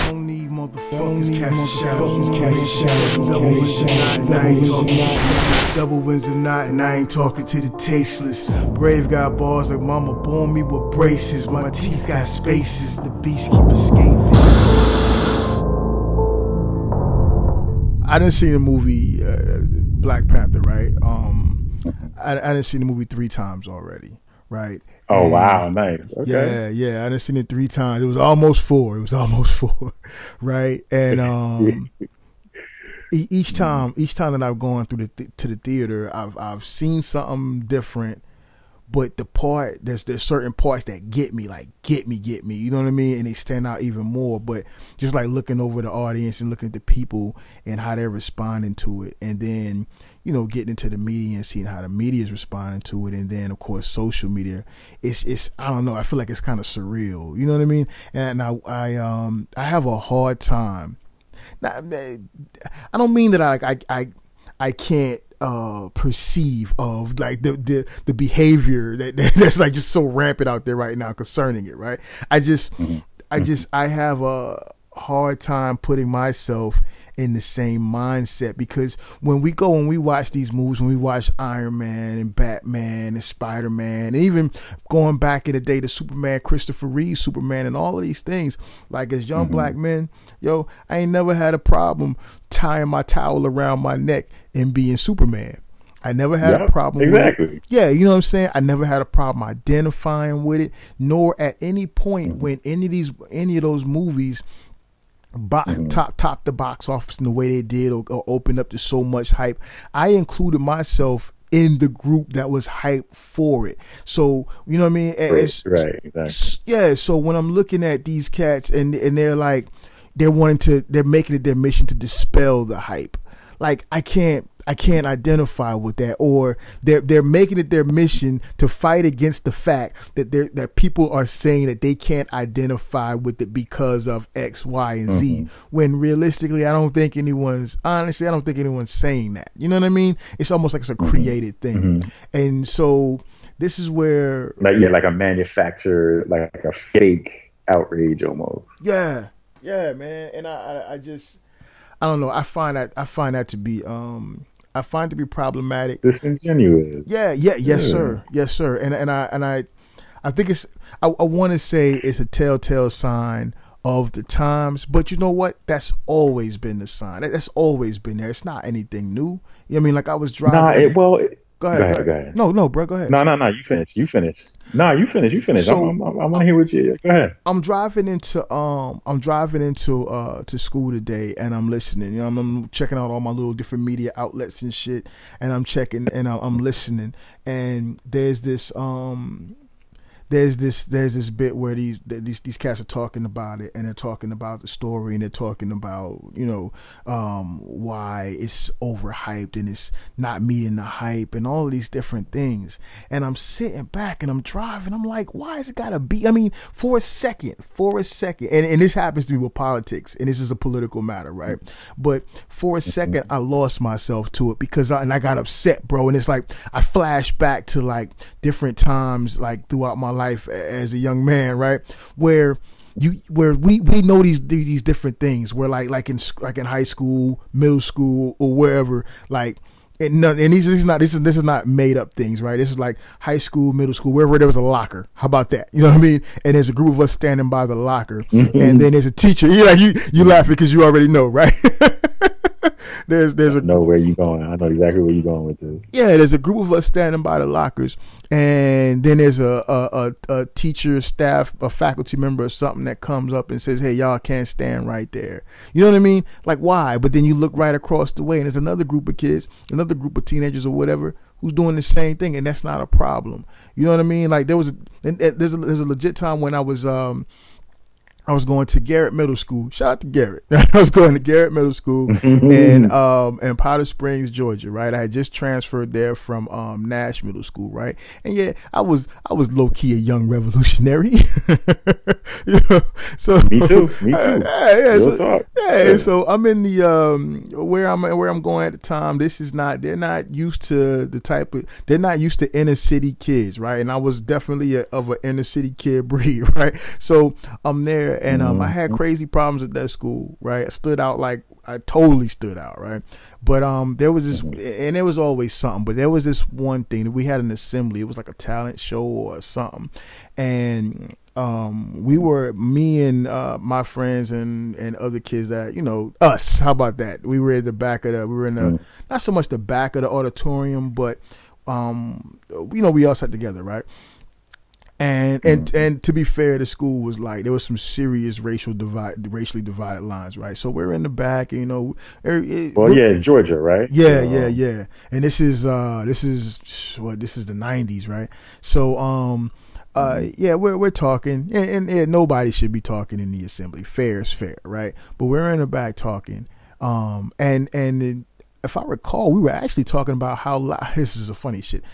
don't need motherfuckers casting shadows. Double wins or not, and I ain't talking to double wins or not, and I ain't talking to the tasteless. Brave got bars like mama born me with braces. My teeth got spaces. The beast keep escaping. I didn't see the movie Black Panther, right? I didn't see the movie 3 times already, right? Oh, and wow, nice. Okay. Yeah, I done seen it 3 times. It was almost 4. Right? And each time that I've gone through to the theater, I've seen something different. But there's certain parts that get me. You know what I mean? And they stand out even more. But just like looking over the audience and looking at the people and how they're responding to it, and then getting into the media and seeing how the media is responding to it, and then of course social media. It's I don't know. I feel like it's kind of surreal. You know what I mean? And I have a hard time. Now, I don't mean that I can't perceive of like the behavior that's like just so rampant out there right now concerning it, right? I have a hard time putting myself in the same mindset, because when we watch these movies, when we watch Iron Man and Batman and Spider-Man, and even going back in the day to Superman, Christopher Reeve Superman, and all of these things, like as young black men, I ain't never had a problem tying my towel around my neck and being Superman. I never had a problem with it. Yeah, you know what I'm saying? I never had a problem identifying with it, nor at any point when any of those movies top the box office in the way they did, or opened up to so much hype, I included myself in the group that was hyped for it. So you know what I mean? Right, exactly. Yeah. So when I'm looking at these cats and they're like, they're making it their mission to dispel the hype. Like I can't identify with that, or they're making it their mission to fight against the fact that people are saying that they can't identify with it because of X, Y, and Z. When realistically, I don't think anyone's saying that. You know what I mean? It's almost like it's a created thing, and so this is where like a manufactured, like a fake outrage almost. Yeah, man, and I don't know. I find that to be to be problematic. Disingenuous. Yes, sir. And I think I want to say it's a telltale sign of the times, but you know what? That's always been the sign. That's always been there. It's not anything new. You know what I mean? Like I was driving. Go ahead. No, bro, go ahead. No. You finish. No, you finish. So, I want to hear what you. Go ahead. I'm driving into to school today, and I'm listening. I'm checking out all my little different media outlets and shit, and I'm checking and I'm listening. And there's this bit where these cats are talking about it, and they're talking about the story, and they're talking about why it's overhyped and it's not meeting the hype and all of these different things. And I'm sitting back and I'm driving. I'm like, why is it gotta be? I mean, for a second, and this happens to me with politics, and this is a political matter, right? But for a second, I lost myself to it because I got upset, bro. And it's like I flash back to like different times, like throughout my life as a young man, right, where we know these different things, where like in high school, middle school, or wherever, like, and this is not made up things, right? This is like high school, middle school, wherever there was a locker. How about that? You know what I mean? And there's a group of us standing by the locker, and then there's a teacher. You laughing because you already know, right? There's I know where you're going. I know exactly where you're going with this. Yeah, there's a group of us standing by the lockers, and then there's a teacher, staff, a faculty member or something that comes up and says, "Hey, y'all can't stand right there." You know what I mean? Like, why? But then you look right across the way, and there's another group of kids, another group of teenagers or whatever, who's doing the same thing, and that's not a problem. You know what I mean? Like there's a legit time when I was going to Garrett Middle School. Shout out to Garrett. I was going to Garrett Middle School in Powder Springs, Georgia, right? I had just transferred there from Nash Middle School, right? And yeah, I was low key a young revolutionary. So me too. So I'm in the where I'm going at the time. They're not used to they're not used to inner city kids, right? And I was definitely of an inner city kid breed, right? So I'm there there, and I had crazy problems at that school, right? I totally stood out, right? But there was this, and there was always something, but there was this one thing that we had an assembly. It was like a talent show or something, and me and my friends and other kids that, you know, us, how about that? We were in the not so much the back of the auditorium, but you know, we all sat together, right? And to be fair, the school was like, there was some serious racially divided lines, right? So we're in the back, you know. Georgia, right? Yeah. And this is the 90s, right? So we're talking, and nobody should be talking in the assembly. Fair is fair, right? But we're in the back talking, and if I recall, we were actually talking about how loud. This is a funny shit.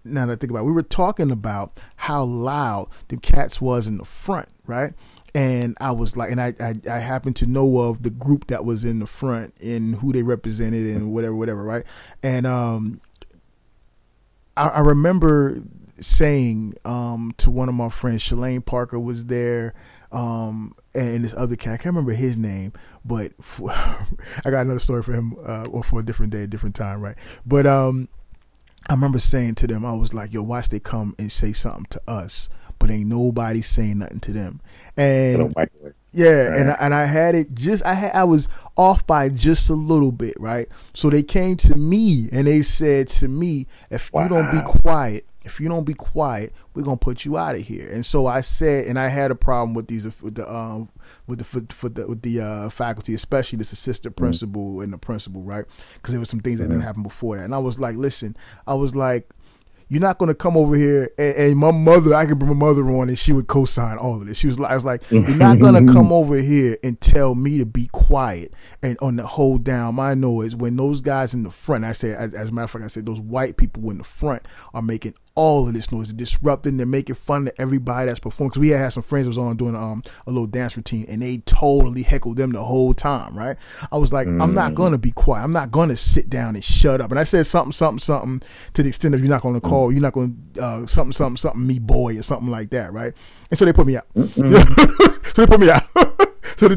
Now that I think about it, we were talking about how loud the cats was in the front, right? And I was like, and I happened to know of the group that was in the front and who they represented and whatever, right? And I remember saying to one of my friends, Shalane Parker was there, and this other cat, I can't remember his name, but I got another story for him, or for a different day, a different time, right? But I remember saying to them, I was like, yo, watch they come and say something to us, but ain't nobody saying nothing to them. And yeah, right. and I had it I was off by just a little bit, right? So they came to me and they said to me, if you don't be quiet, we're gonna put you out of here. And so I said, and I had a problem with the faculty, especially this assistant principal and the principal, right? Because there was some things that didn't happen before that. And I was like, listen, you're not going to come over here, and my mother, I could bring my mother on and she would co-sign all of this. I was like, you're not going to come over here and tell me to be quiet and on the hold down my noise when those guys in the front, I said, as a matter of fact, I said, those white people in the front are making all of this noise, disrupting, they're making fun of everybody that's performing. Because we had some friends that was on doing a little dance routine, and they totally heckled them the whole time, right? I was like, I'm not going to be quiet. I'm not going to sit down and shut up. And I said something to the extent of you're not going to call, you're not going to something me boy or something like that, right? And so they put me out. So the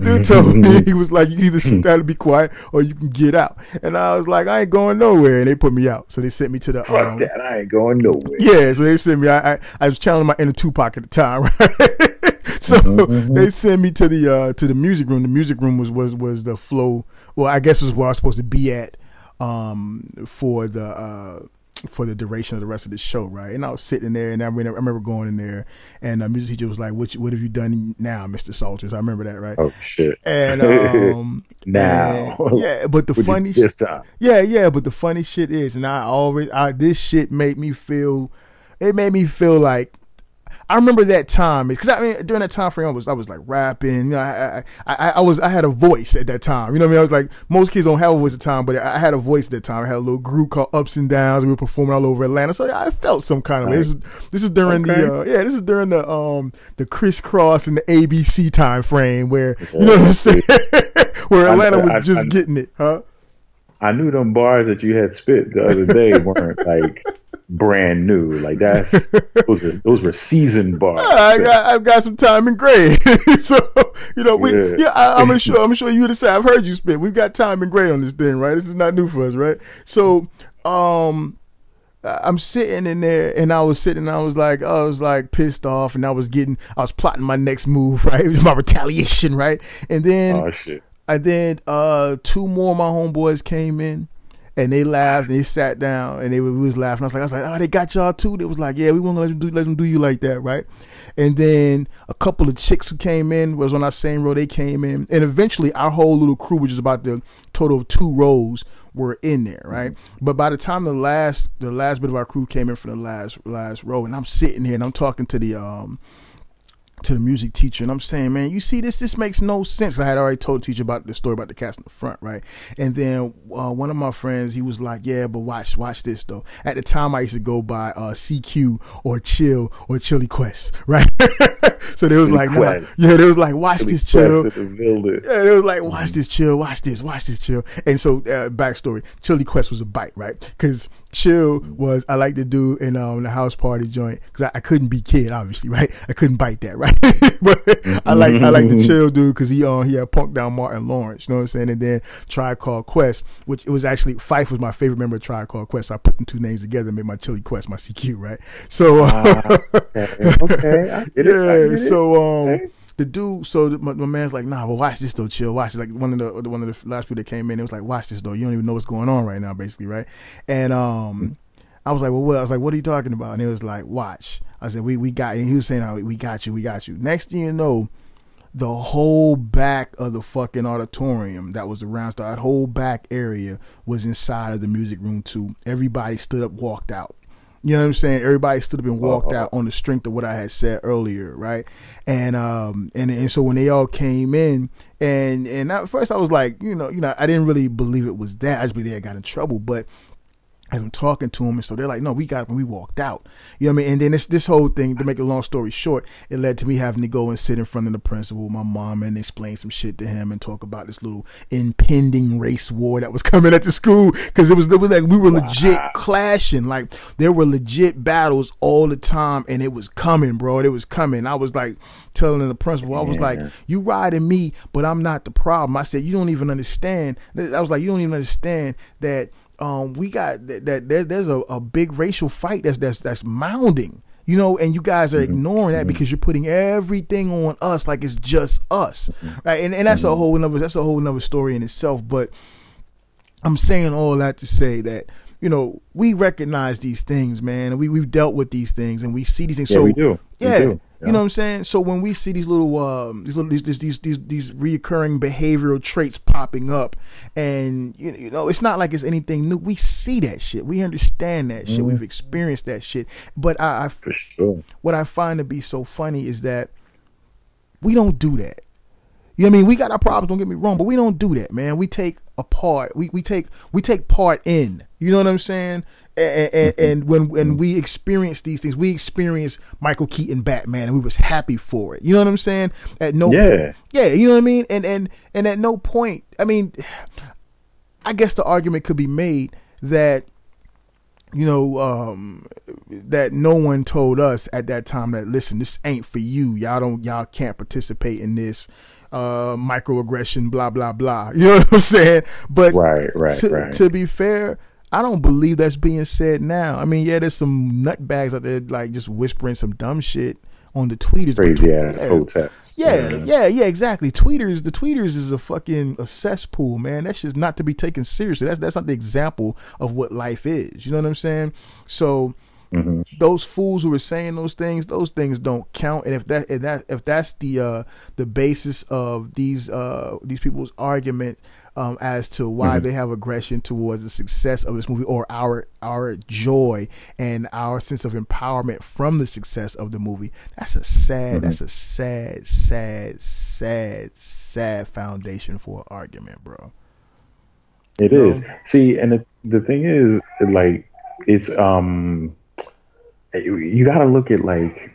dude told me, he was like, you either sit down and be quiet or you can get out. And I was like, I ain't going nowhere. And they put me out. So they sent me to the fuck that, I ain't going nowhere. Yeah, so they sent me, I was channeling my inner Tupac at the time, right? So they sent me to the music room. The music room was the flow, well, I guess was where I was supposed to be at for the duration of the rest of the show, right? And I was sitting there, and I remember going in there, and the music teacher was like, what have you done now, Mr. Salters? I remember that, right? Oh, shit. And now. Yeah, but the funny shit, but the funny shit is, and this shit made me feel like, I remember that time, because I mean, during that time frame, I was like rapping. You know, I had a voice at that time. You know what I mean? I was like, most kids don't have a voice at the time, but I had a voice at that time. I had a little group called Ups and Downs. We were performing all over Atlanta, so I felt some kind of way. This is during the crisscross and the ABC time frame where you know what I'm saying, where Atlanta was just getting it, huh? I knew them bars that you had spit the other day weren't like brand new, like those were seasoned bars. I've got some time in grade, so you know I'm sure you would have said I've heard you spit. We've got time in grade on this thing, right? This is not new for us, right? So I'm sitting in there, and I was like pissed off, and I was plotting my next move, right? It was my retaliation, right? And then oh shit. And then two more of my homeboys came in, and they laughed, and they sat down, and we was laughing. I was like, oh, they got y'all too? They was like, yeah, we won't let them do you like that, right? And then a couple of chicks who came in was on our same row. They came in, and eventually our whole little crew, which is about the total of 2 rows, were in there, right? But by the time the last bit of our crew came in from the last row, and I'm sitting here and I'm talking to the music teacher, and I'm saying, man, you see this makes no sense. I had already told the teacher about the story about the cats in the front, right? And then one of my friends, he was like, yeah, but watch this though. At the time, I used to go by CQ or Chill or Chili Quest, right? So they was like, they was like, watch this, Chill. Yeah, they was like, watch this, Chill, watch this, Chill. And so backstory, Chili Quest was a bite, right? Because Chill was, I like to do in the house party joint, because I couldn't be Kid, obviously, right? I couldn't bite that, right? But I like the chill dude because he had punked down Martin Lawrence, you know what I'm saying? And then Tribe Called Quest, which it was actually Fife was my favorite member of Tribe Called Quest. So I put them two names together and made my Chili Quest, my CQ, right? So okay, I get it. So the dude, so my man's like, nah, but watch this though, chill, watch this. Like one of the last people that came in, it was like, watch this though, you don't even know what's going on right now, basically, right? And I was like, well, what? I was like, what are you talking about? And it was like, watch. I said, we got, and he was saying, we got you. Next thing you know, the whole back of the fucking auditorium that was around, that whole back area was inside of the music room too. Everybody stood up, walked out. You know what I'm saying? Everybody stood up and walked out on the strength of what I had said earlier, right? And so when they all came in, and at first I was like, you know, I didn't really believe it was that. I just believe they had got in trouble, but as I'm talking to them, and so they're like, no, we got it when we walked out. You know what I mean? And then this whole thing, to make a long story short, it led to me having to go and sit in front of the principal, my mom, and explain some shit to him and talk about this little impending race war that was coming at the school, because it was like we were legit clashing. Like there were legit battles all the time, and it was coming, bro. It was coming. I was like telling the principal, I was like, you riding me, but I'm not the problem. I said, you don't even understand. I was like, you don't even understand that we got that there's a big racial fight that's mounting, you know, and you guys are ignoring that because you're putting everything on us like it's just us, right? And that's a whole nother story in itself. But I'm saying all that to say that, you know, we recognize these things, man. We've dealt with these things, and we see these things. Yeah, so we do. Yeah. We do. You know what I'm saying? So when we see these reoccurring behavioral traits popping up, and you know, it's not like it's anything new. We see that shit. We understand that shit. We've experienced that shit. But for sure, what I find to be so funny is that we don't do that. You know what I mean? We got our problems, don't get me wrong, but we don't do that, man. We take a part. We take part in. You know what I'm saying? And when we experience these things, we experience Michael Keaton Batman, and we was happy for it. You know what I'm saying? At no point, you know what I mean? And at no point, I mean, I guess the argument could be made that, you know, that no one told us at that time that, listen, this ain't for you. Y'all can't participate in this microaggression, blah blah blah. You know what I'm saying? But right. To be fair, I don't believe that's being said now. I mean, yeah, there's some nutbags out there like just whispering some dumb shit on the tweeters. Crazy ass protests. Yeah, exactly. The tweeters is a cesspool, man. That's just not to be taken seriously. That's not the example of what life is. You know what I'm saying? So those fools who are saying those things don't count. And if that's the basis of these people's argument as to why they have aggression towards the success of this movie, or our joy and our sense of empowerment from the success of the movie, that's a sad foundation for an argument, bro. It is. See, and the thing is, like, it's you got to look at like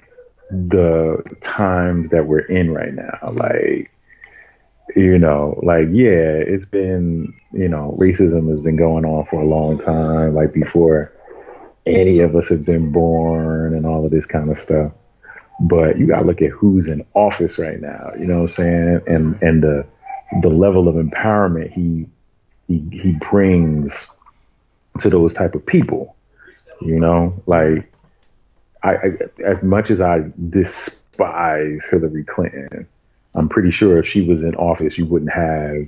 the times that we're in right now, like. You know, like, yeah, it's been, you know, racism has been going on for a long time, like before any of us have been born and all of this kind of stuff. But you got to look at who's in office right now, you know what I'm saying? And the level of empowerment he brings to those type of people, you know, like I as much as I despise Hillary Clinton, I'm pretty sure if she was in office, you wouldn't have,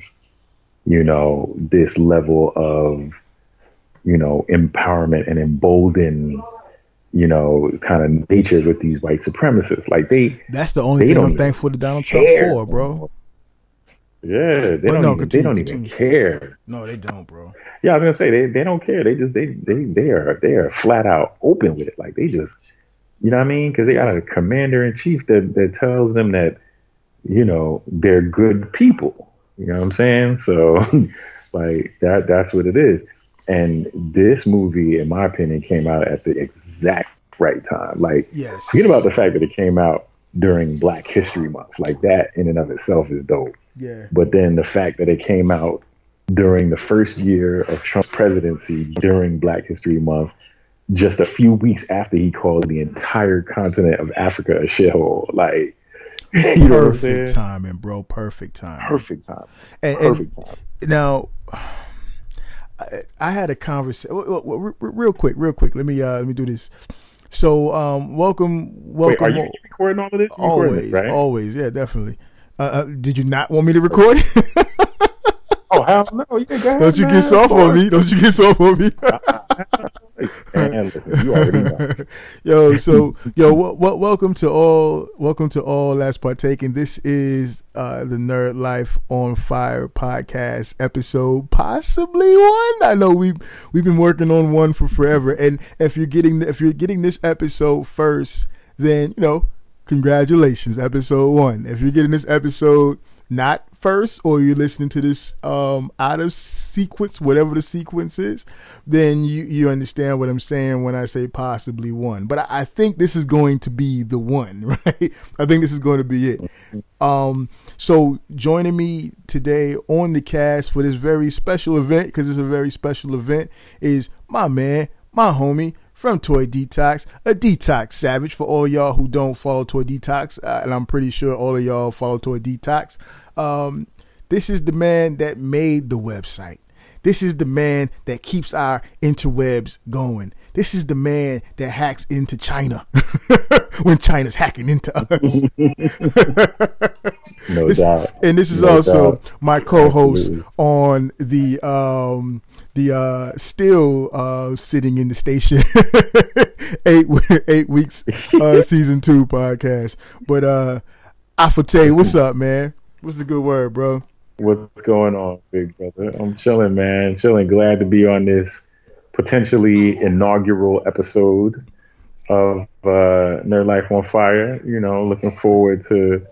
you know, this level of, you know, empowerment and emboldened, you know, kind of nature with these white supremacists. Like that's the only thing I'm thankful to Donald Trump for, bro. Yeah, they don't even care. No, they don't, bro. Yeah, I was gonna say they don't care. They are flat out open with it. Like they just, you know what I mean? Because they got a commander in chief that tells them that, you know, they're good people. You know what I'm saying? So like that's what it is. And this movie, in my opinion, came out at the exact right time. Like, forget about the fact that it came out during Black History Month. Like that in and of itself is dope. Yeah. But then the fact that it came out during the first year of Trump's presidency during Black History Month, just a few weeks after he called the entire continent of Africa a shithole. Like, You know what I'm Perfect saying? timing, bro. Perfect timing. Perfect time. And Perfect time. now, I had a conversation. Real quick. Let me do this. So, welcome. Wait, are you recording all of this? You're recording this, right? Always, yeah, definitely. Did you not want me to record it? Oh, hell no. Yeah, go ahead, Don't you man, get soft on me. Don't you get soft on me. Man, listen, you already know. Welcome to all that's partaking. This is the Nerd Life on Fire podcast episode, possibly one. I know we've been working on one for forever, and if you're getting this episode first, then congratulations, episode 1. If you're getting this episode not first, or you're listening to this out of sequence, whatever the sequence is, then you understand what I'm saying when I say possibly one. But I think this is going to be the one, right? I think this is going to be it. So joining me today on the cast for this very special event, because it's a very special event, is my man, my homie from Toy Detox, a detox savage for all y'all who don't follow Toy Detox, and I'm pretty sure all of y'all follow Toy Detox. This is the man that made the website. This is the man that keeps our interwebs going. This is the man that hacks into China when China's hacking into us. No doubt. And this is also my co-host on the still sitting in the station 8 weeks season 2 podcast. But Afotey, what's up, man? What's the good word, bro? What's going on, big brother? I'm chilling, man. Chilling. Glad to be on this potentially inaugural episode of Nerd Life on Fire. Looking forward to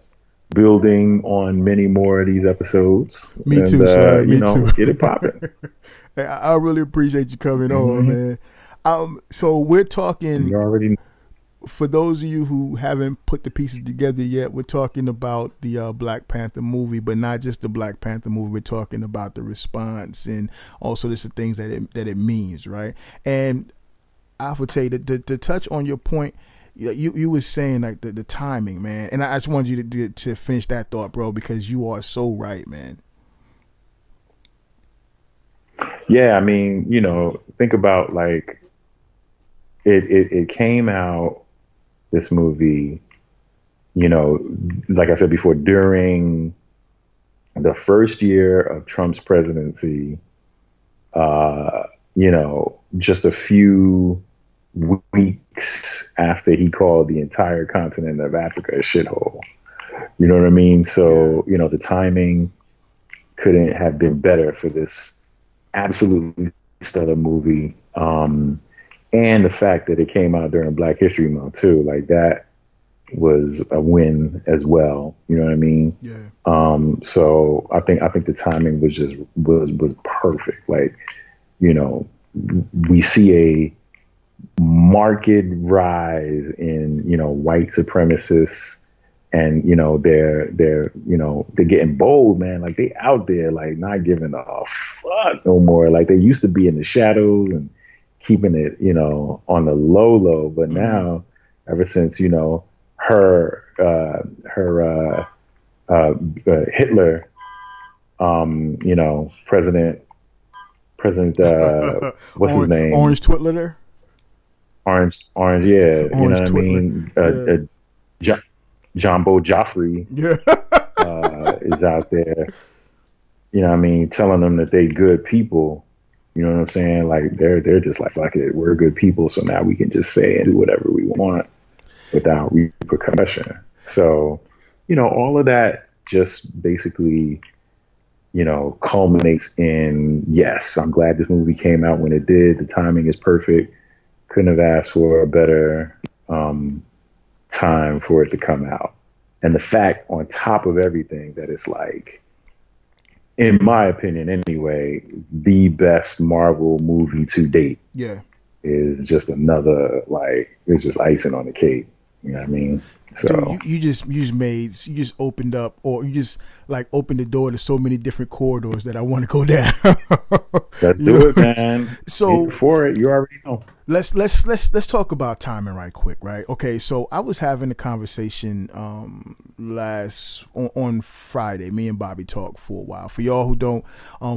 building on many more of these episodes. Me too, sir. Me too. Get it popping. I really appreciate you coming on, man. So we're talking. You already know. For those of you who haven't put the pieces together yet, we're talking about the Black Panther movie, but not just the Black Panther movie. We're talking about the response and also just the things that it means, right? And I would say that to touch on your point, you were saying like the timing, man. And I just wanted you to finish that thought, bro, because you are so right, man. Yeah, I mean, think about like it came out. This movie, like I said before, during the first year of Trump's presidency, just a few weeks after he called the entire continent of Africa a shithole. You know what I mean? So, the timing couldn't have been better for this absolutely stellar movie. And the fact that it came out during Black History Month too, like that was a win as well. You know what I mean? Yeah. So I think the timing was perfect. Like, we see a marked rise in white supremacists, and they're getting bold, man. Like they out there, like not giving a fuck no more. Like they used to be in the shadows and keeping it, on the low, but now, ever since, Hitler, President, what's his name? Orange Twitler there? Orange, yeah. Orange Twitler. Jumbo Joffrey is out there, telling them that they good people. You know what I'm saying? Like they're just like, fuck it, we're good people, so now we can just say and do whatever we want without repercussion. So, all of that just basically, culminates in, yes, I'm glad this movie came out when it did. The timing is perfect. Couldn't have asked for a better time for it to come out. And the fact, on top of everything, that it's like, in my opinion anyway, the best Marvel movie to date. Yeah. Is just another, like, it's just icing on the cake. You know what I mean? So dude, you just opened up, or you just like opened the door to so many different corridors that I want to go down. Let's do it, man. So for it, you already know. let's talk about timing right quick, right? Okay, so I was having a conversation on Friday. Me and Bobby talked for a while. For y'all who don't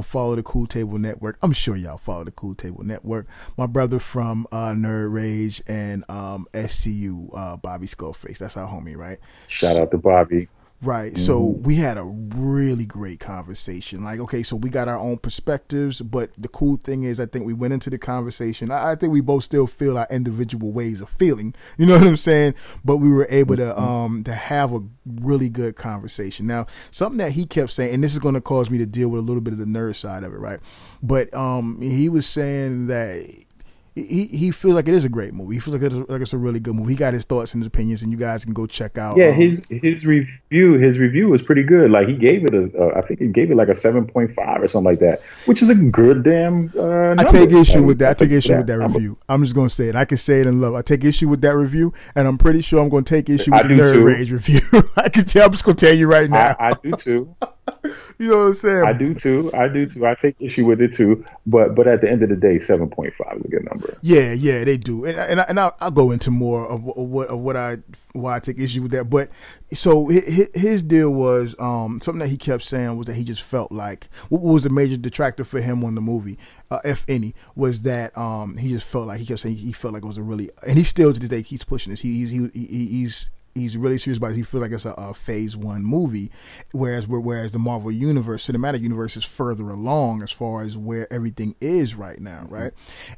follow the Cool Table Network, I'm sure y'all follow the Cool Table Network. My brother from Nerd Rage and SCU, Bobby Skullface. That's our homie, right? Shout out to Bobby. Right. So we had a really great conversation. Like, okay, so we got our own perspectives, but the cool thing is I think we went into the conversation. I think we both still feel our individual ways of feeling. You know what I'm saying? But we were able to have a really good conversation. Now, something that he kept saying, and this is going to cause me to deal with a little bit of the nerd side of it, right? But he was saying that he feels like it is a great movie. He feels like it's a really good movie. He got his thoughts and his opinions, and you guys can go check out. Yeah, his review was pretty good. Like he gave it I think he gave it like a 7.5 or something like that, which is a good damn number. I take issue with that. I take issue with that review. I'm just gonna say it. I can say it in love. I take issue with that review, and I'm pretty sure I'm gonna take issue with the Nerd Rage review. I can tell. I'm just gonna tell you right now. I do too. You know what I'm saying? I do too. I take issue with it too. But at the end of the day, 7.5 is a good number. Yeah, they do. And I'll go into more of why I take issue with that. But so his deal was something that he kept saying was that he just felt like what was the major detractor for him on the movie, if any, was that he just felt like he kept saying he felt like it was a really, and he still to this day keeps pushing this. He's really serious about it. He feels like it's a phase 1 movie, whereas the Marvel universe, cinematic universe, is further along as far as where everything is right now, right?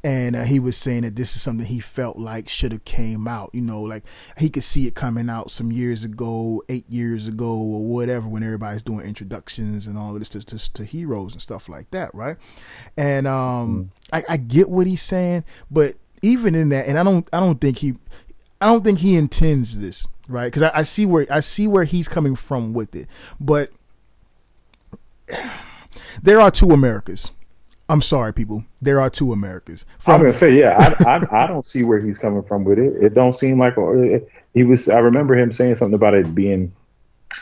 And he was saying that this is something he felt like should have came out, you know, like he could see it coming out some years ago, 8 years ago or whatever, when everybody's doing introductions and all of this to heroes and stuff like that, right? And I get what he's saying, but even in that, and I don't think he intends this, right? Because I see where he's coming from with it, but there are two Americas. I'm sorry, people. There are two Americas. I'm gonna say, yeah, I don't see where he's coming from with it. It don't seem like he was. I remember him saying something about it being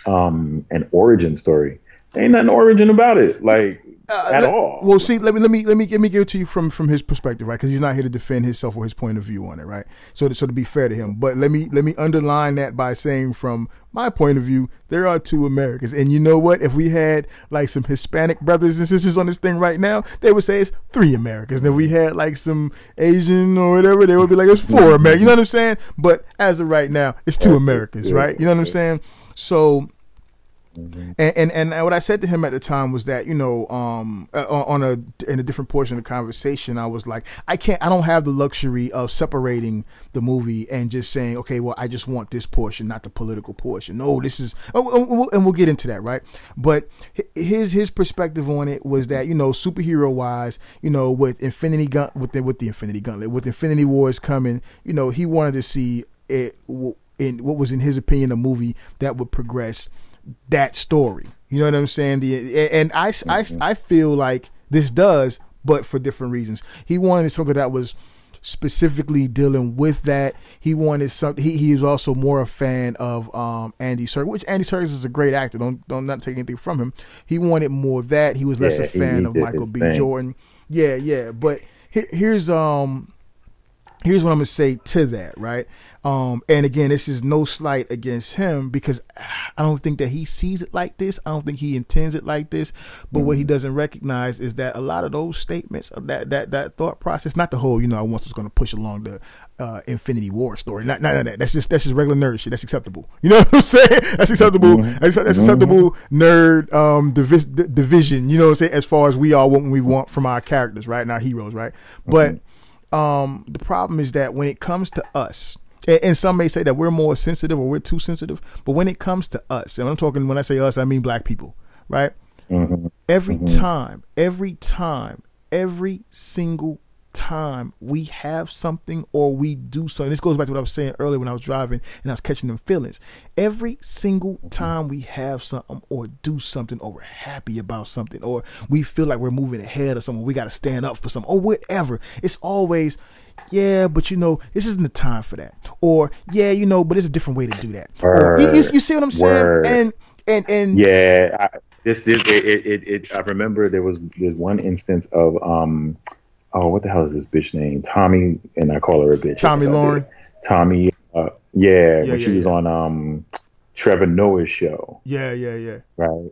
an origin story. Ain't nothing origin about it, like at all. Well, see, let me give it to you from his perspective, right? Because he's not here to defend himself or his point of view on it, right? So to be fair to him, but let me underline that by saying from my point of view, there are two Americas, and you know what? If we had like some Hispanic brothers and sisters on this thing right now, they would say it's 3 Americas. And if we had like some Asian or whatever, they would be like it's 4 Americas. You know what I'm saying? But as of right now, it's 2 Americas, right? You know what I'm saying? So. And what I said to him at the time was that, you know, in a different portion of the conversation, I was like, I don't have the luxury of separating the movie and just saying, okay, well, I just want this portion, not the political portion. No, this is, and we'll get into that, right? But his perspective on it was that, you know, superhero wise, you know, with Infinity Wars coming, you know, he wanted to see it in what was in his opinion a movie that would progress that story. You know what I'm saying? I feel like this does, but for different reasons. He wanted something that was specifically dealing with that. He wanted something. He was also more a fan of Andy Serkis, which Andy Serkis is a great actor. Don't not take anything from him. He wanted more of that. He was less a fan of Michael B. Jordan. Yeah. But here's what I'm gonna say to that, right? And again, this is no slight against him because I don't think that he sees it like this. I don't think he intends it like this. But what he doesn't recognize is that a lot of those statements, that thought process, not the whole, you know, I once was going to push along the Infinity War story. Not that. That's just regular nerd shit. That's acceptable. You know what I'm saying? That's acceptable. That's acceptable nerd division. You know what I'm saying? As far as we all what we want from our characters, right? And our heroes, right? But the problem is that when it comes to us, and some may say that we're more sensitive or we're too sensitive, but when it comes to us, and when I say us, I mean black people, right? Every single time we have something or we do something, this goes back to what I was saying earlier when I was driving and I was catching them feelings. Every single time we have something or do something or we're happy about something or we feel like we're moving ahead or something, we got to stand up for something or whatever, it's always, yeah, but you know, this isn't the time for that. Or, yeah, you know, but it's a different way to do that. You see what I'm saying? And yeah, I remember there's one instance of oh, what the hell is this bitch name? Tommy, and I call her a bitch. Tommy Lauren. Tommy, yeah, Yeah, when yeah, she was yeah. on Trevor Noah's show, Yeah, yeah, yeah. right?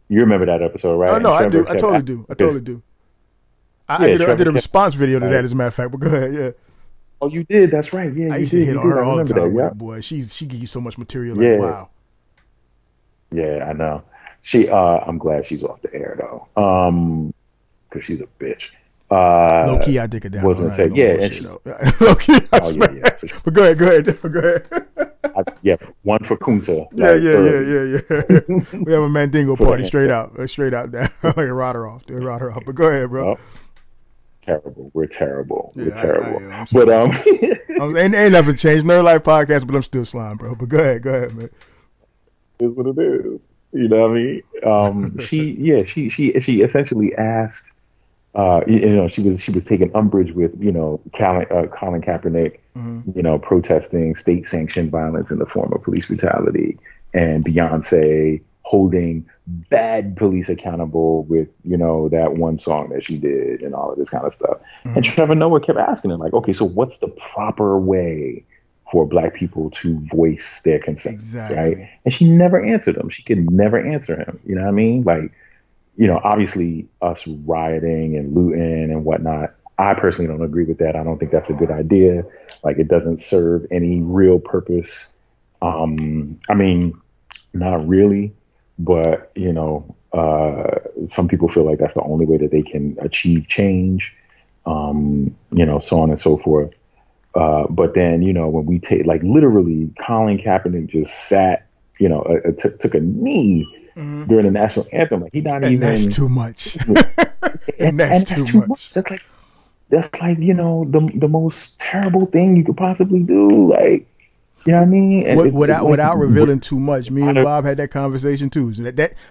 You remember that episode, Oh right? no, And I Trevor do. I kept totally asking, do. I because totally do. yeah, I Trevor did a kept response video to that, like, as a matter of fact. But go ahead, yeah. oh, you did. That's right. Yeah, I you used to did. hit You on did. I her all the remember time that. with Yeah, it, boy. She gives you so much material. Like, yeah, wow. yeah. I know. She. I'm glad she's off the air though. Because she's a bitch. Low key, I dick it down. Was I'm gonna not say even gonna yeah, and bullshit she. though. Low key, I Oh yeah, yeah. smash. For sure. But go ahead, go ahead, go ahead. Yeah, one for Kunta, Yeah, like yeah, yeah, early. yeah, yeah. We have a Mandingo For the party handshake. straight out there. Like rot her off, rot her off. But go ahead, bro. Oh, terrible. We're terrible. We're Yeah, I terrible. am. I'm But slime. Ain't nothing changed. Nerd Life podcast, but I'm still slime, bro. But go ahead, man. is what it is. You know what I mean? She essentially asked. She was taking umbrage with Colin Kaepernick, Mm-hmm. protesting state sanctioned violence in the form of police brutality, and Beyonce holding bad police accountable with that one song that she did and all of this kind of stuff. And Mm-hmm. Trevor Noah kept asking him like, okay, so what's the proper way for Black people to voice their concerns, right? Exactly. And she never answered him. She could never answer him. You know what I mean? Like, obviously us rioting and looting and whatnot, I personally don't agree with that. I don't think that's a good idea. Like, it doesn't serve any real purpose. I mean, not really, but, some people feel like that's the only way that they can achieve change, so on and so forth. But then, when we take, like, literally, Colin Kaepernick just sat, took a knee Mm-hmm. during the national anthem. Like, he not And that's even, too much. and That's that's too too much. much. That's like the most terrible thing you could possibly do. Like, you know what I mean? And Without like, revealing too much, me and Bob had that conversation too. So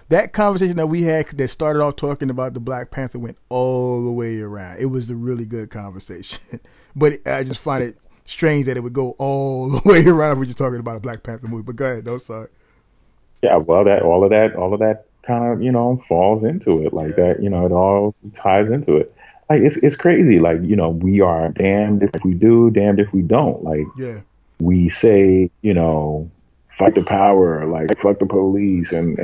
that conversation that we had that started off talking about the Black Panther went all the way around. It was a really good conversation, but I just find it strange that it would go all the way around if we're just talking about a Black Panther movie. But go ahead, no, sorry. yeah, well, all of that kind of, falls into it like Yeah. that. It all ties into it. Like, it's crazy. Like, we are damned if we do, damned if we don't. Like, Yeah. we say, fight the power, like fuck the police, and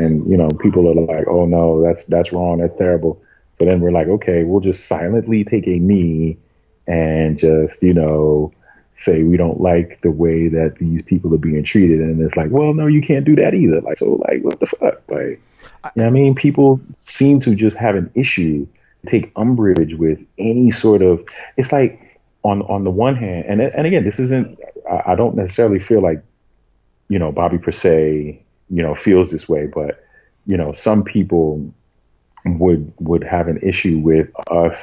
people are like, oh no, that's wrong, that's terrible. So then we're like, okay, we'll just silently take a knee and just say we don't like the way that these people are being treated, and it's like, well, no, you can't do that either. Like, so, like, what the fuck? Like, I mean, people seem to just have an issue, take umbrage with any sort of. It's like, on the one hand, and again, this isn't. I don't necessarily feel like, Bobby per se, feels this way, but some people would have an issue with us.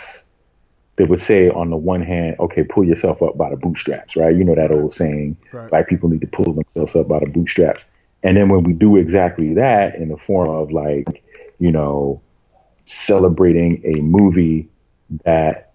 They would say, on the one hand, okay, pull yourself up by the bootstraps, right? You know that old saying, Right. Black people need to pull themselves up by the bootstraps. And then when we do exactly that in the form of, like, celebrating a movie that,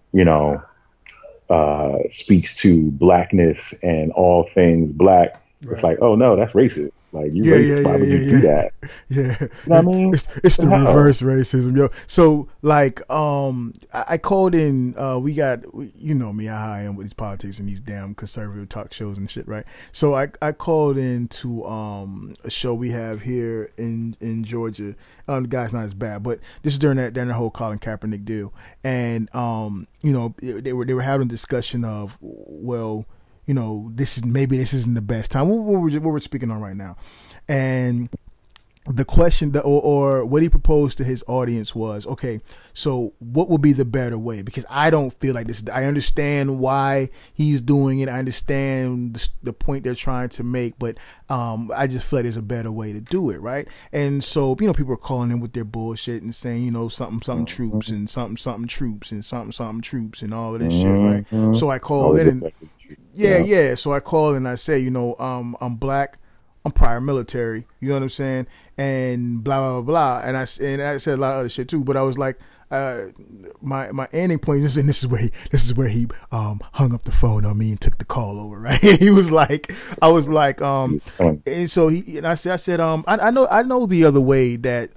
speaks to Blackness and all things Black, Right. it's like, oh no, that's racist. Like, you Yeah, racist. yeah, Why yeah, would you yeah, do yeah. that? Yeah, You know what I mean? it's the Hell. reverse racism, yo. So, like, I called in. We got, you know me, how I am with these politics and these damn conservative talk shows and shit, right? So I called in to a show we have here in Georgia. The guy's not as bad, but this is during that whole Colin Kaepernick deal, and they were having a discussion of, well, this isn't the best time. What we're speaking on right now, and the question that, or what he proposed to his audience was, okay, so what would be the better way? Because I don't feel like this. I understand why he's doing it. I understand the point they're trying to make, but I just feel like there's a better way to do it, right? And so, people are calling in with their bullshit and saying, something troops and something troops and something troops and all of this shit, right? So I called in and yeah. So I called and I say, I'm Black, I'm prior military, you know what I'm saying, and blah blah blah blah, and I said a lot of other shit too. But I was like, my ending point is, and this is where he hung up the phone on me and took the call over, right? He was like, I was like, and so I said, I know the other way that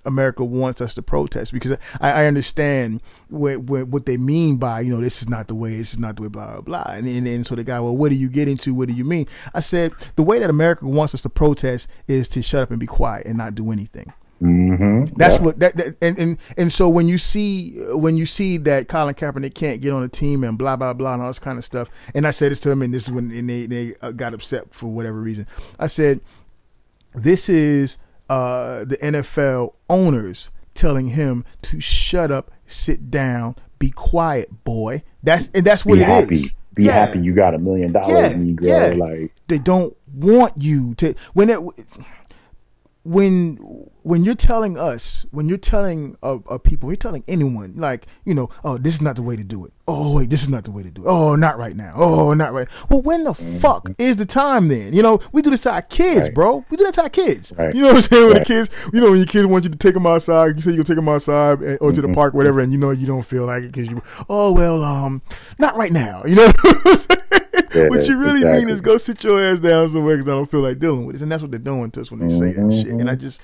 America wants us to protest, because I understand what they mean by, this is not the way, blah blah blah, and so the guy, well, what do you get into? What do you mean? I said, the way that America wants us to protest is to shut up and be quiet and not do anything. Mm-hmm. That's what and so when you see that Colin Kaepernick can't get on the team and blah blah blah and all this kind of stuff, and I said this to him, and this is when they got upset for whatever reason. I said, this is the NFL owners telling him to shut up, sit down, be quiet, boy. That's what it is. Be happy you got $1 million, Negro. Yeah. Like, they don't want you to when you're telling us, when you're telling people, you're telling anyone, like, oh, this is not the way to do it. Oh, wait, this is not the way to do it. Oh, not right now. Oh, not right. Well, when the fuck is the time then? We do this to our kids, bro. We do that to our kids. Right. You know what I'm saying? When the kids, when your kids want you to take them outside, you say you'll take them outside or to the park, whatever, and you don't feel like it because not right now. Yeah, what you really mean is go sit your ass down somewhere because I don't feel like dealing with this. And that's what they're doing to us when they say that shit. And I just,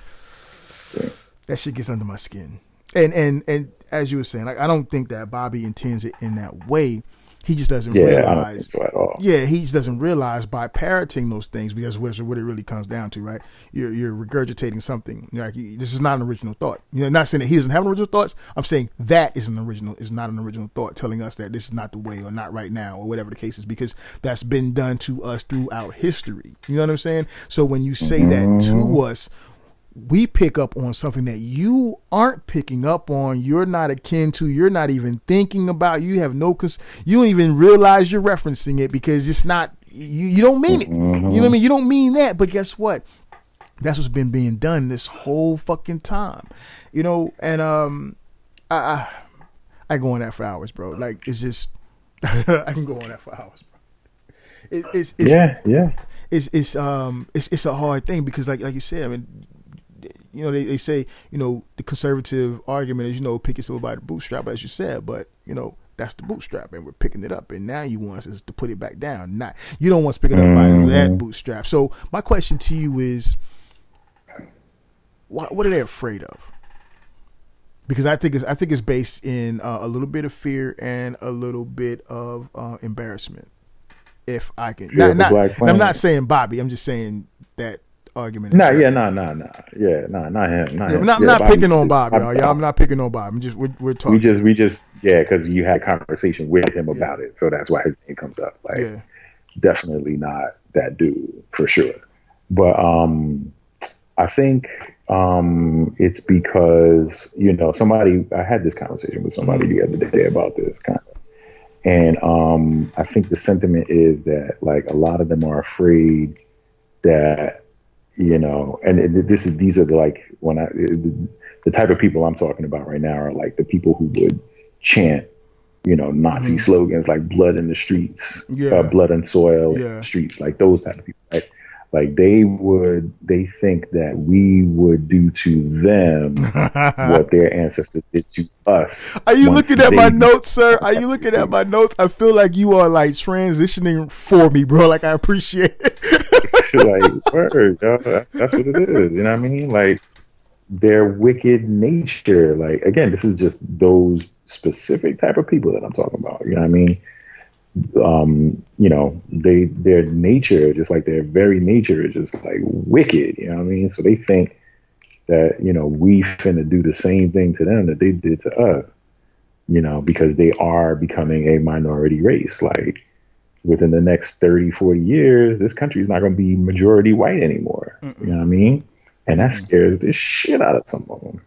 that shit gets under my skin. And as you were saying, like, I don't think that Bobby intends it in that way. He just doesn't realize. I don't think so at all. Yeah, he just doesn't realize by parroting those things, because what it really comes down to, right? You're regurgitating something. Like, this is not an original thought. Not saying that he doesn't have original thoughts. I'm saying that is not an original thought, telling us that this is not the way or not right now or whatever the case is, because that's been done to us throughout history. You know what I'm saying? So when you say that to us, we pick up on something that you aren't picking up on. You're not akin to. You're not even thinking about. You have no. You don't even realize you're referencing it because it's not. You don't mean it. You know what I mean? You don't mean that. But guess what? That's what's been being done this whole fucking time. And I go on that for hours, bro. Like, it's just I can go on that for hours, bro. It's a hard thing because like you said, I mean. They say, the conservative argument is, pick yourself by the bootstrap, as you said, but, that's the bootstrap and we're picking it up. And now you want us to put it back down. You don't want us to pick it up by that bootstrap. So my question to you is, what are they afraid of? Because I think it's based in a little bit of fear and a little bit of embarrassment. If I can, I'm not saying Bobby. I'm just saying that argument. Not him. Not him. I'm not picking on Bobby. I'm not picking on Bobby. We're talking. We just because you had a conversation with him about it, so that's why his name comes up. Like, definitely not that dude for sure. But I think it's because I had this conversation with somebody the other day about this kind of, and I think the sentiment is that, like, a lot of them are afraid that. And these are the type of people I'm talking about right now are like the people who would chant, Nazi slogans like blood in the streets, blood and soil in the streets, like those type of people, right? Like they think that we would do to them what their ancestors did to us. Are you looking at my notes, sir? Are you looking at my notes? I feel like you are like transitioning for me, bro. Like, I appreciate it. Like, word, yo, that's what it is. You know what I mean? Like, their wicked nature. Like, again, this is just those specific type of people that I'm talking about. You know what I mean? Their nature, just like their very nature, is just like wicked. You know what I mean? So they think that we finna do the same thing to them that they did to us. Because they are becoming a minority race. Like, within the next 30, 40 years, this country is not going to be majority white anymore. You know what I mean? And that scares the shit out of some of them.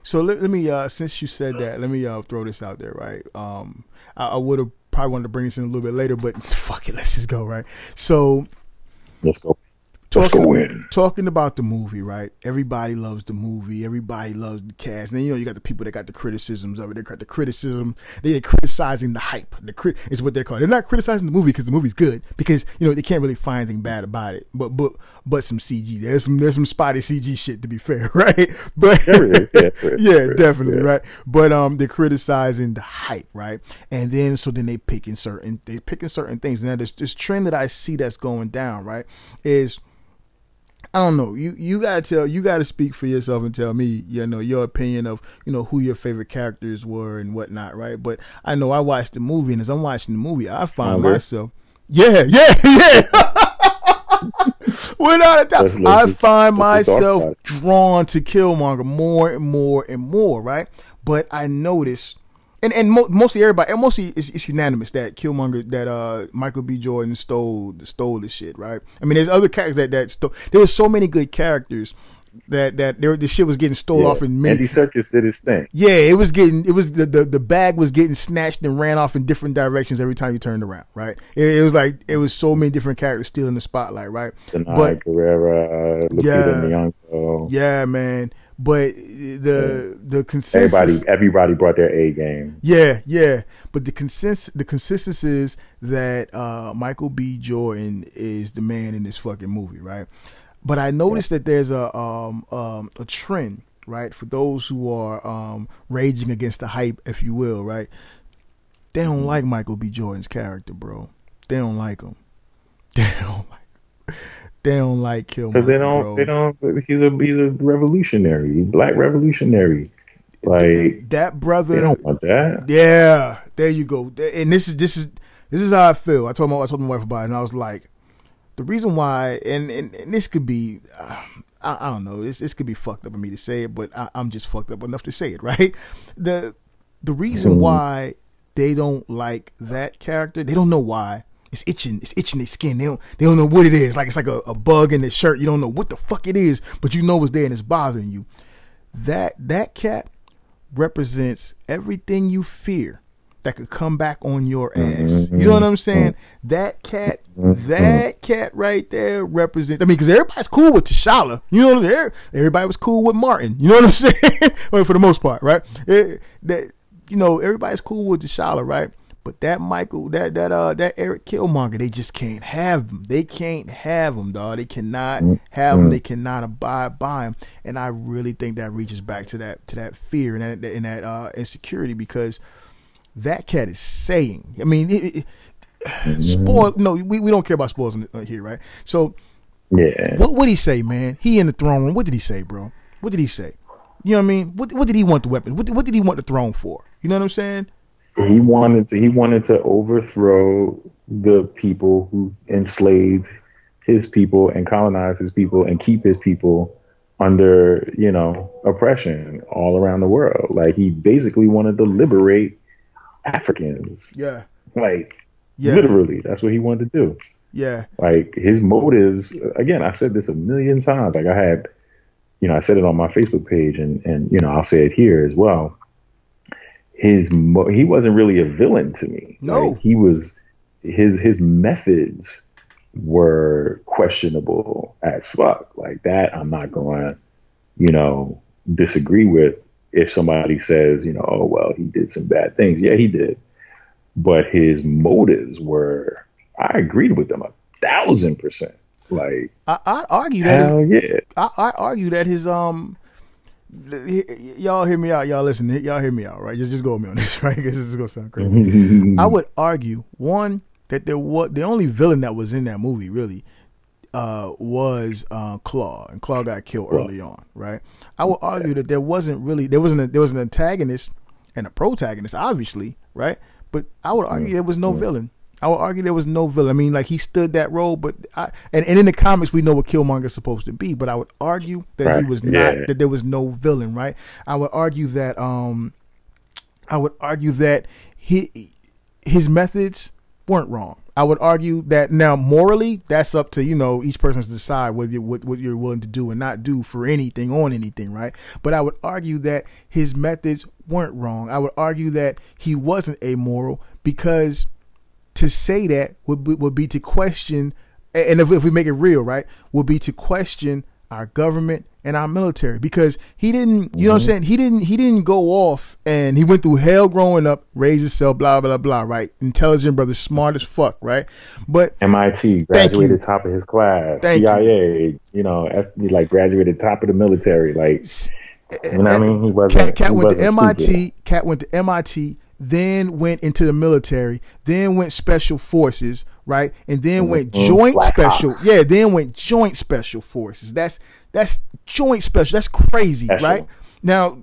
So let me, since you said that, let me throw this out there, right? I would have probably wanted to bring this in a little bit later, but fuck it, let's just go, right? So let's go. talking about the movie, right? Everybody loves the movie. Everybody loves the cast. And then, you got the people that got the criticisms of it. They got the criticism. They're criticizing the hype. Is what they're called. They're not criticizing the movie because the movie's good. Because, they can't really find anything bad about it. But some CG. There's some spotty CG shit, to be fair, right? But yeah, definitely, right? But they're criticizing the hype, right? And then they picking certain things. Now this trend that I see that's going down, right, is, I don't know. You gotta speak for yourself and tell me, your opinion of, who your favorite characters were and whatnot, right? But I know I watched the movie, and as I'm watching the movie, I find myself, yeah. Without a doubt, I find myself drawn to Killmonger more and more and more, right? But I notice, and mostly it's unanimous that Killmonger, that Michael B. Jordan stole the shit, right? I mean, there's other characters that stole. There were so many good characters that the shit was getting stolen off in many. Andy Serkis did his thing. Yeah, the bag was getting snatched and ran off in different directions every time you turned around, right? It was so many different characters stealing the spotlight, right? Denai Guerrera, Lupita Nyong'o. Yeah, man. But the consensus, everybody brought their A game. Yeah. But the consensus is that Michael B. Jordan is the man in this fucking movie, right? But I noticed that there's a trend, right, for those who are raging against the hype, if you will, right? They don't like Michael B. Jordan's character, bro. They don't like him. They don't like Killmonger. They don't. He's a revolutionary, black revolutionary. Like that brother. They don't want that. Yeah, there you go. And this is how I feel. I told my wife about it, and I was like, the reason why, and this could be, I don't know, this could be fucked up of me to say it, but I'm just fucked up enough to say it, right? The reason why they don't like that character, they don't know why. It's itching their skin. They don't know what it is. Like it's like a bug in the shirt. You don't know what the fuck it is, but you know it's there and it's bothering you. That cat represents everything you fear that could come back on your ass. You know what I'm saying? That cat right there represents. I mean, because everybody's cool with T'Challa. You know, everybody was cool with Martin. You know what I'm saying? Well, for the most part, right? Everybody's cool with T'Challa, right? But that Michael, that Eric Killmonger, they just can't have him. They can't have him, dog. They cannot have him. They cannot abide by him. And I really think that reaches back to that fear and that insecurity, because that cat is saying. I mean, spoil. No, we don't care about spoils here, right? So, yeah. What would he say, man? He in the throne room. What did he say, bro? What did he say? You know what I mean? What did he want the weapon? What did he want the throne for? You know what I'm saying? He wanted to overthrow the people who enslaved his people and colonized his people and keep his people under, oppression all around the world. Like, he basically wanted to liberate Africans. Yeah. Literally, that's what he wanted to do. Yeah. Like, his motives, again, I said this a million times. Like, I had, I said it on my Facebook page and I'll say it here as well. He wasn't really a villain to me. No, like, he was. His methods were questionable as fuck. Like that, I'm not going to, disagree with. If somebody says, oh well, he did some bad things. Yeah, he did. But his motives were. I agreed with them 1,000%. Like I argue that. Hell yeah. I argue that his Y'all hear me out. Y'all listen. Y'all hear me out, right? Just go with me on this, right? Because this is gonna sound crazy. I would argue one that the only villain that was in that movie really was Claw, and Claw got killed early on, right? I would argue that there was an antagonist and a protagonist, obviously, right? But I would argue there was no villain. I would argue there was no villain. I mean, like, he stood that role, but and in the comics we know what Killmonger's supposed to be, but I would argue that he was not, that there was no villain, right? I would argue that his methods weren't wrong. I would argue that now morally, that's up to each person to decide what you're willing to do and not do for anything on anything, right? But I would argue that his methods weren't wrong. I would argue that he wasn't amoral, because to say that would be to question and if we make it real, right, will be to question our government and our military, because he didn't, you know what I'm saying? He didn't go off and he went through hell growing up, raised himself, blah, blah, blah, right? Intelligent brother, smart as fuck, right? But MIT, graduated top of his class, CIA, you know, like graduated top of the military, like, you know what I mean? He wasn't. Cat went to MIT. Cat went to MIT. Then went into the military, then went special forces, right? And then went joint special. Yeah, then went joint special forces. That's joint special. That's crazy, right? Now,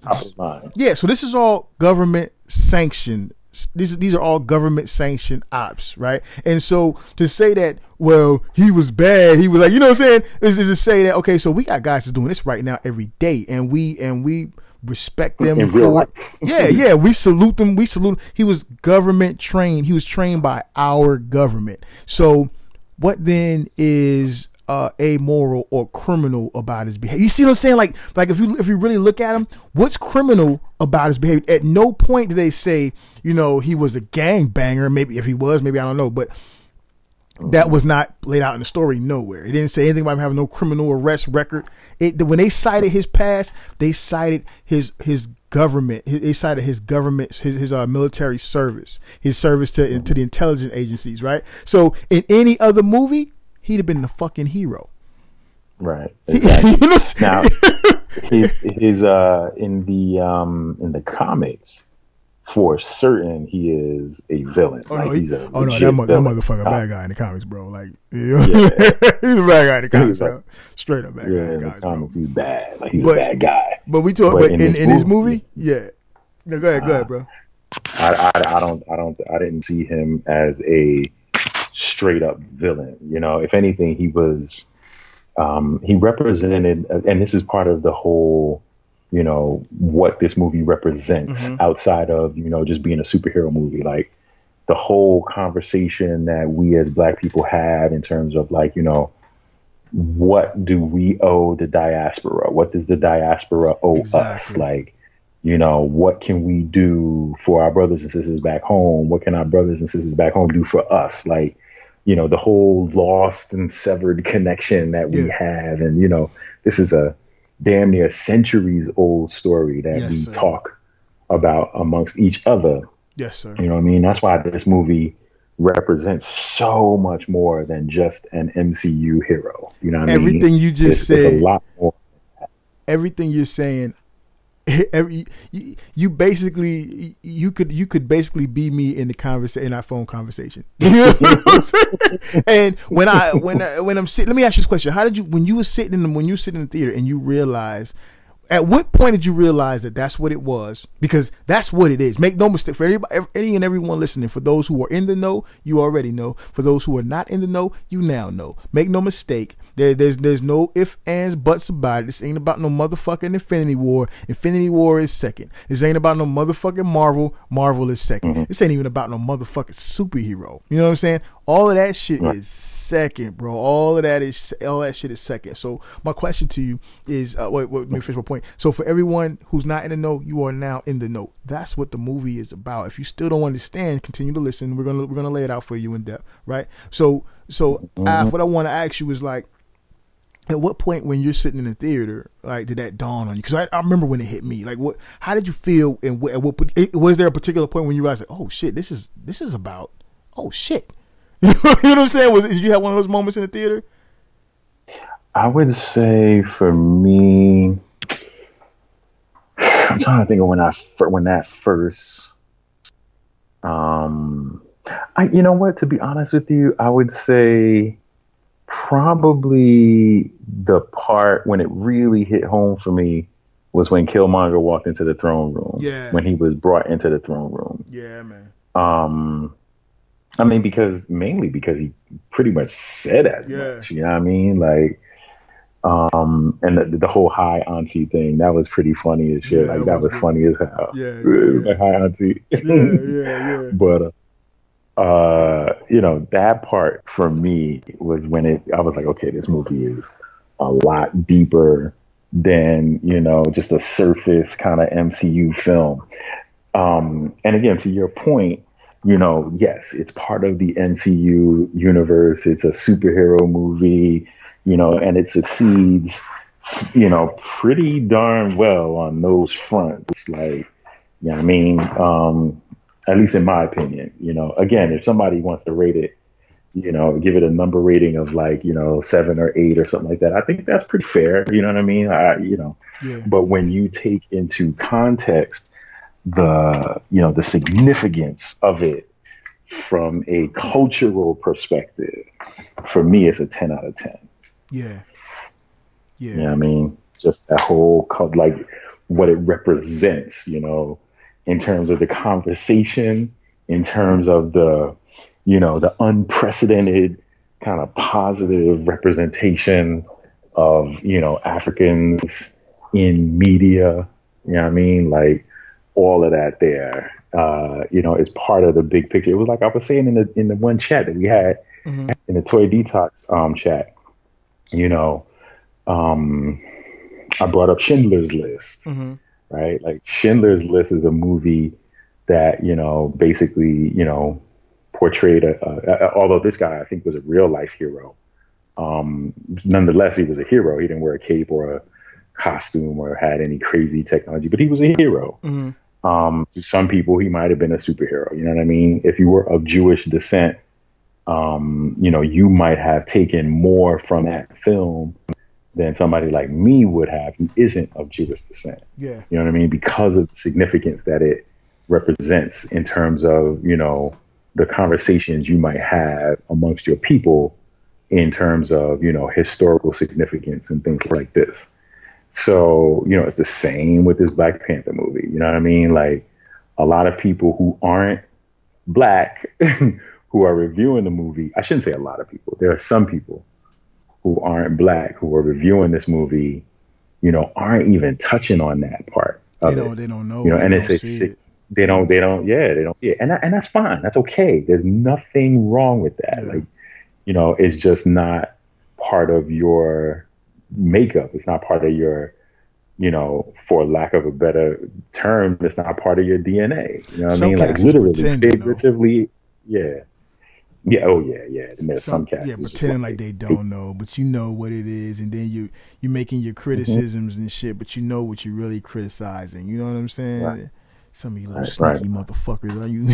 yeah, so this is all government sanctioned. These are all government sanctioned ops, right? And so to say that, well, he was bad, he was like, you know what I'm saying? Is to say that, okay, so we got guys that's doing this right now every day, and we respect them for it. Yeah, we salute them. He was government trained. He was trained by our government. So what then is amoral or criminal about his behavior? You see what I'm saying? Like if you really look at him, what's criminal about his behavior? At no point do they say, you know, he was a gangbanger. Maybe if he was, maybe I don't know, but that was not laid out in the story nowhere. It didn't say anything about him having no criminal arrest record. When they cited his past, they cited his government. They cited his government, his military service, his service to the intelligence agencies, right? So in any other movie, he'd have been the fucking hero. Right. Exactly. You know now, his in the comics, for certain, he is a villain. Oh, like, that motherfucker bad guy in the comics, bro. Like, you know, he's a bad guy in the comics, bro. Straight up bad guy in the comics, he's bad. Like, he's a bad guy. But we talk, but in his movie, yeah. No, go ahead, bro. I didn't see him as a straight up villain. You know, if anything, he was, he represented, and this is part of the whole, you know, what this movie represents outside of, you know, just being a superhero movie. Like the whole conversation that we as Black people have in terms of, like, you know, what do we owe the diaspora? What does the diaspora owe us? Like, you know, what can we do for our brothers and sisters back home? What can our brothers and sisters back home do for us? Like, you know, the whole lost and severed connection that we have. And, you know, this is a damn near centuries old story that we talk about amongst each other. Yes, sir. You know what I mean? That's why this movie represents so much more than just an MCU hero. You know what I mean? Everything you just said, it's a lot more. Everything you're saying, you basically could basically be me in the conversation, in our phone conversation. You know what I'm saying? And when I'm sitting, let me ask you this question: how did you, when you were sitting in the theater and you realized, at what point did you realize that that's what it was? Because that's what it is. Make no mistake, for anybody, any and everyone listening, for those who are in the know, you already know. For those who are not in the know, you now know. Make no mistake. There's no ifs, ands, buts about it. This ain't about no motherfucking Infinity War. Infinity War is second. This ain't about no motherfucking Marvel. Marvel is second. This ain't even about no motherfucking superhero. You know what I'm saying? All of that shit is second, bro. All that shit is second. So my question to you is, let me finish my point. So for everyone who's not in the know, you are now in the know. That's what the movie is about. If you still don't understand, continue to listen. We're gonna lay it out for you in depth, right? So what I want to ask you is, like, at what point when you're sitting in the theater, like, did that dawn on you? Because I remember when it hit me. Like, how did you feel? And was there a particular point when you realized, like, oh shit, this is about, oh shit. You know what I'm saying? Did you have one of those moments in the theater? I would say for me, I'm trying to think of when that first. You know what? To be honest with you, I would say probably the part when it really hit home for me was when Killmonger walked into the throne room. Yeah. When he was brought into the throne room. Yeah, man. I mean, mainly because he pretty much said as much, you know what I mean? Like, and the whole hi auntie thing, that was pretty funny as shit. Like, that was funny as hell. Yeah. Like, hi auntie. Yeah. But, you know, that part for me was when I was like, okay, this movie is a lot deeper than, you know, just a surface kind of MCU film. And again, to your point, yes, it's part of the NCU universe. It's a superhero movie, and it succeeds, pretty darn well on those fronts. Like, I mean, at least in my opinion, again, if somebody wants to rate it, give it a number rating of like, 7 or 8 or something like that, I think that's pretty fair. You know what I mean? Yeah. But when you take into context the significance of it from a cultural perspective, for me, it's a 10 out of 10. Yeah. Yeah. You know what I mean? Just that whole, like, what it represents, in terms of the conversation, in terms of the unprecedented kind of positive representation of, Africans in media, you know what I mean? Like, all of that there, is part of the big picture. It was like I was saying in the one chat that we had in the Toy Detox chat, I brought up Schindler's List, right? Like, Schindler's List is a movie that, basically, portrayed although this guy I think was a real life hero. Nonetheless, he was a hero. He didn't wear a cape or a costume or had any crazy technology, but he was a hero. To some people, he might have been a superhero. You know what I mean? If you were of Jewish descent, you might have taken more from that film than somebody like me would have who isn't of Jewish descent. Yeah. You know what I mean? Because of the significance that it represents in terms of, the conversations you might have amongst your people in terms of, historical significance and things like this. So, it's the same with this Black Panther movie. You know what I mean? Like, a lot of people who aren't Black who are reviewing the movie, I shouldn't say a lot of people. There are some people who aren't Black who are reviewing this movie, aren't even touching on that part of it. They don't know. And they don't see it. And that's fine. That's okay. There's nothing wrong with that. Yeah. Like, it's just not part of your makeup. It's not part of your, for lack of a better term, it's not part of your DNA. You know what I mean? Like, literally, figuratively, yeah. Yeah, oh yeah. And there's some cats. Yeah, pretending like they don't know, but you know what it is, and then you're making your criticisms and shit, but you know what you're really criticizing. You know what I'm saying? Right. Some of you little sneaky motherfuckers, are you?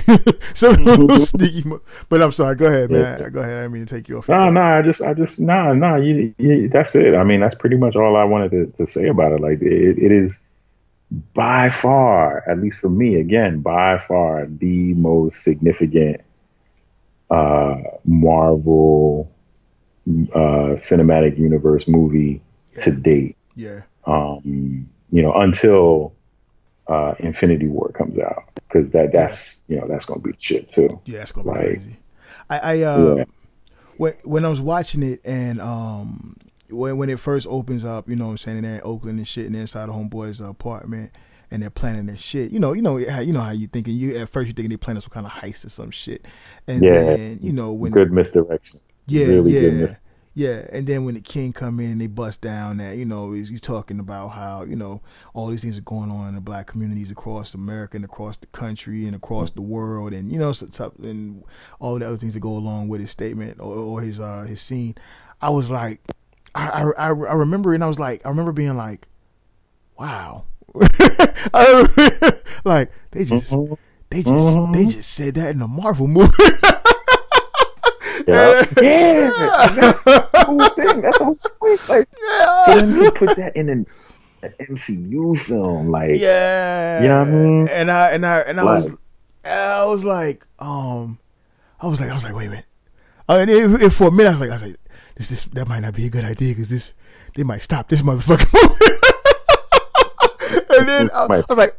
Some of you little sneaky. But I'm sorry. Go ahead, man. Yeah. Go ahead. I didn't mean to take you off. No. You, that's it. I mean, that's pretty much all I wanted to say about it. Like, it is by far, at least for me, again, by far the most significant Marvel cinematic universe movie to date. Yeah. Until Infinity War comes out, because that's that's gonna be shit too. Yeah, it's gonna be crazy. I when I was watching it, and when it first opens up, you know what I'm saying, they're in Oakland and shit, and they're inside the homeboy's apartment, and they're planning their shit. You know how you thinking. You at first you thinking they planning some kind of heist or some shit, and then when good misdirection. Yeah, really good yeah, and then when the king come in, they bust down that, he's talking about how, all these things are going on in the Black communities across America and across the country and across the world, and, and all the other things that go along with his statement or his scene. I was like, I remember, and I remember being like, wow. Like, they just said that in a Marvel movie. Yeah. That's the whole thing. That's the whole point. Like, for them to put that in an MCU film, like, yeah, you know what I mean? And I was like, wait a minute. And for a minute, I was like, this that might not be a good idea, because they might stop this motherfucker. And then I was like,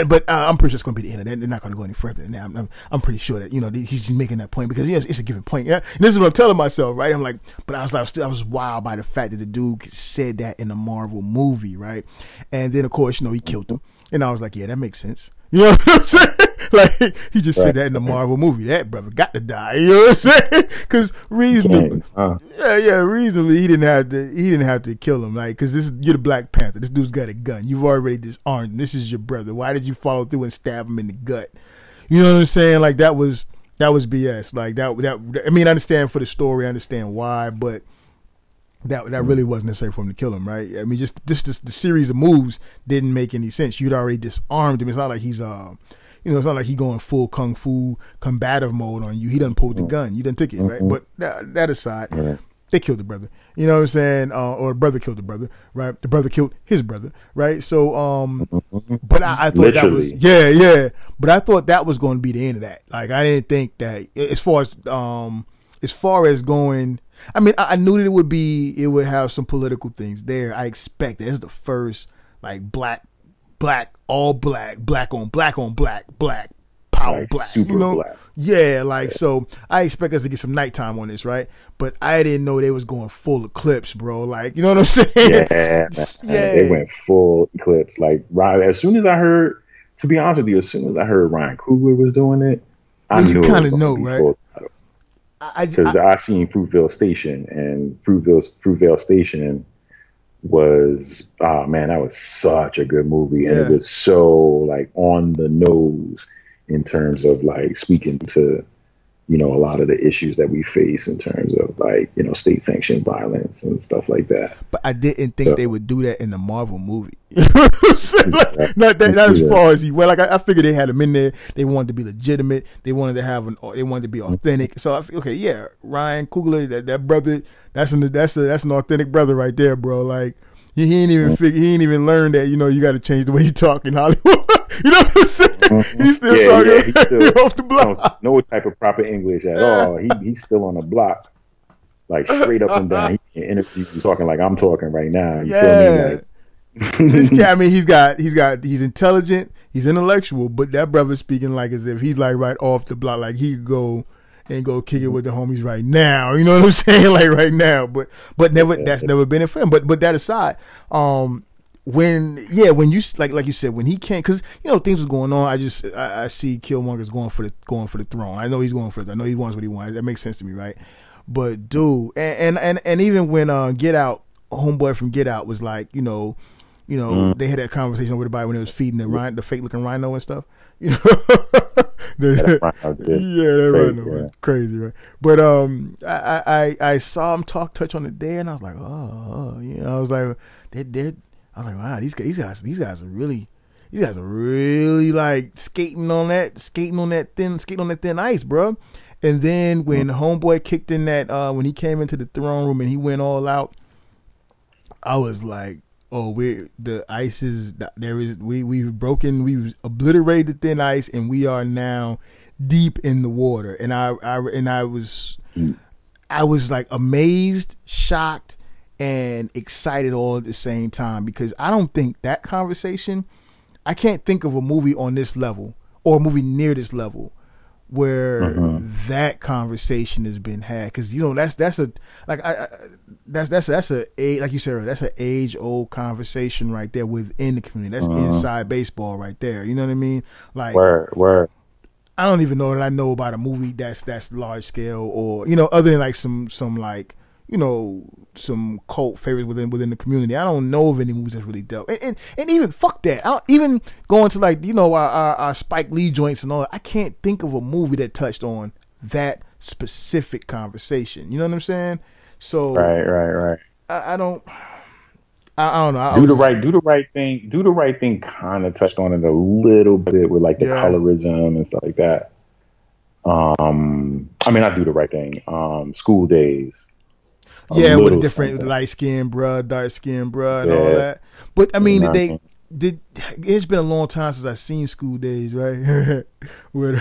but I'm pretty sure it's going to be the end of that. They're not going to go any further than that. I'm pretty sure that, he's making that point, because it's a given point. Yeah, and this is what I'm telling myself, right? I'm like, but I was wild by the fact that the dude said that in a Marvel movie, right? And then of course, he killed him, and I was like, yeah, that makes sense. You know what I'm saying? Like, he just said that in the Marvel movie. That brother got to die. You know what I'm saying? Because reasonably, reasonably, he didn't have to kill him. Like, because you're the Black Panther. This dude's got a gun. You've already disarmed him. This is your brother. Why did you follow through and stab him in the gut? You know what I'm saying? Like that was BS. Like that. I mean, I understand for the story, I understand why, but that really wasn't necessary for him to kill him, right? I mean, just the series of moves didn't make any sense. You'd already disarmed him. It's not like he's it's not like he going full kung fu combative mode on you. He done pulled the gun. You done took it, right? But that aside, they killed the brother. You know what I'm saying? Or the brother killed the brother, right? The brother killed his brother, right? So, but I thought Literally. that was, yeah. But I thought that was going to be the end of that. Like, I didn't think that as far as going, I mean, I knew that it would have some political things there. I expect that. It's the first, like, black, all black on black, power like black, super black. Yeah, like, so I expect us to get some nighttime on this, right? But I didn't know they was going full eclipse, bro. Like, you know what I'm saying? Yeah, they went full eclipse. Like, as soon as I heard, to be honest with you, as soon as I heard Ryan Coogler was doing it, I knew it was going to be full throttle. Because I seen Fruitvale Station, and Fruitvale Station was, oh man, that was such a good movie, and it was so like on the nose in terms of like speaking to, you know, a lot of the issues that we face in terms of like, you know, state sanctioned violence and stuff like that. But I didn't think they would do that in the Marvel movie. Not as far as he went. Like I figured they had him in there. They wanted to be legitimate. They wanted to be authentic. So I feel, okay, yeah, Ryan Coogler, that brother, that's an authentic brother right there, bro. Like he ain't even learned that, you know, you got to change the way you talk in Hollywood. You know what I'm saying? He's still talking he's still, off the block. No type of proper English at all. He's still on the block, like straight up and down. He can interview talking like I'm talking right now. You feel me? Like, this guy, I mean, he's intelligent, he's intellectual, but that brother's speaking like as if he's like right off the block, like he could go kick it with the homies right now. You know what I'm saying? Like right now. But that's never been a film. But that aside, when you like you said, when he can't, because you know things was going on. I see Killmonger's going for the throne. I know he's going for it. I know he wants what he wants. That makes sense to me, right? But dude, and even when Get Out, homeboy from Get Out was like, you know, they had that conversation over the body when they was feeding the fake looking rhino and stuff. You know, that rhino was crazy, right? But I saw him touch on it there, and I was like, oh, you know, I was like, I was like, wow, these guys are really like skating on that thin ice, bro. And then when homeboy kicked in that, when he came into the throne room and he went all out, I was like, oh, we've obliterated the thin ice, and we are now deep in the water. And I was like amazed, shocked, and excited all at the same time, because I don't think that conversation, I can't think of a movie on this level or a movie near this level where that conversation has been had. Because you know that's a like that's a like you said, that's an age old conversation right there within the community. That's inside baseball right there. You know what I mean? Like word. I don't even know that I know about a movie that's large scale, or you know, other than like some like, you know, some cult favorites within the community. I don't know of any movies that's really dealt. And even fuck that. Even going to like, you know, our Spike Lee joints and all that, I can't think of a movie that touched on that specific conversation. You know what I'm saying? So right. I don't know. Do the right thing kind of touched on it a little bit with like the colorism and stuff like that. I mean, I Do the Right Thing. School Days. Yeah, with different light skin, bruh, dark skin, bruh, and all that. But I mean, it's been a long time since I've seen School Days, right? With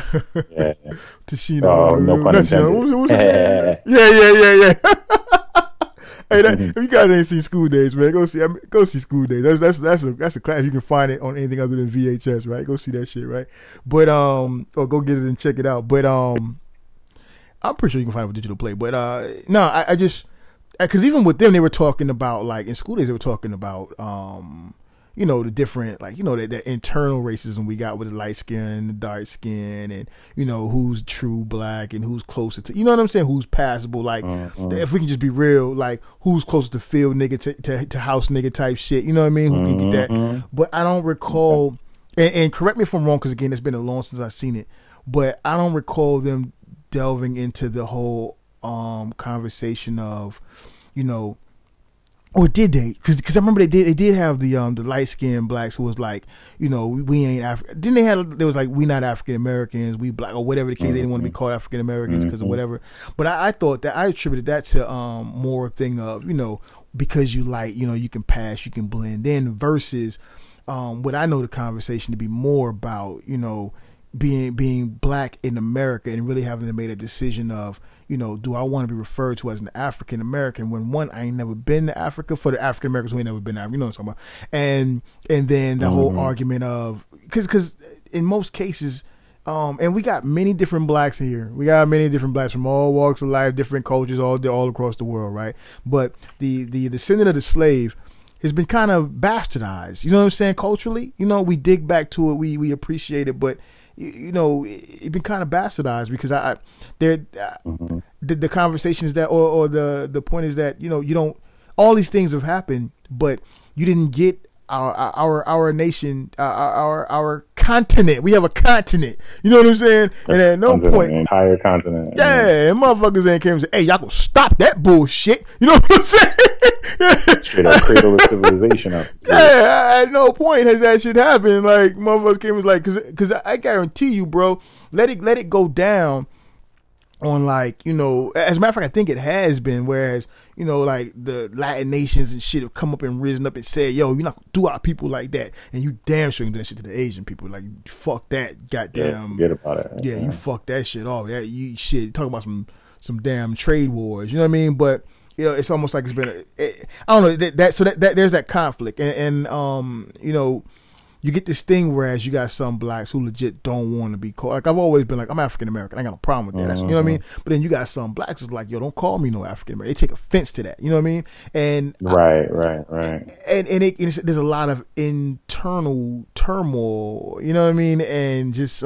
Tashina. Oh, no pun intended. What's her name? Yeah. Hey, if you guys ain't seen School Days, man, go see School Days. That's a class. You can find it on anything other than VHS, right? Go see that shit, right? But or go get it and check it out. But I'm pretty sure you can find it with digital play. But no, I just. Because even with them, they were talking about, like, in School Days, they were talking about, you know, the different, like, you know, that internal racism we got with the light skin, the dark skin, and, you know, who's true black and who's closer to, you know what I'm saying, who's passable. Like, if we can just be real, like, who's closer to field nigga to house nigga type shit, you know what I mean? Who can get that? But I don't recall, and correct me if I'm wrong, because, again, it's been a long since I've seen it. but I don't recall them delving into the whole conversation of, you know, or did they? Because I remember they did have the light skinned blacks who was like, you know, we ain't African. Didn't they have? There was like, we not African Americans, we black, or whatever the case. They didn't want to be called African Americans because of whatever. But I thought that I attributed that to more a thing of, you know, because you light, you know, you can pass, you can blend in, versus what I know the conversation to be more about, you know, being black in America and really having to make a decision of, you know, do I want to be referred to as an African American when, one, I ain't never been to Africa, for the African Americans who ain't never been to Africa, you know what I'm talking about, and then the whole argument of, because in most cases, and we got many different blacks here. We got many different blacks from all walks of life, different cultures, all across the world, right? But the descendant of the slave has been kind of bastardized. You know what I'm saying? Culturally, you know, we dig back to it, we appreciate it, but you know, it's been kind of bastardized because the conversation is that, or the point is that, you know, you don't, all these things have happened, but you didn't get our nation, our continent. We have a continent. You know what I'm saying? And at no point, an entire continent. Yeah, and motherfuckers ain't came and said, "Hey, y'all gonna stop that bullshit." You know what I'm saying? Straight up cradle of civilization up. Yeah, at no point has that shit happened. Like, motherfuckers came and was like, because I guarantee you, bro, let it go down on, like, you know, as a matter of fact, I think it has been, whereas, you know, like the Latin nations and shit have come up and risen up and said, yo, you're not gonna do our people like that, and you damn sure ain't doing that shit to the Asian people. Like, fuck that, goddamn. Forget about it. Yeah, you fuck that shit off. Yeah, you shit, talk about some damn trade wars. You know what I mean? But, you know, it's almost like it's been I don't know, that there's that conflict, and you know, you get this thing whereas you got some blacks who legit don't want to be called. Like, I've always been like, I'm African American, I ain't got no problem with that. That's, you know what I mean? But then you got some blacks that's like, yo, don't call me no African American. They take offense to that. You know what I mean? And right. And there's a lot of internal turmoil. You know what I mean? And just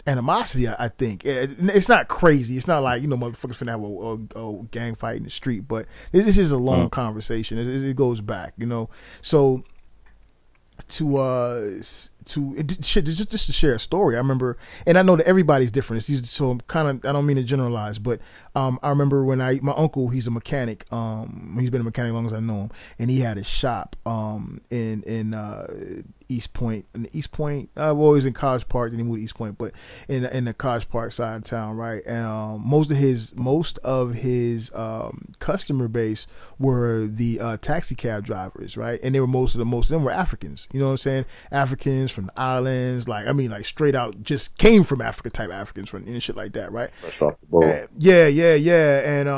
animosity, I think. It's not crazy. It's not like, you know, motherfuckers finna have a gang fight in the street. But this is a long conversation. It goes back, you know. So just to share a story, I remember, and I know that everybody's different. So I'm kind of, I don't mean to generalize, but I remember when my uncle, he's a mechanic. He's been a mechanic as long as I know him, and he had a shop in East Point. In East Point, well, he was in College Park, then he moved to East Point, but in the College Park side of town, right? And most of his customer base were the taxi cab drivers, right? And they were most of them were Africans. You know what I'm saying? Africans from the islands, like, I mean, like straight out just came from Africa type Africans from and shit like that, right? Yeah. And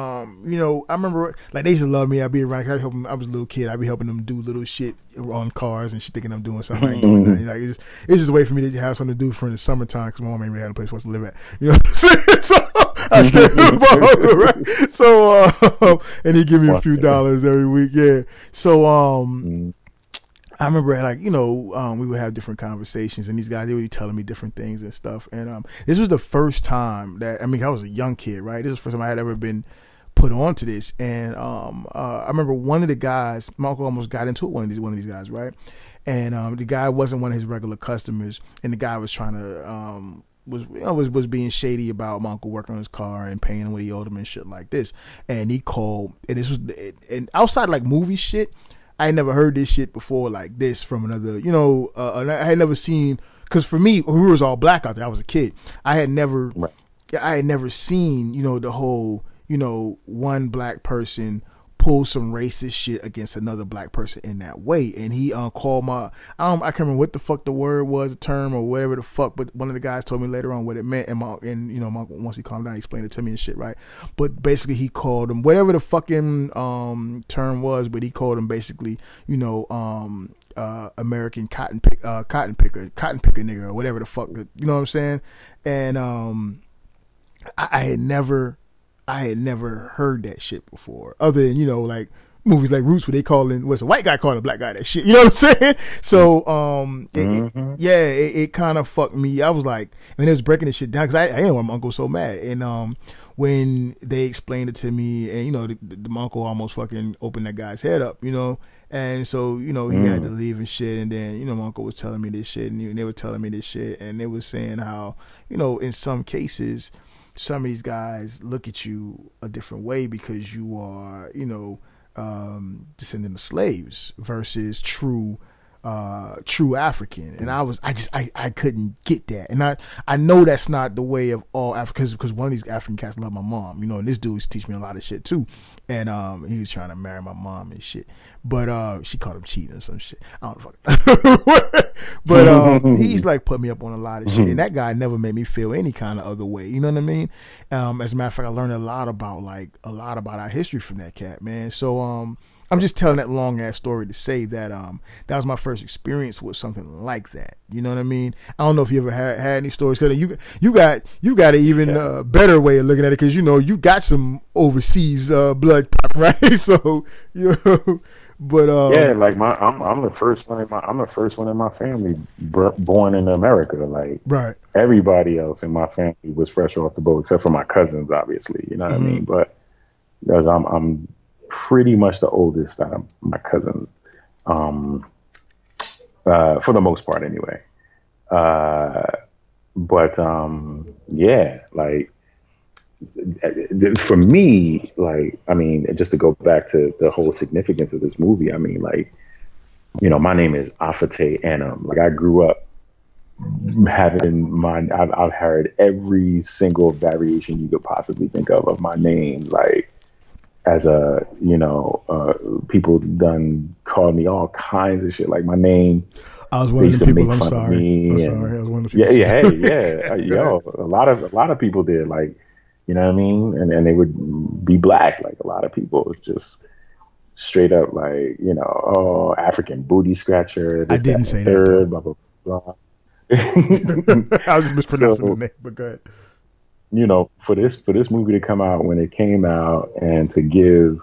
you know, I remember, like, they used to love me. I'd be around, 'cause I was a little kid. I'd be helping them do little shit on cars and shit, thinking I'm doing something. I ain't doing nothing. Like, it's just a way for me to have something to do for in the summertime, because my mom ain't really had a place for us to live at. You know what I'm saying? So I stayed with my uncle, right? So and he give me a few dollars every week. Yeah. So I remember, like, you know, we would have different conversations, and these guys, they would be telling me different things and stuff. And this was the first time that, I mean, I was a young kid, right? This is the first time I had ever been put onto this. And I remember one of the guys, my uncle almost got into it, one of these guys, right? And the guy wasn't one of his regular customers, and the guy was trying to was being shady about my uncle working on his car and paying him what he owed him and shit like this. And he called, and this was, and outside like movie shit, I had never heard this shit before like this from another, you know, and I had never seen, because for me, we was all black out there. I was a kid. I had never seen, you know, the whole, you know, one black person pull some racist shit against another black person in that way. And he called I can't remember what the fuck the word was, the term or whatever the fuck, but one of the guys told me later on what it meant, and you know, once he calmed down, he explained it to me and shit, right? But basically he called him whatever the fucking term was, but he called him basically, you know, American cotton picker nigga, or whatever the fuck, you know what I'm saying? And I had never heard that shit before, other than, you know, like movies like Roots, where they what's a white guy calling a black guy that shit, you know what I'm saying? So it kind of fucked me. I was like, when it was breaking this shit down, because I didn't want my uncle so mad, and when they explained it to me, and you know, my uncle almost fucking opened that guy's head up, you know, And so, you know, he had to leave and shit. And then, you know, my uncle was telling me this shit, and they were telling me this shit, and they were saying how, you know, in some cases, some of these guys look at you a different way because you are, you know, descendant of slaves versus true African. And I couldn't get that. And I know that's not the way of all Africans, because one of these African cats love my mom, you know, and this dude's teach me a lot of shit too. And he was trying to marry my mom and shit, but she called him cheating or some shit. I don't fucking but he's like put me up on a lot of shit, and that guy never made me feel any kind of other way, you know what I mean? As a matter of fact, I learned a lot about our history from that cat, man. So I'm just telling that long ass story to say that that was my first experience with something like that. You know what I mean? I don't know if you ever had any stories, because you got an even better way of looking at it, because you know you got some overseas blood pop, right? So you know, but yeah, like I'm the first one in my family born in America. Like right, everybody else in my family was fresh off the boat, except for my cousins, obviously. You know what I mean? But because I'm pretty much the oldest out of my cousins, for the most part anyway. But yeah, like for me, like, I mean, just to go back to the whole significance of this movie, I mean, like, you know, my name is Afotey Annum. Like, I grew up having I've heard every single variation you could possibly think of my name, like, as a, you know, people done called me all kinds of shit. Like, my name, I was one of the people. I'm sorry. I was one of the people. Yeah. Yo, a lot of people did, like, you know what I mean? And they would be black. Like, a lot of people just straight up, like, you know, oh, African booty scratcher. I didn't say that. Blah, blah, blah. I was just mispronouncing the name, but go ahead. You know, for this movie to come out when it came out, and to give,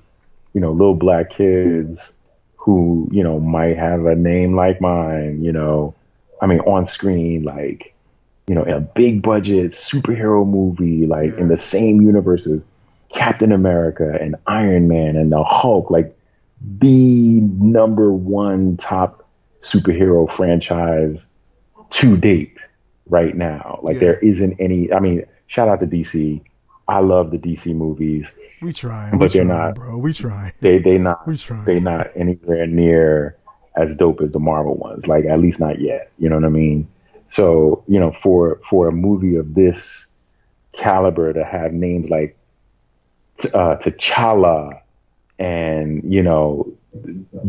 you know, little black kids who, you know, might have a name like mine, you know, I mean, on screen, like, you know, in a big budget superhero movie, like in the same universe as Captain America and Iron Man and the Hulk, like the #1 top superhero franchise to date right now. Like, there isn't any, I mean, shout out to DC. I love the DC movies. We trying, but they're not, bro. We trying. They not. We trying. They not anywhere near as dope as the Marvel ones. Like, at least not yet. You know what I mean? So, you know, for a movie of this caliber to have names like T'Challa and, you know,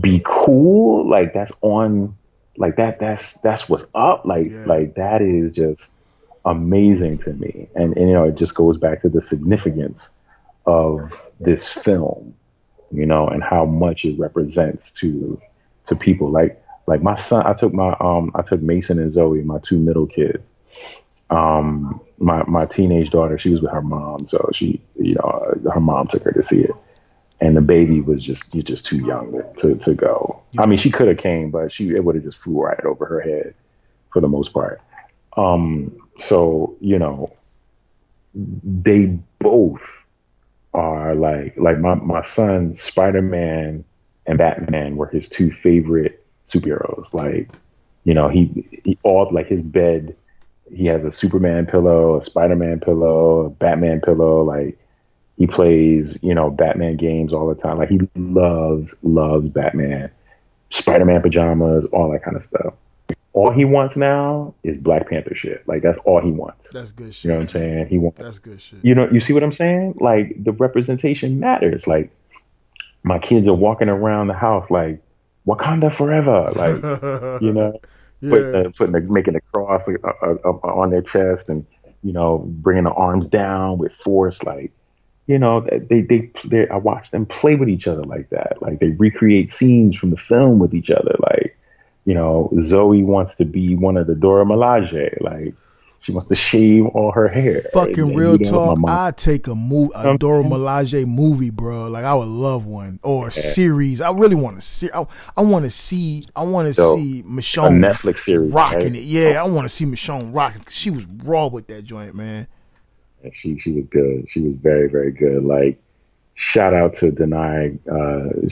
be cool, like, that's on, like, that's what's up. Like, like, that is just amazing to me. And, you know, it just goes back to the significance of this film, you know, and how much it represents to people. Like my son, I took Mason and Zoe, my 2 middle kids. My teenage daughter, she was with her mom, so she, you know, her mom took her to see it, and the baby was just too young to go. Yeah. I mean, she could have came, but it would have just flew right over her head for the most part. So, you know, they both are like my son, Spider-Man and Batman were his 2 favorite superheroes. Like, you know, he all, like, his bed, he has a Superman pillow, a Spider-Man pillow, a Batman pillow. Like, he plays, you know, Batman games all the time. Like, he loves Batman, Spider-Man pajamas, all that kind of stuff. All he wants now is Black Panther shit. Like, that's all he wants. That's good shit. You know what I'm saying? He wants. That's good shit. You know, you see what I'm saying? Like, the representation matters. Like, my kids are walking around the house like, Wakanda forever. Like, you know, making a cross on their chest, and, you know, bringing the arms down with force. Like, you know, they I watch them play with each other like that. Like, they recreate scenes from the film with each other. Like, you know, Zoe wants to be one of the Dora Milaje. Like, she wants to shave all her hair. Fucking real talk. I'd take a Dora Milaje movie, bro. Like, I would love one, or a series. I really want to see. I want to see Michonne, a Netflix series, rocking it. Yeah, I want to see Michonne rocking. She was raw with that joint, man. And she was good. She was very, very good. Like, shout out to Denai.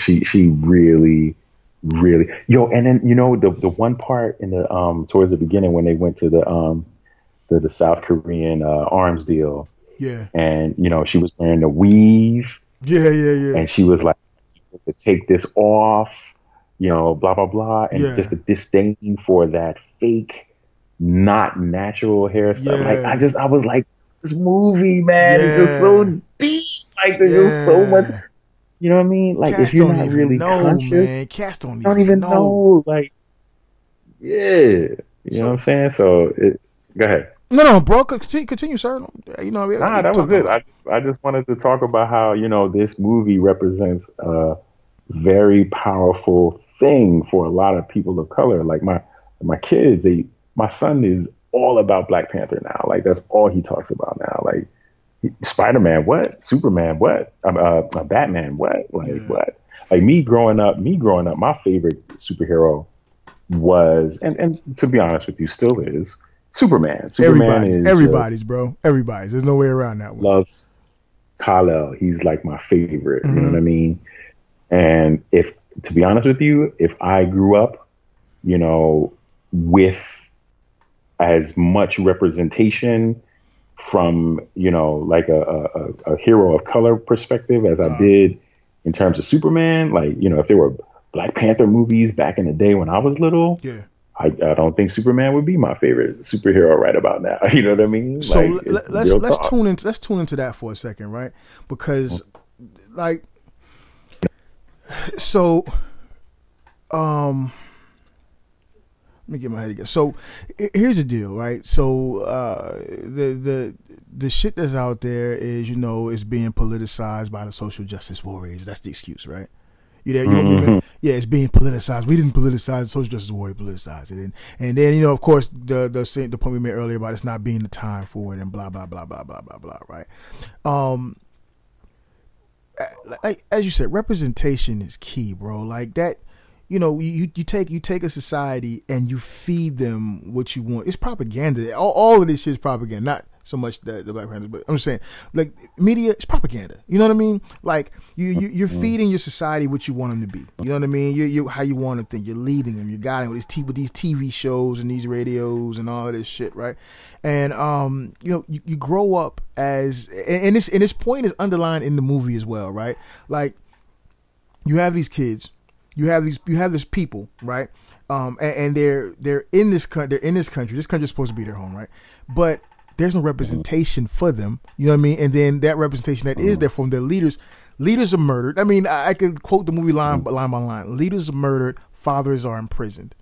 She really really, yo, and then the one part in the towards the beginning when they went to the South Korean arms deal, Yeah. and she was wearing the weave, Yeah. and she was like, to take this off, blah blah blah, and just a disdain for that fake, not natural hairstyle. Yeah. Like I was like, this movie, man, is just so deep. Like there's just so much. You know what I mean? Like Cats if you're don't not even really know, conscious, man. Cats don't even know. Like, yeah, you know what I'm saying? So go ahead. No, bro. Continue, sir. Nah, that was it. I just wanted to talk about how this movie represents a very powerful thing for a lot of people of color. Like my kids, my son is all about Black Panther now. Like that's all he talks about now. Like Spider-Man, what? Superman, what? Batman, what? Like what? Like me growing up, my favorite superhero was, and to be honest with you, still is Superman. Everybody's, bro. Everybody's. There's no way around that one. Loves Kal-El. He's like my favorite. You know what I mean? And to be honest with you, if I grew up, with as much representation from, like a hero of color perspective as I did in terms of Superman, like, if there were Black Panther movies back in the day when I was little, I don't think Superman would be my favorite superhero right about now. You know what I mean? So like, let's tune into that for a second, right? Because let me get my head together. So here's the deal, right? So the shit that's out there is, is being politicized by the social justice warriors. That's the excuse, right? It's being politicized. We didn't politicize the social justice warrior, politicized it, and then of course the point we made earlier about it's not being the time for it and blah blah blah blah blah blah blah, right? Like as you said, representation is key, bro. Like that. You take a society and you feed them what you want. It's propaganda. All of this shit is propaganda. Not so much the Black Panthers, but I'm just saying, like media, it's propaganda. You know what I mean? Like you're feeding your society what you want them to be. You know what I mean? You how you want to think. You're leading them. You're guiding with these TV shows and these radios and all of this shit, right? And you grow up as and this point is underlined in the movie as well, right? Like you have these kids. You have this people, right? And they're in this country. This country is supposed to be their home, right? But there's no representation for them. You know what I mean? And then that representation that is there from their leaders. Leaders are murdered. I mean, I could quote the movie line by line. Leaders are murdered. Fathers are imprisoned.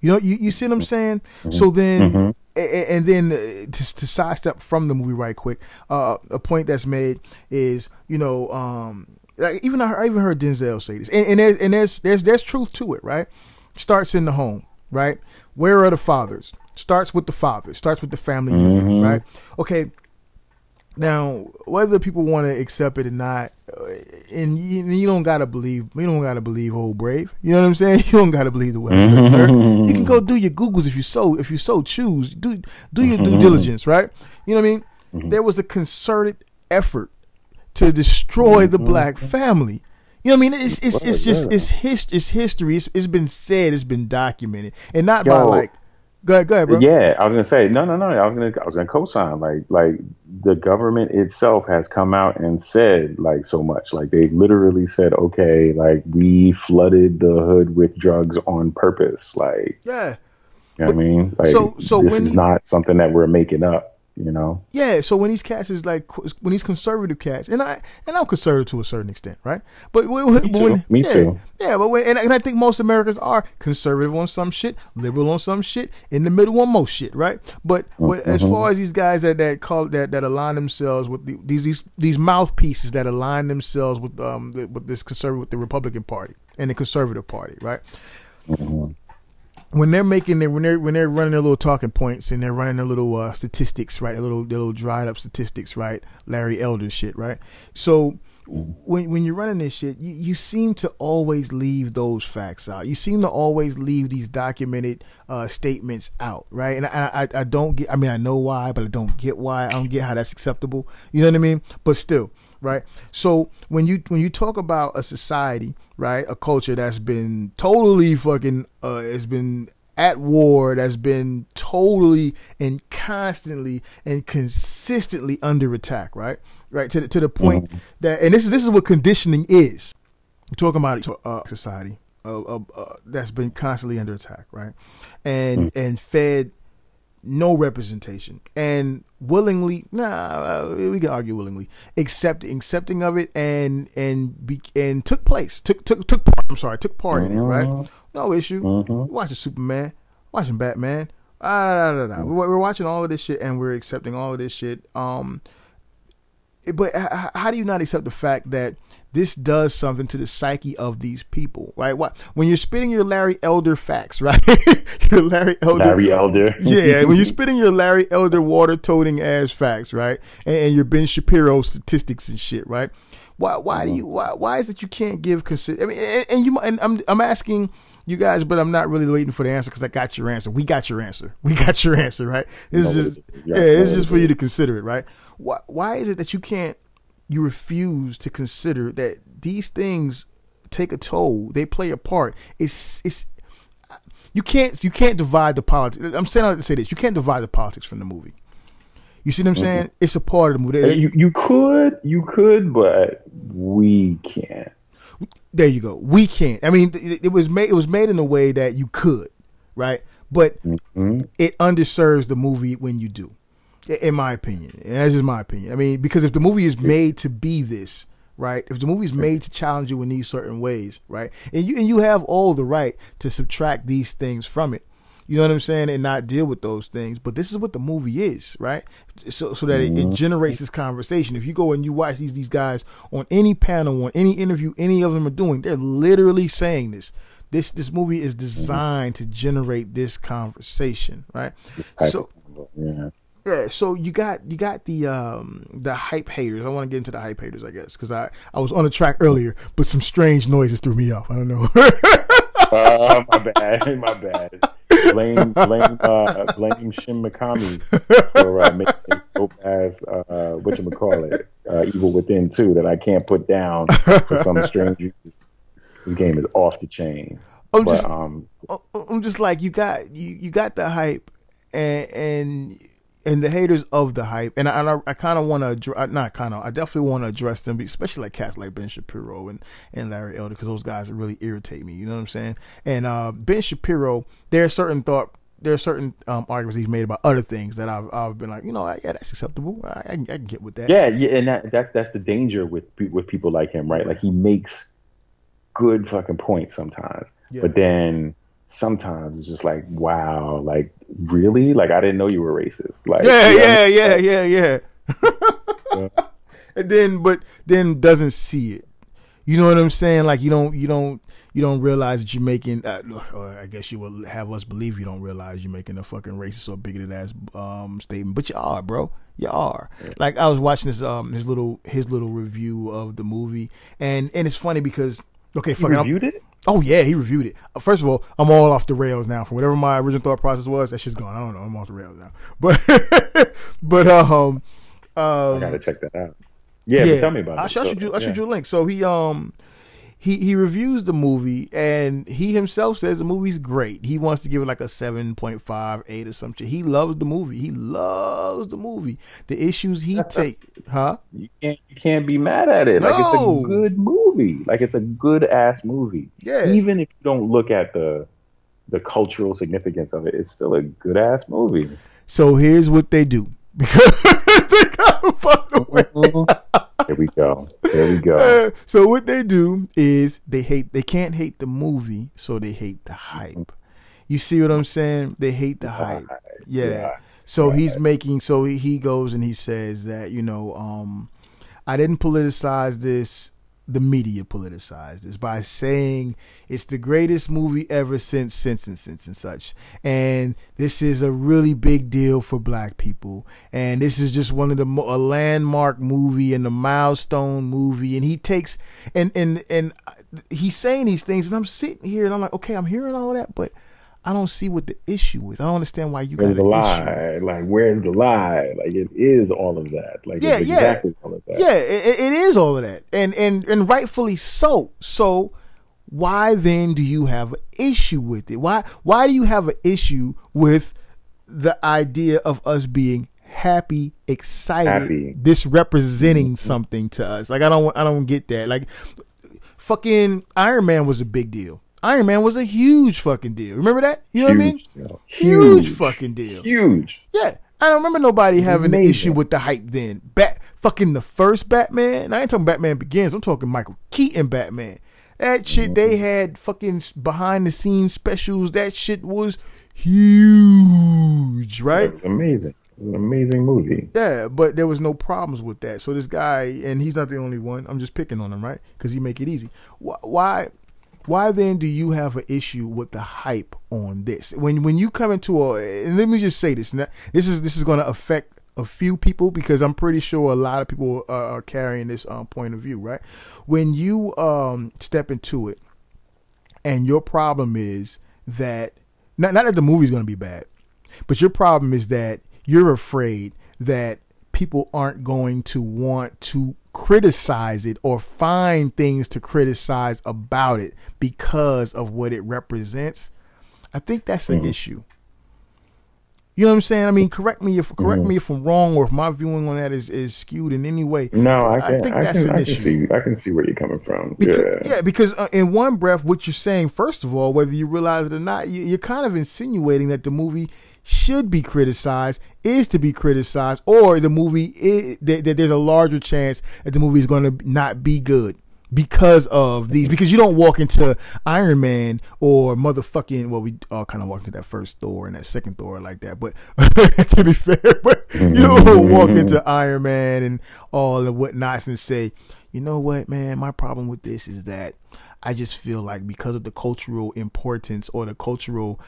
You see what I'm saying? So then, and then to sidestep from the movie right quick, a point that's made is like even I heard Denzel say this, and there's truth to it, right? Starts in the home, right? Where are the fathers? Starts with the father. Starts with the family unit, right? Okay. Now, whether people want to accept it or not, and you don't gotta believe. You don't gotta believe old Brave. You know what I'm saying? You don't gotta believe the well-dressed. You can go do your Googles if you so choose. Do your due diligence, right? You know what I mean? There was a concerted effort to destroy the black family. You know what I mean? It's history. It's been said. It's been documented, and not by like. Go ahead, bro. Yeah, I was gonna say no. I was gonna co-sign like the government itself has come out and said like so much. Like they literally said, okay, like we flooded the hood with drugs on purpose. Like you know what I mean? Like so this is not something that we're making up. Yeah. So when these cats is like when these conservative cats, and I'm conservative to a certain extent, right? But me too. Yeah, but and I think most Americans are conservative on some shit, liberal on some shit, in the middle on most shit, right? But as far as these guys that align themselves with these mouthpieces that align themselves with this conservative, with the Republican Party and the Conservative Party, right? When they're running their little talking points and they're running their little statistics, right? Their little dried up statistics, right? Larry Elder shit, right? So when you're running this shit, you seem to always leave those facts out. You seem to always leave these documented statements out, right? And I don't get. I mean, I know why, but I don't get why. I don't get how that's acceptable. You know what I mean? But still, right? So when you talk about a society, right, a culture that's been totally fucking has been at war, that's been totally and constantly and consistently under attack, right, to the point that, and this is what conditioning is. We're talking about a society that's been constantly under attack, right, and fed no representation, and willingly, we can argue willingly, accepting of it, and took part in it, right? No issue. Watching Superman, watching Batman, we're watching all of this shit, and we're accepting all of this shit. But how do you not accept the fact that this does something to the psyche of these people, right? When you're spitting your Larry Elder facts, right? Your Larry Elder. Yeah, when you're spitting your Larry Elder water-toting ass facts, right? And your Ben Shapiro statistics and shit, right? Why is it you can't give consider? I mean, and I'm asking you guys, but I'm not really waiting for the answer because I got your answer. We got your answer, right? This is just for you to consider it, right? Why is it that you refuse to consider that these things take a toll, they play a part? You can't divide the politics. I'm saying I like to say this. You can't divide the politics from the movie. You see what I'm saying? It's a part of the movie. You could, but we can't. There you go. We can't. I mean, it was made in a way that you could, right? But it underserves the movie when you do, in my opinion. And that's just my opinion. I mean, because if the movie is made to be this, right? If the movie is made to challenge you in these certain ways, right? And you have all the right to subtract these things from it. You know what I'm saying? And not deal with those things. But this is what the movie is, right? So that it generates this conversation. If you go and you watch these guys on any panel, on any interview, any of them are doing, they're literally saying this. This movie is designed to generate this conversation, right? So yeah, so you got the hype haters. I want to get into the hype haters, I guess, because I was on the track earlier, but some strange noises threw me off. I don't know. My bad. Blame Shin Mikami for making dope ass whatchamacallit, Evil Within 2 that I can't put down for some strange reason. This game is off the chain. I'm just like, you got the hype and the haters of the hype, and I kind of want to I definitely want to address them, especially like cats like Ben Shapiro and Larry Elder, because those guys really irritate me. You know what I'm saying? And Ben Shapiro, there are certain arguments he's made about other things that I've been like, yeah, that's acceptable. I can get with that. Yeah, and that's the danger with people like him, right? Like, he makes good fucking points sometimes, but then sometimes it's just like, wow, like, really? Like, I didn't know you were racist. Like, yeah. And then doesn't see it. You know what I'm saying? Like, you don't realize that you're making, or I guess you will have us believe you don't realize you're making a fucking racist or bigoted ass statement, but you are, bro. You are. Yeah. Like, I was watching this his little review of the movie, and it's funny because he reviewed it. Oh yeah, he reviewed it. First of all, I'm all off the rails now. From whatever my original thought process was, that shit's gone. I don't know. I'm off the rails now. But I gotta check that out. Yeah, but tell me about it. I'll shoot you a link. So he reviews the movie, and he himself says the movie's great. He wants to give it like a 7.5, 8 or some shit. He loves the movie. The issues he take, You can't be mad at it. No. Like, it's a good movie. Like, it's a good ass movie. Yeah. Even if you don't look at the cultural significance of it, it's still a good ass movie. So here's what they do. Because they gotta fuck away. There we go. So what they do is they can't hate the movie, so they hate the hype. You see what I'm saying? They hate the hype. Yeah. So he's making, so he goes and he says that, I didn't politicize this. The media politicized this by saying it's the greatest movie ever since and such. And this is a really big deal for black people. And this is just one of a landmark movie and a milestone movie. And he takes, and he's saying these things, and I'm sitting here and I'm like, okay, I'm hearing all of that, but I don't see what the issue is. I don't understand why you got Where's the an lie? issue. Like, where's the lie? Like, it is all of that. Like, Yeah, it's yeah, exactly all of that. yeah. It is all of that, and rightfully so. So, why then do you have an issue with it? Why do you have an issue with the idea of us being happy, excited, this representing something to us? Like, I don't get that. Like, fucking Iron Man was a big deal. Iron Man was a huge fucking deal. Remember that? You know what I mean? Huge fucking deal. Huge. Yeah. I don't remember nobody having an issue with the hype then. Fucking the first Batman. And I ain't talking Batman Begins. I'm talking Michael Keaton Batman. That shit, they had fucking behind the scenes specials. That shit was huge, right? It was amazing. It was an amazing movie. Yeah, but there was no problems with that. So this guy, and he's not the only one. I'm just picking on him, right? Because he make it easy. Why then do you have an issue with the hype on this? When you come into and let me just say this, this is going to affect a few people because I'm pretty sure a lot of people are carrying this point of view, right? When you step into it, and your problem is that not that the movie's going to be bad, but your problem is that you're afraid that people aren't going to want to criticize it or find things to criticize about it because of what it represents. I think that's an issue. You know what I'm saying? I mean, correct me if I'm wrong, or if my viewing on that is skewed in any way. No, I think that's an issue. I can see where you're coming from. Because in one breath, what you're saying, first of all, whether you realize it or not, you're kind of insinuating that the movie should be criticized, is to be criticized, or the movie that there's a larger chance that the movie is going to not be good because of these. Because you don't walk into Iron Man or motherfucking, well, we all kind of walked into that first Thor and that second Thor like that, but to be fair, but you don't walk into Iron Man and all the whatnots and say, you know what, man, my problem with this is that I just feel like because of the cultural importance or the cultural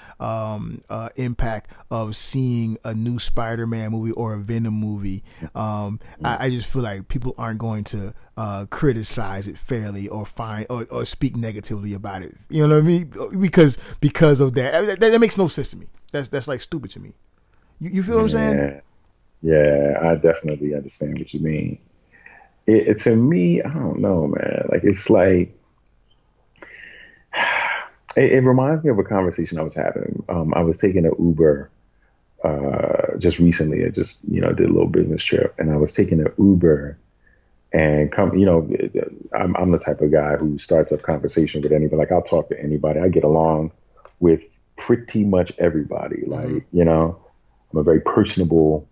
impact of seeing a new Spider-Man movie or a Venom movie, I just feel like people aren't going to criticize it fairly or find or speak negatively about it. You know what I mean? Because of that makes no sense to me. That's like stupid to me. You feel what I'm saying? Yeah, I definitely understand what you mean. It to me, I don't know, man. Like, it's like, it reminds me of a conversation I was having. I was taking an Uber just recently. I just, did a little business trip, and I was taking an Uber, and I'm the type of guy who starts up conversation with anybody. Like, I'll talk to anybody. I get along with pretty much everybody. Like, I'm a very personable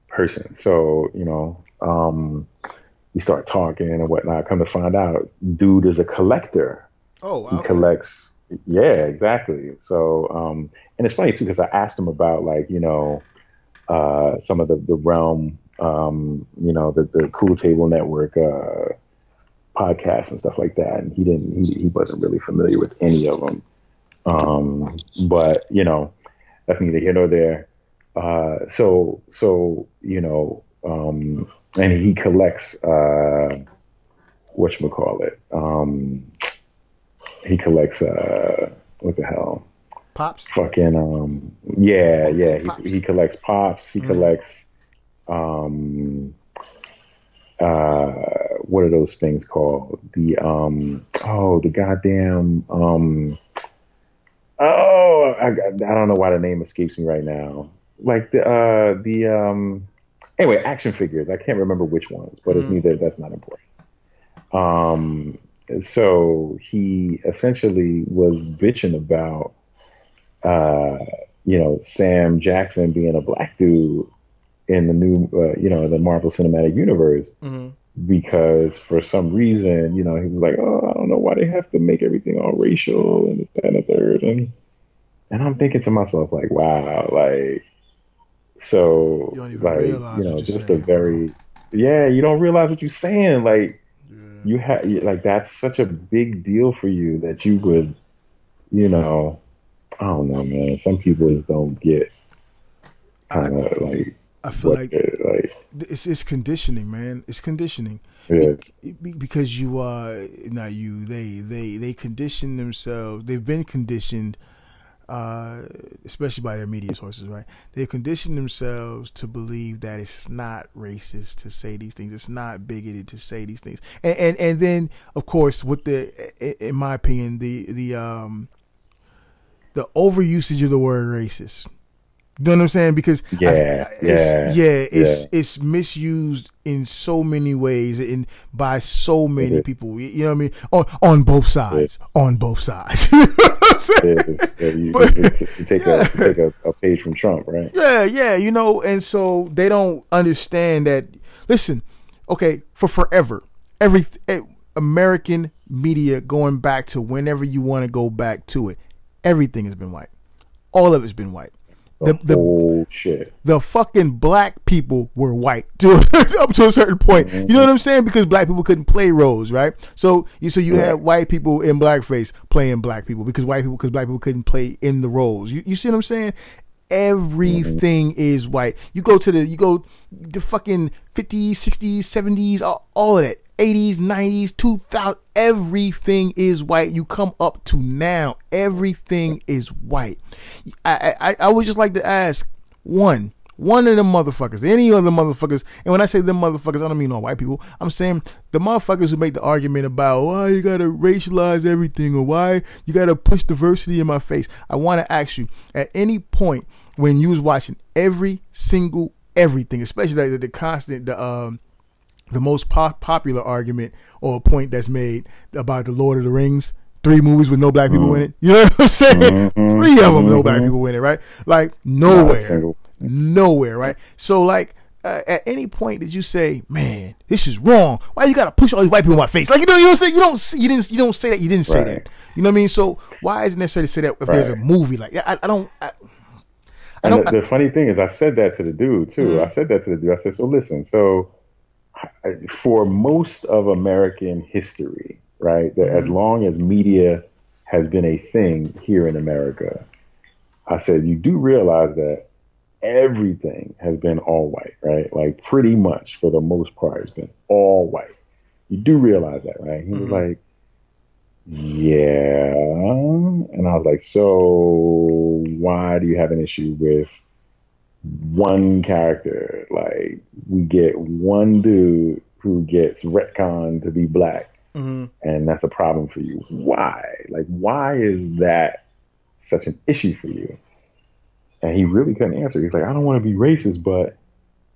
person. So, we start talking and whatnot. Come to find out, dude is a collector. Oh, wow. He collects. Yeah, exactly. So, and it's funny too, because I asked him about some of the realm, the Cool Table Network podcasts and stuff like that, and he wasn't really familiar with any of them. But that's neither here nor there. And he collects whatchamacallit. He collects what the hell? Pops? Fucking Pops. He collects Pops. He collects what are those things called? The goddamn I don't know why the name escapes me right now. Like anyway, action figures. I can't remember which ones, but that's not important. So he essentially was bitching about, Sam Jackson being a black dude in the new, the Marvel Cinematic Universe, because for some reason, he was like, oh, I don't know why they have to make everything all racial and this, that, and the third. And I'm thinking to myself, like, wow, like, so, like, just a very, you don't realize what you're saying. Like, you have, like, that's such a big deal for you that you would, I don't know, man. Some people just don't get I feel like it's conditioning, man. It's conditioning. Yeah. Because they condition themselves. They've been conditioned especially by their media sources, right? They've conditioned themselves to believe that it's not racist to say these things. It's not bigoted to say these things. And then, of course, with in my opinion, the overusage of the word racist. You know what I'm saying? Because it's misused in so many ways and by so many people. You know what I mean? On both sides. On both sides. You know what I'm saying? You take a page from Trump, right? Yeah. You know, and so they don't understand that. Listen, okay, for forever, American media, going back to whenever you want to go back to it, everything has been white. All of it's been white. The shit. The fucking black people were white up to a certain point. You know what I'm saying? Because black people couldn't play roles, right? So you had white people in blackface playing black people because black people couldn't play in the roles. You see what I'm saying? Everything is white. You go the fucking 50s, 60s, 70s, all of that. 80s, 90s, 2000, everything is white. You come up to now, everything is white. I would just like to ask one of them motherfuckers, any other motherfuckers, and when I say them motherfuckers, I don't mean all white people. I'm saying the motherfuckers who make the argument about why you gotta racialize everything or why you gotta push diversity in my face. I want to ask you, at any point when you was watching every single everything, especially the constant, the most popular argument or point that's made about the Lord of the Rings, 3 movies with no black people in it. You know what I'm saying? 3 of them, no black people in it, right? Like nowhere, right? So like, at any point did you say, man, this is wrong? Why you gotta push all these white people in my face? Like, you know what I'm saying? You don't say that. You didn't say that. You know what I mean? So why is it necessary to say that if there's a movie like that? I don't. The funny thing is, I said that to the dude too. I said, so listen, for most of American history, right, that as long as media has been a thing here in America, I said, you do realize that everything has been all white, right? Like pretty much for the most part, it's been all white. You do realize that, right? He was like, yeah. And I was like, so why do you have an issue with one character? Like, we get one dude who gets retconned to be black, and that's a problem for you. Why? Like, why is that such an issue for you? And he really couldn't answer. He's like, I don't want to be racist, but,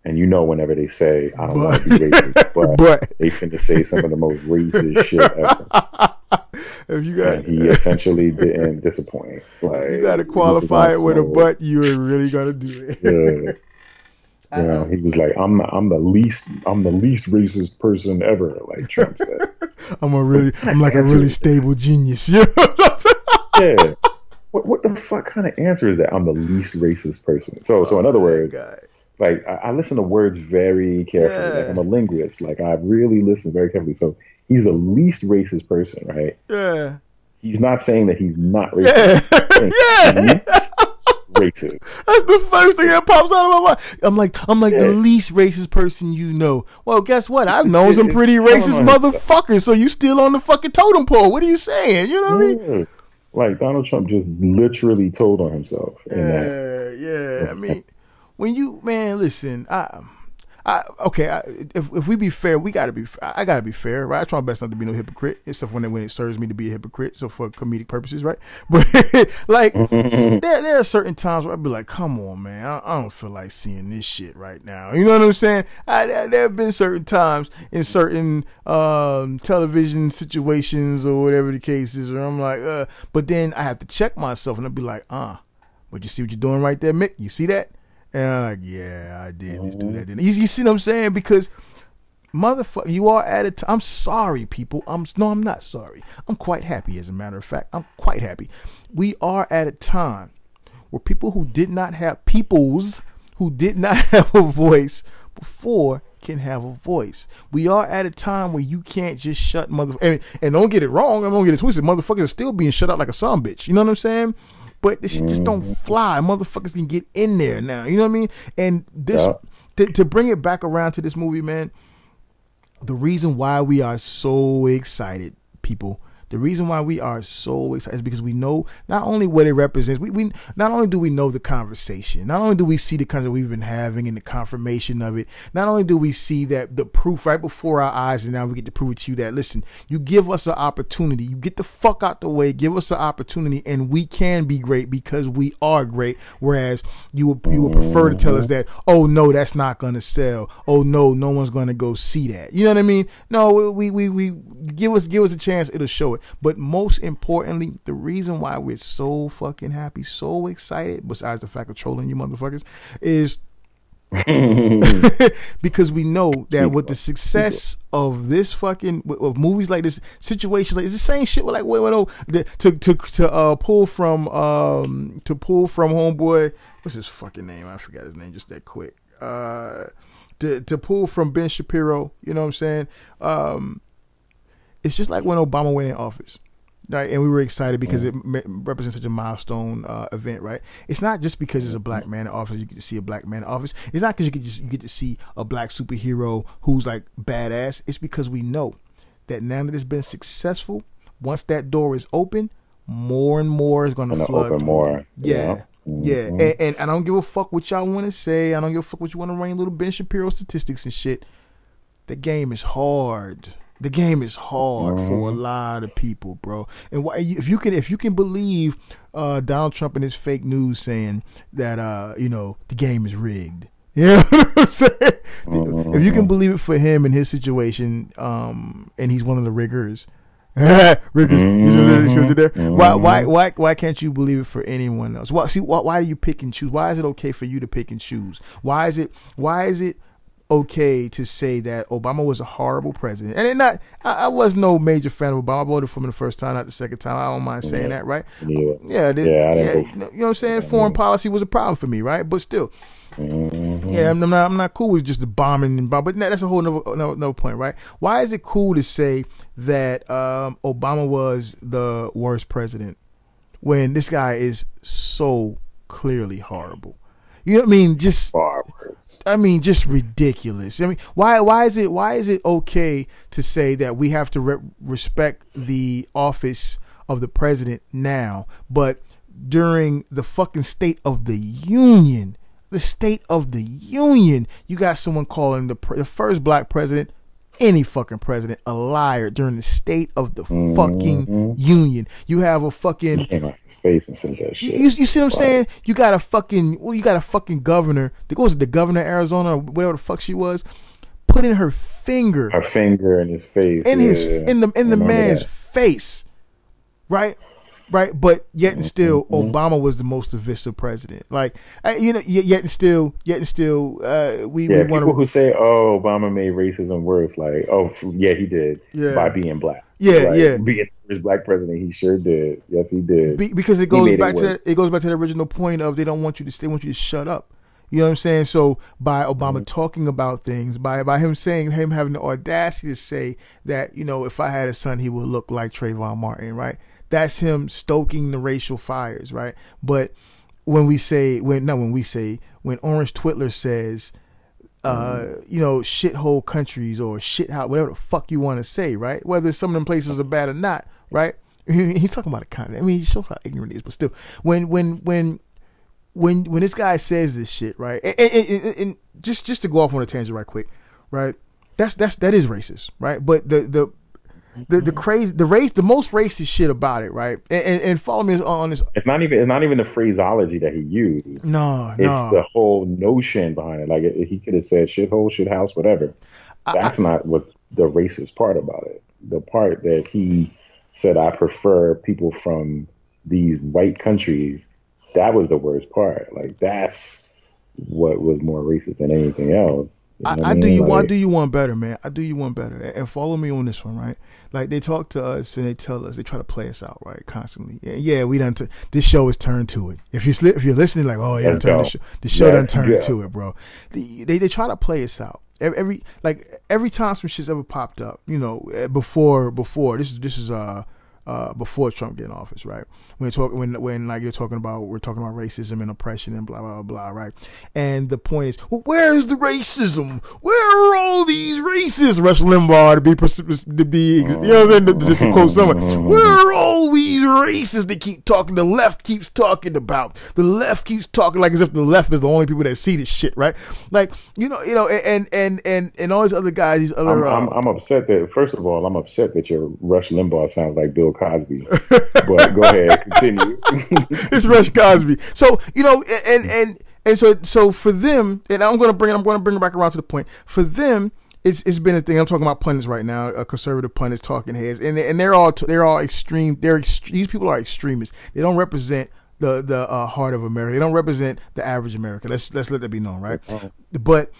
and you know, whenever they say, I don't want to be racist, but they finna say some of the most racist shit ever. And he essentially didn't disappoint. Like, you got to qualify it with a but. You are really gonna do it. You know, he was like, I'm the least racist person ever. Like Trump said, I'm like a really stable genius. Yeah. What the fuck kind of answer is that? I'm the least racist person. So in other words, like I listen to words very carefully. Like, I'm a linguist. Like I really listen very carefully. So he's the least racist person, right? Yeah. He's not saying that he's not racist. Racist. That's the first thing that pops out of my mind. I'm like the least racist person you know. Well, guess what? I've known some pretty racist motherfuckers. So you still on the fucking totem pole? What are you saying? You know what I mean? Like Donald Trump just literally told on himself. I mean, when you, man, listen, if we be fair, I gotta be fair, right? I try my best not to be no hypocrite, except when it serves me to be a hypocrite, so for comedic purposes, right? But like, there are certain times where I'd be like, come on, man, I don't feel like seeing this shit right now. You know what I'm saying? There have been certain times in certain television situations or whatever the case is, where I'm like, but then I have to check myself and I'd be like, but you see what you're doing right there, Mick? You see that? And I'm like, yeah, I did just do that. You see what I'm saying? Because, motherfucker, you are at a time. I'm sorry, people. I'm not sorry. I'm quite happy, as a matter of fact. I'm quite happy. We are at a time where peoples who did not have a voice before can have a voice. We are at a time where you can't just shut and don't get it wrong. I'm gonna get it twisted. Motherfuckers are still being shut out like a son bitch. You know what I'm saying? But this shit just don't fly. Motherfuckers can get in there now. You know what I mean? And this, to bring it back around to this movie, man, the reason why we are so excited, people, The reason why we are so excited is because we know not only what it represents, we not only do we know the conversation, not only do we see the conversation we've been having and the confirmation of it, not only do we see that the proof right before our eyes, and now we get to prove it to you that, listen, you give us an opportunity, you get the fuck out the way, give us an opportunity, and we can be great because we are great. Whereas you would prefer to tell us that, oh no, that's not going to sell. Oh no, no one's going to go see that. You know what I mean? No, we give us a chance, it'll show it. But most importantly, the reason why we're so fucking happy, so excited, besides the fact of trolling you motherfuckers, is because we know that with the success of this fucking of movies like this, situations like it's the same shit. With like to pull from homeboy, what's his fucking name? I forgot his name just that quick. To pull from Ben Shapiro, you know what I'm saying? It's just like when Obama went in office, right? And we were excited because it represents such a milestone event, right? It's not just because there's a black man in office, you get to see a black man in office. It's not because you get to see a black superhero who's like badass. It's because we know that now that it's been successful, once that door is open, more and more is going to flood. Open more. Yeah. Yeah. And I don't give a fuck what y'all want to say. I don't give a fuck what you want to run little Ben Shapiro statistics and shit. The game is hard. The game is hard for a lot of people, bro. And why, if you can believe Donald Trump and his fake news saying that the game is rigged, you know what I'm saying? If you can believe it for him in his situation, and he's one of the riggers, why can't you believe it for anyone else? Why do you pick and choose? Why is it okay for you to pick and choose? Why is it okay to say that Obama was a horrible president? And I was no major fan of Obama. I voted for him the first time, not the second time. I don't mind saying that, right? You know what I'm saying? Foreign policy was a problem for me, right? But still, I'm not cool with just the bombing, but that's a whole another point, right? Why is it cool to say that Obama was the worst president when this guy is so clearly horrible? You know what I mean? Just ridiculous. I mean, why is it okay to say that we have to respect the office of the president now, but during the fucking State of the Union, you got someone calling the first black president, any fucking president, a liar during the State of the fucking Union. You have a fucking face and that shit. You see what I'm saying? You got a fucking governor that goes to the governor of Arizona or whatever the fuck she was, putting her finger in his face, in the man's face, right? But yet and still, Obama was the most divisive president. Like, yet and still, we want people who say, "Oh, Obama made racism worse." Like, oh, yeah, he did by being black. Being the first black president, he sure did. Yes, he did. Because it goes back to the original point of they don't want you to stay, want you to shut up. You know what I'm saying? So by Obama talking about things, by him having the audacity to say that, if I had a son, he would look like Trayvon Martin, right? That's him stoking the racial fires, right? But when Orange Twitler says, shithole countries or shithouse, whatever the fuck you want to say, right? Whether some of them places are bad or not, right? He's talking about a content. I mean, he shows how ignorant he is, but still, when this guy says this shit, right? And just to go off on a tangent right quick, right? That is racist, right? But the most racist shit about it, right? And follow me on this. It's not even the phraseology that he used. No. It's the whole notion behind it. Like he could have said shithole, shithouse, whatever. That's not what the racist part about it. The part that he said, I prefer people from these white countries, that was the worst part. Like, that's what was more racist than anything else. I do you one better, man. I do you one better. And follow me on this one, right? Like, they talk to us and they tell us, they try to play us out, right? Constantly. Yeah, we done. This show is turned to it. If you're listening, like, oh yeah, the show done turned to it, bro. They try to play us out. Every time some shit's ever popped up, before this is before Trump get in office, right? We're talking about racism and oppression and blah blah blah, right? And the point is, well, where's the racism? Where are all these racists? Rush Limbaugh to be, you know what I'm saying? Just to quote someone, where are all these racists that keep talking? The left keeps talking about. The left keeps talking like as if the left is the only people that see this shit, right? Like, you know, and all these other guys, these other. I'm upset that, first of all, I'm upset that your Rush Limbaugh sounds like Bill Cosby. But go ahead, continue. It's Rush Cosby. So, you know, and so for them, and I'm gonna bring it back around to the point. For them, it's been a thing. I'm talking about pundits right now, conservative pundits, talking heads, and they're all extreme. These people are extremists. They don't represent the heart of America. They don't represent the average American. Let's let that be known, right? But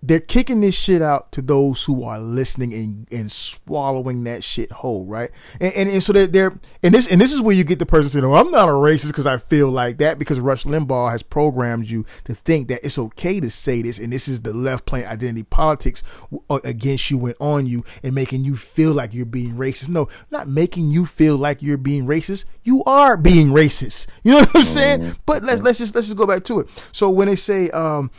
they're kicking this shit out to those who are listening and swallowing that shit whole, right? And so they're and this is where you get the person saying, "Oh, I'm not a racist because I feel like that," because Rush Limbaugh has programmed you to think that it's okay to say this, and this is the left playing identity politics against you and on you and making you feel like you're being racist. No, not making you feel like you're being racist. You are being racist. You know what I'm saying? But let's just go back to it. So when they say,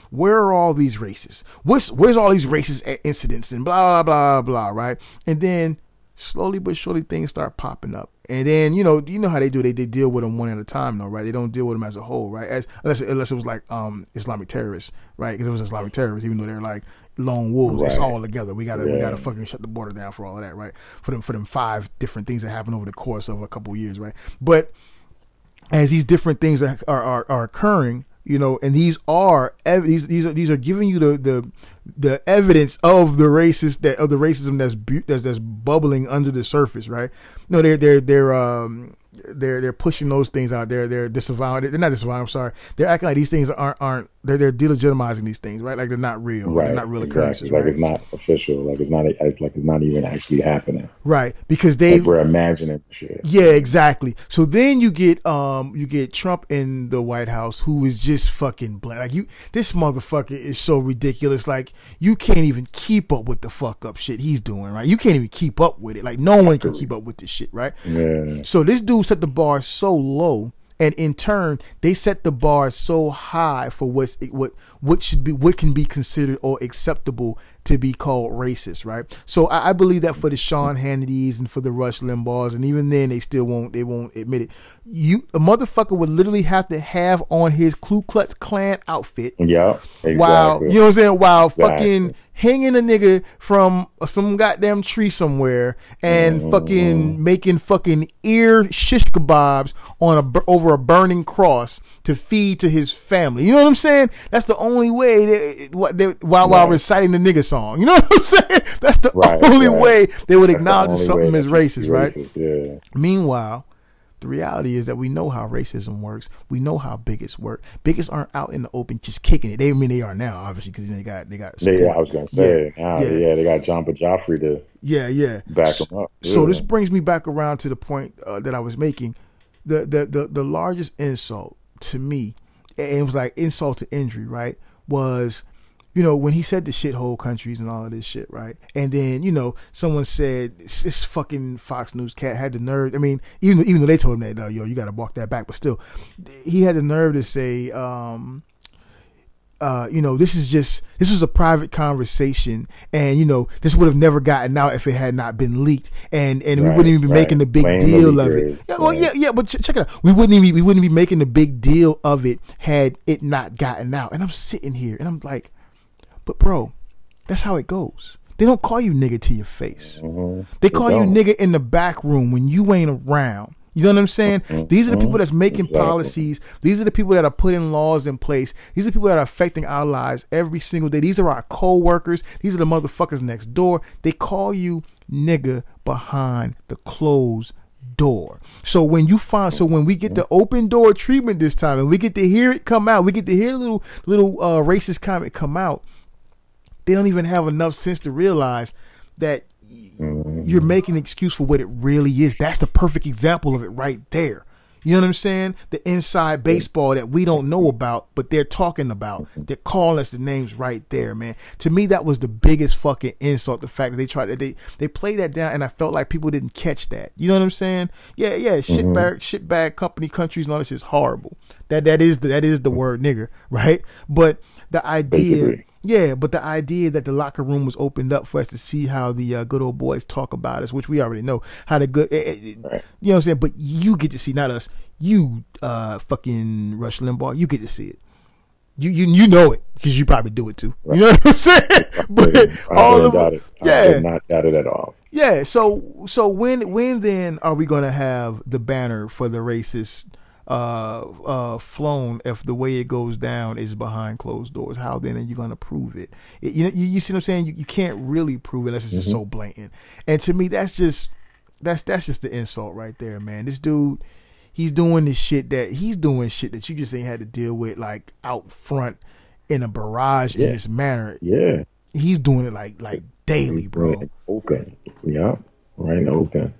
where are all these racists? Where's all these racist incidents and blah blah blah, right? And then slowly but surely things start popping up. And then you know how they do. They deal with them one at a time, though, right? They don't deal with them as a whole, right? Unless it was like Islamic terrorists, right? Because it was Islamic terrorists, even though they're like lone wolves. Right. It's all together. We gotta fucking shut the border down for all of that, right? For them 5 different things that happen over the course of a couple of years, right? But as these different things are occurring, you know, and these are giving you the evidence of the racism that's bubbling under the surface, right? No, they're pushing those things out there. They're disavowing. They're not disavowing. I'm sorry. They're acting like these things aren't. They're delegitimizing these things, right? Like they're not real. Right. They're not real occurrences. Like right? It's not official. Like it's not even actually happening. Right. Because we're imagining shit. Yeah, exactly. So then you get Trump in the White House, who is just fucking bland. Like this motherfucker is so ridiculous. Like you can't even keep up with the fuck up shit he's doing, right? You can't even keep up with it. Like no one can keep up with this shit, right? Yeah. So this dude set the bar so low, and in turn they set the bar so high for what can be considered or acceptable to be called racist, right? So I believe that for the Sean Hannitys and for the Rush Limbaughs, and even then they won't admit it. A motherfucker would literally have to have on his Ku Klux Klan outfit. Yeah, exactly. While, you know what I'm saying? While fucking hanging a nigga from some goddamn tree somewhere and fucking making fucking ear shish kebabs over a burning cross to feed to his family. You know what I'm saying? That's the only way while reciting the nigga song. You know what I'm saying? That's the only way they would acknowledge something as racist, right? Yeah. Meanwhile, the reality is that we know how racism works. We know how bigots work. Bigots aren't out in the open just kicking it. They are now, obviously, because they got support. Yeah, I was gonna say, they got John Joffrey to back them up. Yeah. So this brings me back around to the point that I was making. The largest insult to me, and it was like insult to injury, right? Was, you know, when he said the shithole countries and all of this shit, right? And then, you know, someone said this fucking Fox News cat had the nerve. I mean, even though they told him that, yo, you got to walk that back, but still, he had the nerve to say, you know, this was a private conversation, and you know, this would have never gotten out if it had not been leaked, and we wouldn't even be making a big deal of it. But check it out. We wouldn't be making a big deal of it had it not gotten out. And I'm sitting here and I'm like, but bro, that's how it goes. They don't call you nigga to your face. They call you nigga in the back room when you ain't around. You know what I'm saying? These are the people that's making policies. These are the people that are putting laws in place. These are the people that are affecting our lives every single day. These are our co-workers. These are the motherfuckers next door. They call you nigga behind the closed door. So when we get the open door treatment this time, and we get to hear it come out, we get to hear the little racist comment come out, they don't even have enough sense to realize that you're making an excuse for what it really is. That's the perfect example of it right there. You know what I'm saying? The inside baseball that we don't know about, but they're talking about. They're calling us the names right there, man. To me, that was the biggest fucking insult. The fact that they played that down, and I felt like people didn't catch that. You know what I'm saying? Yeah, shitbag company, countries, and all this is horrible. That is the word nigger, right? But the idea, Basically. yeah, but the idea that the locker room was opened up for us to see how the good old boys talk about us, which we already know how the good, you know what I'm saying? But you get to see, not us, you fucking Rush Limbaugh, you get to see it. You know it because you probably do it too. Right. You know what I'm saying? But all of it, I did not doubt it at all. Yeah. So when then are we going to have the banner for the racist flown if the way it goes down is behind closed doors? How then are you going to prove it? You see what I'm saying? You can't really prove it unless it's just so blatant. And to me, that's just the insult right there, man. This dude. He's doing shit that you just ain't had to deal with like out front in a barrage in this manner. Yeah. He's doing it like daily, bro. Open. Yeah. Right open.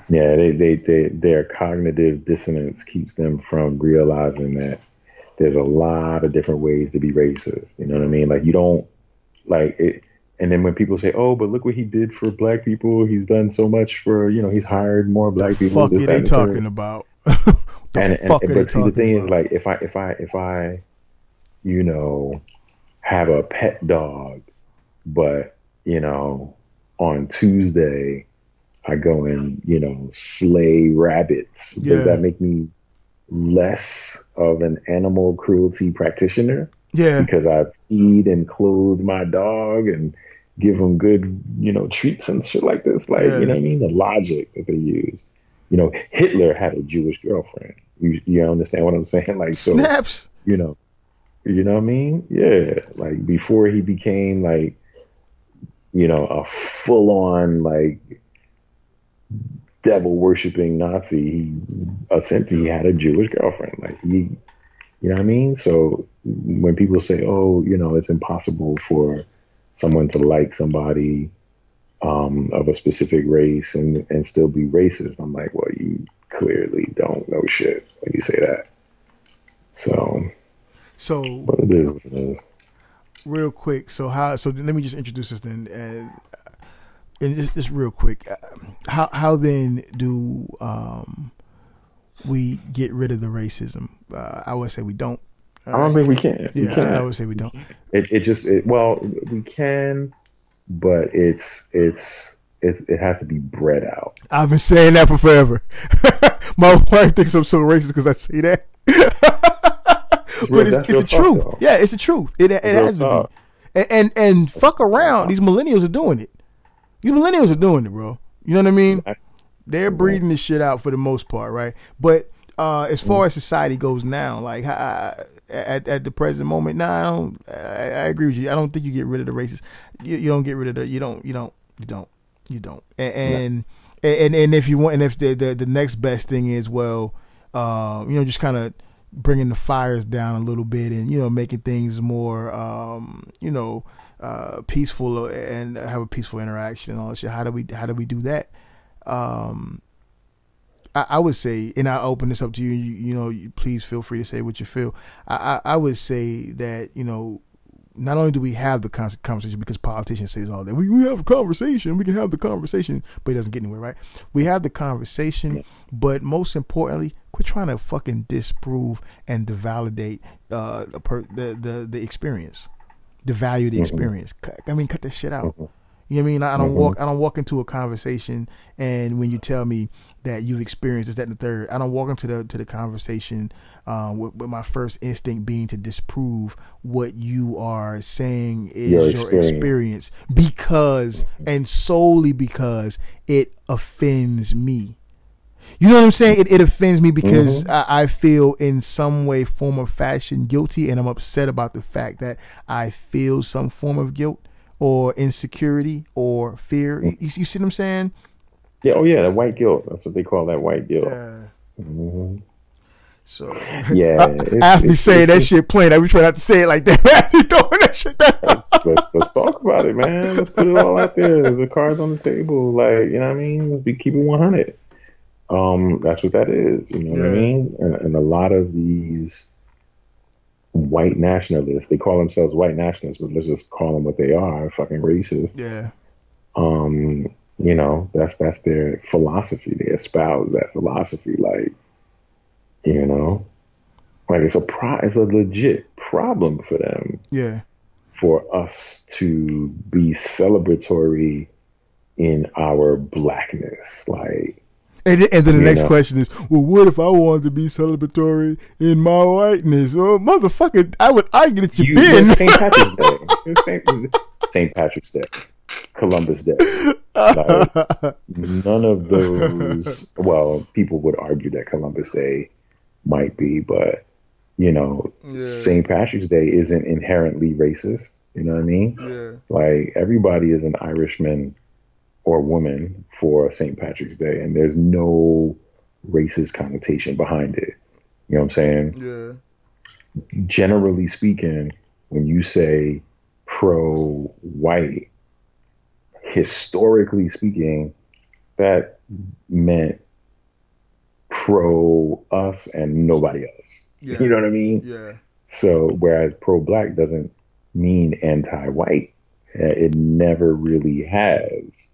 Yeah, their cognitive dissonance keeps them from realizing that there's a lot of different ways to be racist. You know what I mean? Like you don't like it. And then when people say, "Oh, but look what he did for black people. He's done so much for, he's hired more black people." What the fuck are they talking about? The thing is, like, if I, have a pet dog, but on Tuesday I go and slay rabbits. Yeah. Does that make me less of an animal cruelty practitioner? Yeah, because I feed and clothe my dog and give them good, treats and shit like this. Like, you know what I mean? The logic that they use. Hitler had a Jewish girlfriend. You understand what I'm saying? Like, so, snaps. You know what I mean? Yeah. Like before he became like, a full on like devil worshipping Nazi, he essentially had a Jewish girlfriend. Like you know what I mean? So when people say, "Oh, it's impossible for someone to like somebody of a specific race and still be racist," I'm like, well, you clearly don't know shit when you say that. So but it is what it is. Real quick, so let me just introduce this then, and just real quick, how then do we get rid of the racism? I would say we don't. I don't think we can. Yeah, I would say we don't. Well, we can, but it has to be bred out. I've been saying that for forever. My wife thinks I'm so racist because I say that. But it's the truth. Though. Yeah, it's the truth. It has to be. And fuck around. These millennials are doing it. These millennials are doing it, bro. You know what I mean? They're breeding this shit out for the most part, right? But as far as society goes now, like at the present moment, I agree with you. I don't think you get rid of the racists. You don't get rid of the. You don't. And if you want, and if the next best thing is, well, just kind of bringing the fires down a little bit and making things more peaceful and have a peaceful interaction and all that shit. How do we do that? I would say, and I'll open this up to you. You please feel free to say what you feel. I would say that not only do we have the conversation because politicians say this all day. We have a conversation. We can have the conversation, but it doesn't get anywhere, right? We have the conversation, but most importantly, quit trying to fucking disprove and devalidate the experience, devalue the experience. I mean, cut that shit out. You know what I mean? I don't walk into a conversation and when you tell me that you've experienced this, that, and the third, I don't walk into the conversation with my first instinct being to disprove what you are saying is your experience because and solely because it offends me. You know what I'm saying? It offends me because I feel in some way, form, or fashion guilty, and I'm upset about the fact that I feel some form of guilt or insecurity or fear. You see what I'm saying? Yeah. Oh yeah, the white guilt. That's what they call that, white guilt. Yeah. So yeah, I be saying that shit plain. I be trying not to say it like that. I be throwing that shit down. Let's talk about it, man. Let's put it all out there. The cards on the table. Like, you know what I mean? Let's keep it 100. That's what that is. You know what I mean? And a lot of these white nationalists, they call themselves white nationalists, but let's just call them what they are, fucking racist. Yeah. That's their philosophy. They espouse that philosophy, like, Like it's a legit problem for them, Yeah. for us to be celebratory in our blackness. Like, And then the you next know, question is, well, what if I wanted to be celebratory in my whiteness? Oh, motherfucker, I would argue that you've been. St. Patrick's Day. St. Patrick's Day. Columbus Day. Like, none of those, well, people would argue that Columbus Day might be, but, you know, Yeah. St. Patrick's Day isn't inherently racist. You know what I mean? Yeah. Like, everybody is an Irishman or woman for St. Patrick's Day, and there's no racist connotation behind it. You know what I'm saying? Yeah. Generally speaking, when you say pro-white, historically speaking, that meant pro us and nobody else. Yeah. You know what I mean? Yeah. So whereas pro-black doesn't mean anti-white, it never really has.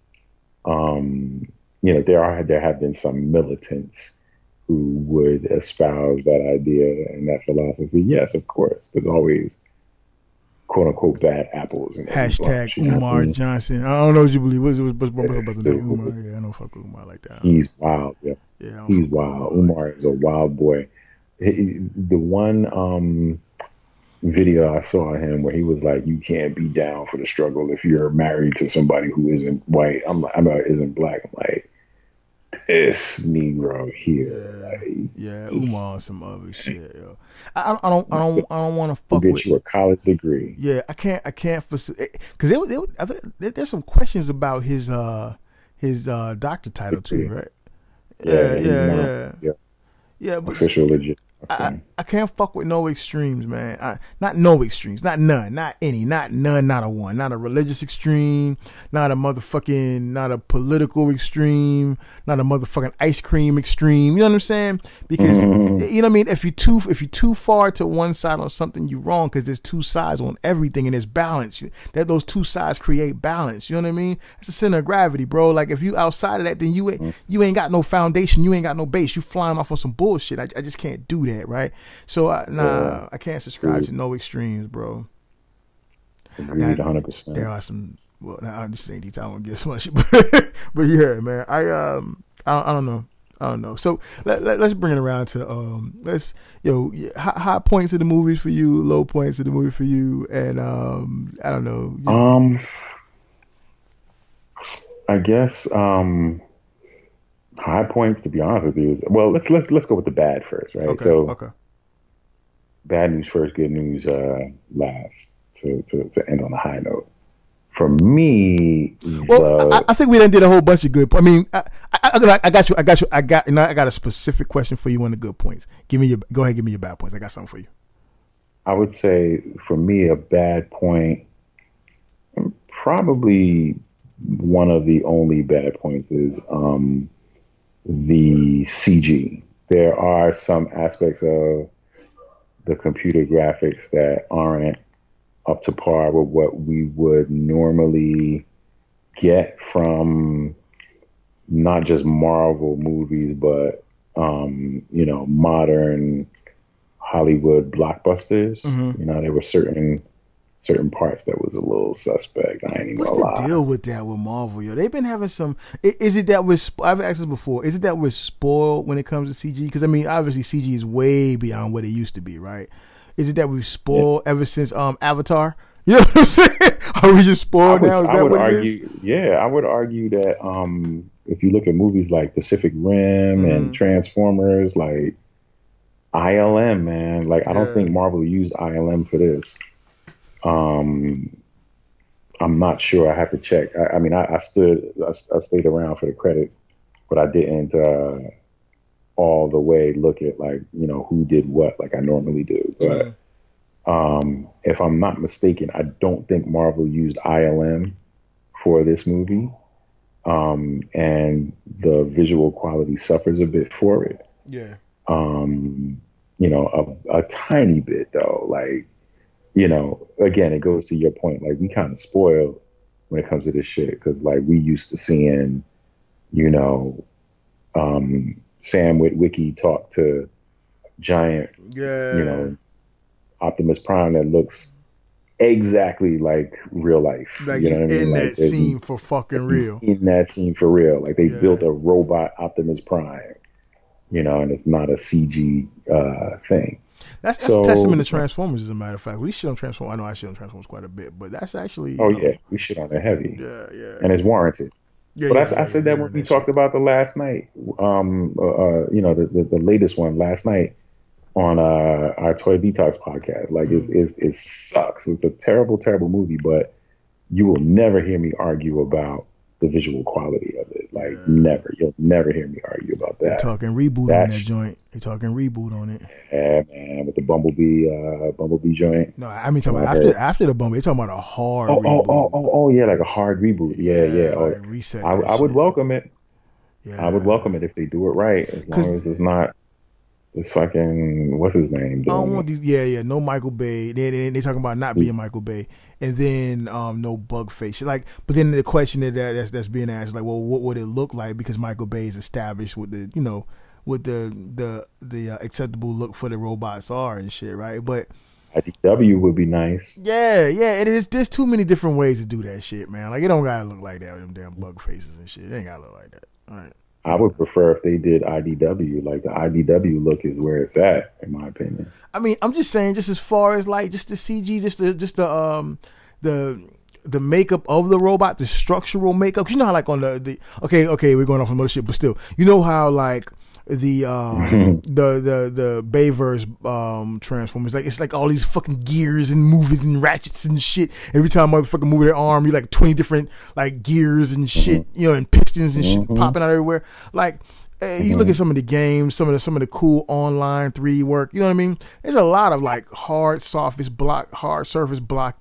You know, there have been some militants who would espouse that idea and that philosophy. Yes, of course. There's always quote unquote bad apples in every Hashtag bunch, you know what I Umar mean? Johnson. I don't know what you believe. What's brother name? Umar. Yeah, I don't fuck with Umar like that. He's wild. Yeah, Yeah, I don't he's fuck with wild. Umar is a wild boy. The one video I saw of him where he was like, "You can't be down for the struggle if you're married to somebody who isn't white." Isn't black. I'm like, this Negro here. Yeah, Like, yeah, Umar on some other shit. Yo. I don't want to fuck get with. you a college degree. Yeah, I can't because there's some questions about his doctor title too, right? Yeah, but Official legit. I can't fuck with no extremes, man. Not no extremes, not none, not any, not none, not a one, not a religious extreme, not a motherfucking, not a political extreme, not a motherfucking ice cream extreme. You know what I'm saying? Because you know what I mean. If you're too far to one side on something, you're wrong. Because there's two sides on everything, and there's balance. That those two sides create balance. You know what I mean? That's the center of gravity, bro. Like if you outside of that, then you ain't got no foundation. You ain't got no base. You flying off on some bullshit. I just can't do that. Right, so I can't subscribe to no extremes, bro. Agreed, 100%. There are some. Well, I'm just saying these. I won't get so much, but yeah, man. I don't know. So let's bring it around to high points of the movies for you, low points of the movie for you, and I don't know. I guess high points, to be honest with you. Well, let's go with the bad first, right? Okay. Bad news first, good news last. To end on a high note. For me, I think we done did a whole bunch of good. I mean, I got you. I got a specific question for you on the good points. Go ahead, give me your bad points. I got something for you. I would say for me, a bad point, probably one of the only bad points is the CG. There are some aspects of the computer graphics that aren't up to par with what we would normally get from not just Marvel movies, but modern Hollywood blockbusters. Mm-hmm. You know, there were certain parts that was a little suspect. I ain't even What's gonna the lie. deal with that with Marvel, yo? They've been having some. Is it that I've asked this before. Is it that we're spoiled when it comes to CG? Because I mean, obviously CG is way beyond what it used to be, right? Is it that we've spoiled ever since Avatar? You know what I'm saying? Are we just spoiled now? Is that what it is? Yeah, I would argue that if you look at movies like Pacific Rim and Transformers, like ILM, man, like I don't think Marvel used ILM for this. I'm not sure. I have to check. I mean, I stayed around for the credits, but I didn't all the way look at who did what like I normally do. But if I'm not mistaken, I don't think Marvel used ILM for this movie, and the visual quality suffers a bit for it. Yeah. A tiny bit though. Like, again, it goes to your point. Like, we kind of spoiled when it comes to this shit because, like, we used to seeing, Sam Witwicky talk to giant, Yeah. you know, Optimus Prime that looks exactly like real life. Like You know he's what I mean? in Like that scene for fucking he's real. in that scene for real. Like they Yeah. built a robot Optimus Prime, you know, and it's not a CG thing. That's a testament So, to Transformers, as a matter of fact. We shit on Transformers. I know I shit on Transformers quite a bit, but that's actually, oh yeah, we shit on it heavy, yeah, yeah. and it's warranted. Yeah, But yeah, I yeah, yeah. said They that when earned we that talked shit. about the last night, you know, the latest one last night on our Toy Detox podcast. Like, it sucks. It's a terrible, terrible movie, but you will never hear me argue about the visual quality of it. Like, Yeah. never. You'll never hear me argue about They that. talking reboot on that That's, joint. They talking reboot on it. yeah, man, with the Bumblebee joint. No, I mean From talking what I about heard. after the Bumblebee. They talking about a hard reboot. Yeah, like a hard reboot. Yeah, yeah. Yeah, Oh, like reset that I would shit. welcome it. I would Yeah, welcome it if they do it right, as long because as it's not this fucking what's his name I don't doing want it. these. Yeah, no Michael Bay. They talking about not being Michael Bay, and then no bug face. Like, but then the question that's being asked is like, well, what would it look like? Because Michael Bay is established with the with the acceptable look for the robots are and shit, right? But IDW would be nice. yeah, it is. There's too many different ways to do that shit, man. Like, it don't gotta look like that with them damn bug faces and shit. It ain't gotta look like that. All right. I would prefer if they did IDW. Like the IDW look is where it's at, in my opinion. I mean, I'm just saying, just as far as like just the CG, the makeup of the robot, the structural makeup. 'Cause you know how like on the okay, we're going off on other shit, but still, you know how like the Bayverse Transformers, like it's like all these fucking gears and movers and ratchets and shit. Every time a motherfucker move their arm, you like 20 different like gears and shit, you know, and pistons and shit popping out everywhere. Like, you look at some of the games, some of the cool online 3D work. You know what I mean? There's a lot of like hard surface blocked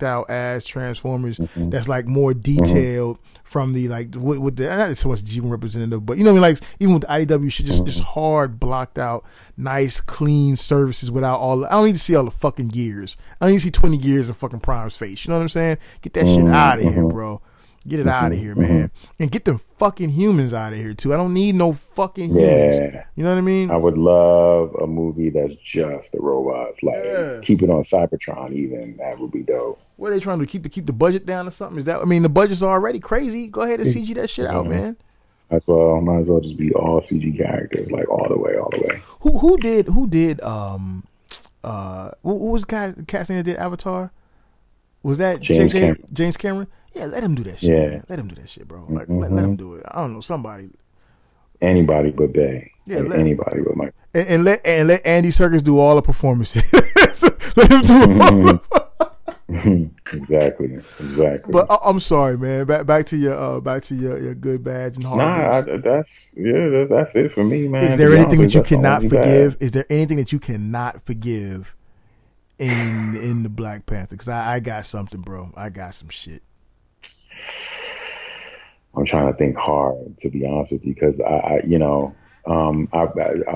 out as Transformers. That's like more detailed from the like with the not so much G1 representative, but you know what I mean? Like even with the IDW shit, just hard blocked out, nice clean surfaces without all. I don't need to see all the fucking gears. I don't need to see 20 gears in fucking Prime's face. You know what I'm saying? Get that shit out of here, bro. Get it out of here, man. And get the fucking humans out of here, too. I don't need no fucking humans. Yeah. You know what I mean? I would love a movie that's just the robots. Like, keep it on Cybertron even. That would be dope. What are they trying to do? Keep the budget down or something? Is that? I mean, the budget's already crazy. Go ahead and CG that shit out, man. Might as well just be all CG characters, like all the way. Who did what was the casting that did Avatar? Was that James Cameron? Yeah, let him do that shit. Yeah. Man. Let him do that shit, bro. Like, let him do it. I don't know, somebody. Anybody but Bay. Yeah, anybody but Mike. And let Andy Serkis do all the performances. Let him do all. Exactly. But I'm sorry, man. Back to your good, bads, and hard. Nah, that's it for me, man. Is there anything that you cannot forgive? Is there anything that you cannot forgive in the Black Panther? Because I got something, bro. I got some shit. I'm trying to think hard, to be honest with you, because I'll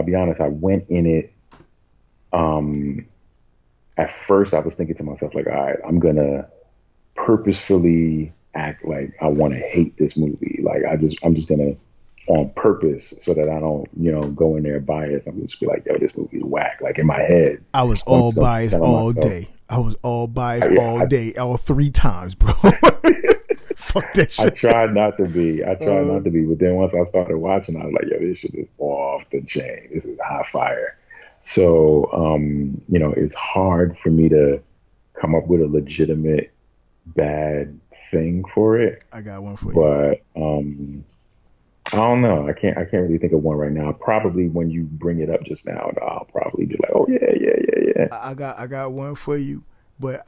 be honest. I went in it. At first, I was thinking to myself, like, all right, I'm gonna purposefully act like I want to hate this movie. Like, I'm just gonna on purpose so that I don't, go in there biased. I'm just be like, yo, this movie's whack. Like in my head, I was all biased all day. I was all biased all day, all 3 times, bro. Fuck that shit. I tried not to be. But then once I started watching, I was like, yo, this shit is off the chain. This is hot fire. So, it's hard for me to come up with a legitimate bad thing for it. I got one for you. But I don't know. I can't really think of one right now. Probably when you bring it up just now, I'll probably be like, oh yeah. I got one for you, but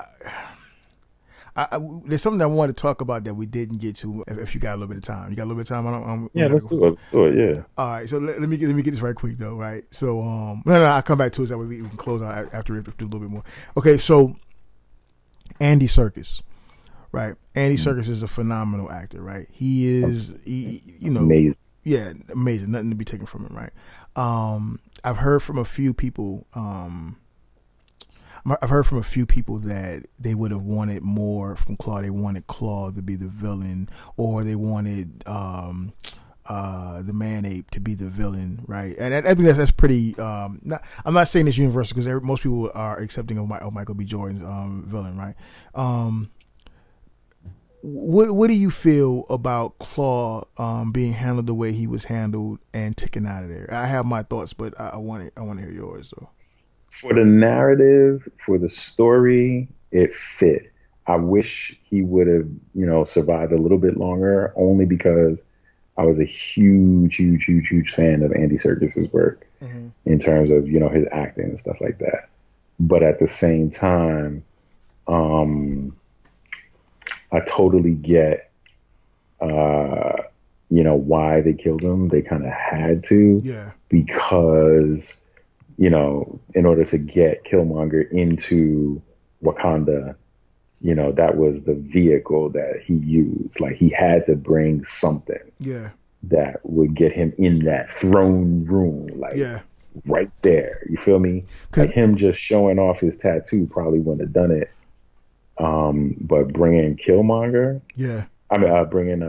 there's something I wanted to talk about that we didn't get to. If you got a little bit of time, let's do it. Yeah. All right. So let me get this right quick though. Right. So I'll come back to it so that we can close out after a little bit more. Okay. So Andy Serkis. Right. Andy Serkis is a phenomenal actor, right? He is, amazing. Yeah, amazing. Nothing to be taken from him, right? I've heard from a few people, that they would have wanted more from Claw. They wanted Claw to be the villain, or they wanted the man ape to be the villain, right? And I think that's pretty. I'm not saying it's universal because most people are accepting of Michael B. Jordan's villain, right? What do you feel about Claw being handled the way he was handled and taken out of there? I have my thoughts, but I want to hear yours though. For the narrative, for the story, it fit. I wish he would have, survived a little bit longer, only because I was a huge fan of Andy Serkis's work in terms of, his acting and stuff like that. But at the same time, I totally get, why they killed him. They kind of had to, because, in order to get Killmonger into Wakanda, that was the vehicle that he used. Like, he had to bring something that would get him in that throne room, right there. You feel me? Like, him just showing off his tattoo probably wouldn't have done it. But bringing Killmonger, bringing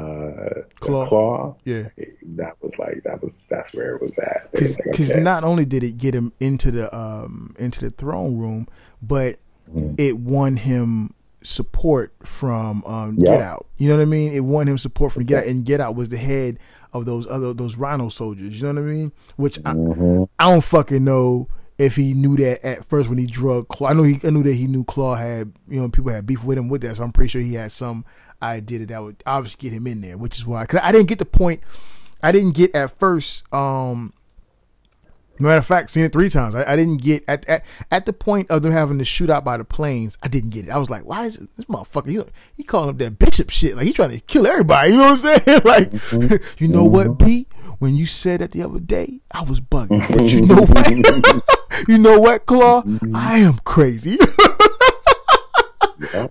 Claw, that's where it was at. Because not only did it get him into the throne room, but it won him support from Get Out. You know what I mean? It won him support from Get Out, and Get Out was the head of those Rhino soldiers. You know what I mean? Which I don't fucking know if he knew that at first when he drugged Claw. I knew that he knew Claw had, people had beef with him with that, so I'm pretty sure he had some idea that would obviously get him in there, which is why, because I didn't get the point. I didn't get at first. Matter of fact, seeing it 3 times, I didn't get at the point of them having to shoot out by the planes. I didn't get it. I was like, why is this motherfucker? He calling up that bishop shit. Like, he trying to kill everybody. You know what I'm saying? Like, you know what, B? When you said that the other day, I was bugging. But you know what? You know what, Claw? I am crazy.